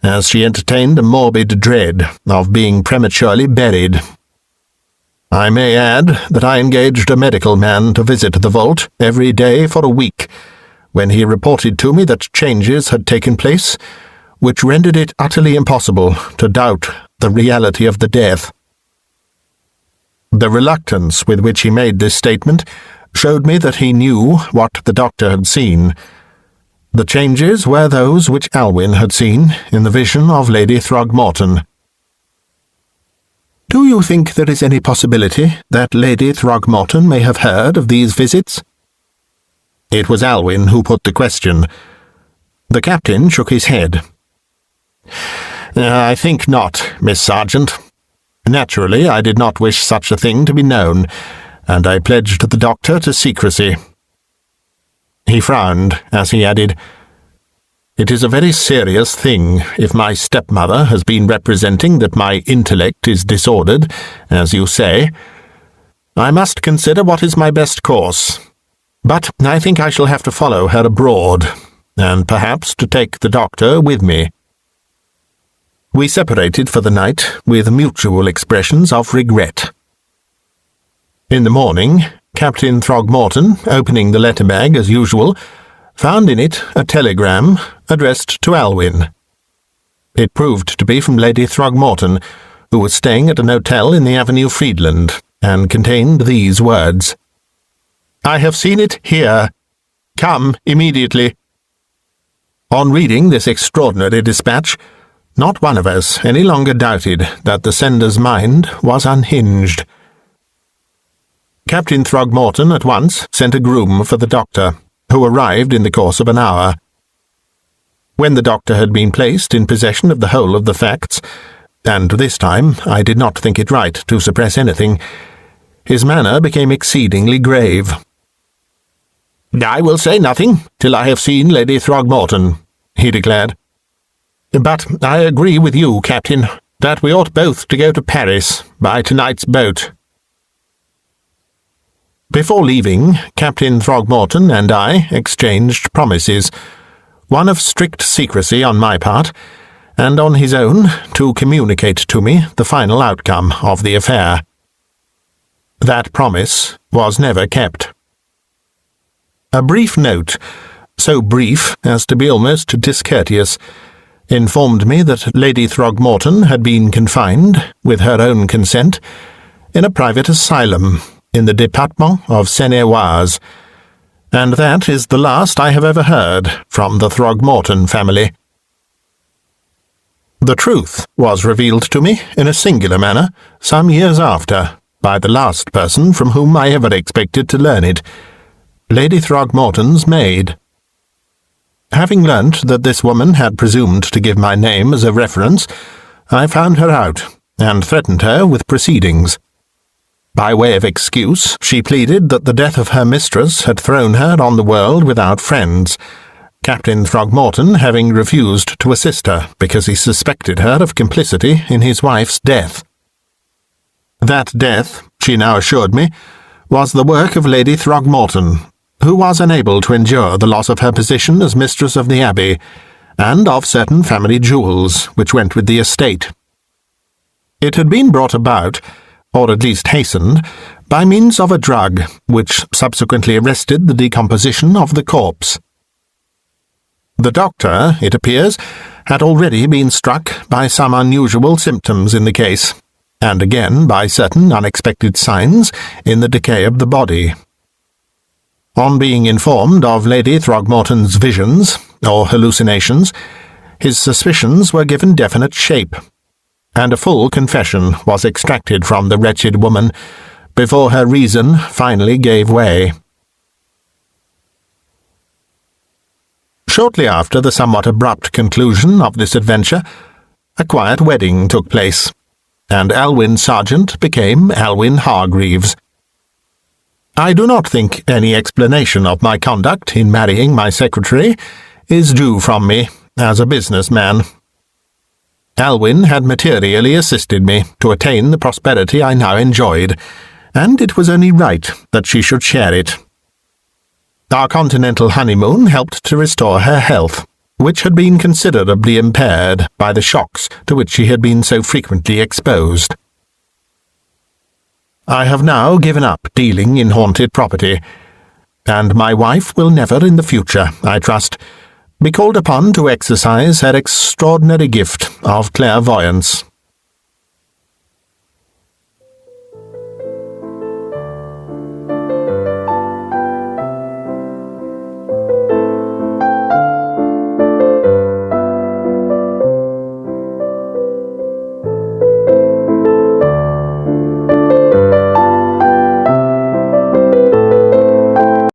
as she entertained a morbid dread of being prematurely buried. I may add that I engaged a medical man to visit the vault every day for a week, when he reported to me that changes had taken place, which rendered it utterly impossible to doubt the reality of the death." The reluctance with which he made this statement showed me that he knew what the doctor had seen. The changes were those which Alwyn had seen in the vision of Lady Throgmorton. "Do you think there is any possibility that Lady Throgmorton may have heard of these visits?" It was Alwyn who put the question. The captain shook his head. "I think not, Miss Sergeant. Naturally, I did not wish such a thing to be known, and I pledged the doctor to secrecy." He frowned as he added, "It is a very serious thing if my stepmother has been representing that my intellect is disordered, as you say. I must consider what is my best course, but I think I shall have to follow her abroad, and perhaps to take the doctor with me." We separated for the night with mutual expressions of regret. In the morning, Captain Throgmorton, opening the letter-bag as usual, found in it a telegram addressed to Alwyn. It proved to be from Lady Throgmorton, who was staying at an hotel in the Avenue Friedland, and contained these words: "I have seen it here. Come immediately." On reading this extraordinary dispatch, not one of us any longer doubted that the sender's mind was unhinged. Captain Throgmorton at once sent a groom for the doctor, who arrived in the course of an hour. When the doctor had been placed in possession of the whole of the facts, and this time I did not think it right to suppress anything, his manner became exceedingly grave. "I will say nothing till I have seen Lady Throgmorton," he declared. "But I agree with you, Captain, that we ought both to go to Paris by tonight's boat." Before leaving, Captain Throgmorton and I exchanged promises, one of strict secrecy on my part, and on his own to communicate to me the final outcome of the affair. That promise was never kept. A brief note, so brief as to be almost discourteous, informed me that Lady Throgmorton had been confined, with her own consent, in a private asylum in the Département of Seine-et-Oise, and that is the last I have ever heard from the Throgmorton family. The truth was revealed to me in a singular manner some years after, by the last person from whom I ever expected to learn it, Lady Throgmorton's maid. Having learnt that this woman had presumed to give my name as a reference, I found her out, and threatened her with proceedings. By way of excuse, she pleaded that the death of her mistress had thrown her on the world without friends, Captain Throgmorton having refused to assist her because he suspected her of complicity in his wife's death. That death, she now assured me, was the work of Lady Throgmorton, who was unable to endure the loss of her position as mistress of the Abbey, and of certain family jewels which went with the estate. It had been brought about, or at least hastened, by means of a drug which subsequently arrested the decomposition of the corpse. The doctor, it appears, had already been struck by some unusual symptoms in the case, and again by certain unexpected signs in the decay of the body. On being informed of Lady Throgmorton's visions, or hallucinations, his suspicions were given definite shape, and a full confession was extracted from the wretched woman before her reason finally gave way. Shortly after the somewhat abrupt conclusion of this adventure, a quiet wedding took place, and Alwyn Sargent became Alwyn Hargreaves. I do not think any explanation of my conduct in marrying my secretary is due from me as a businessman. Alwyn had materially assisted me to attain the prosperity I now enjoyed, and it was only right that she should share it. Our continental honeymoon helped to restore her health, which had been considerably impaired by the shocks to which she had been so frequently exposed. I have now given up dealing in haunted property, and my wife will never in the future, I trust, be called upon to exercise her extraordinary gift of clairvoyance.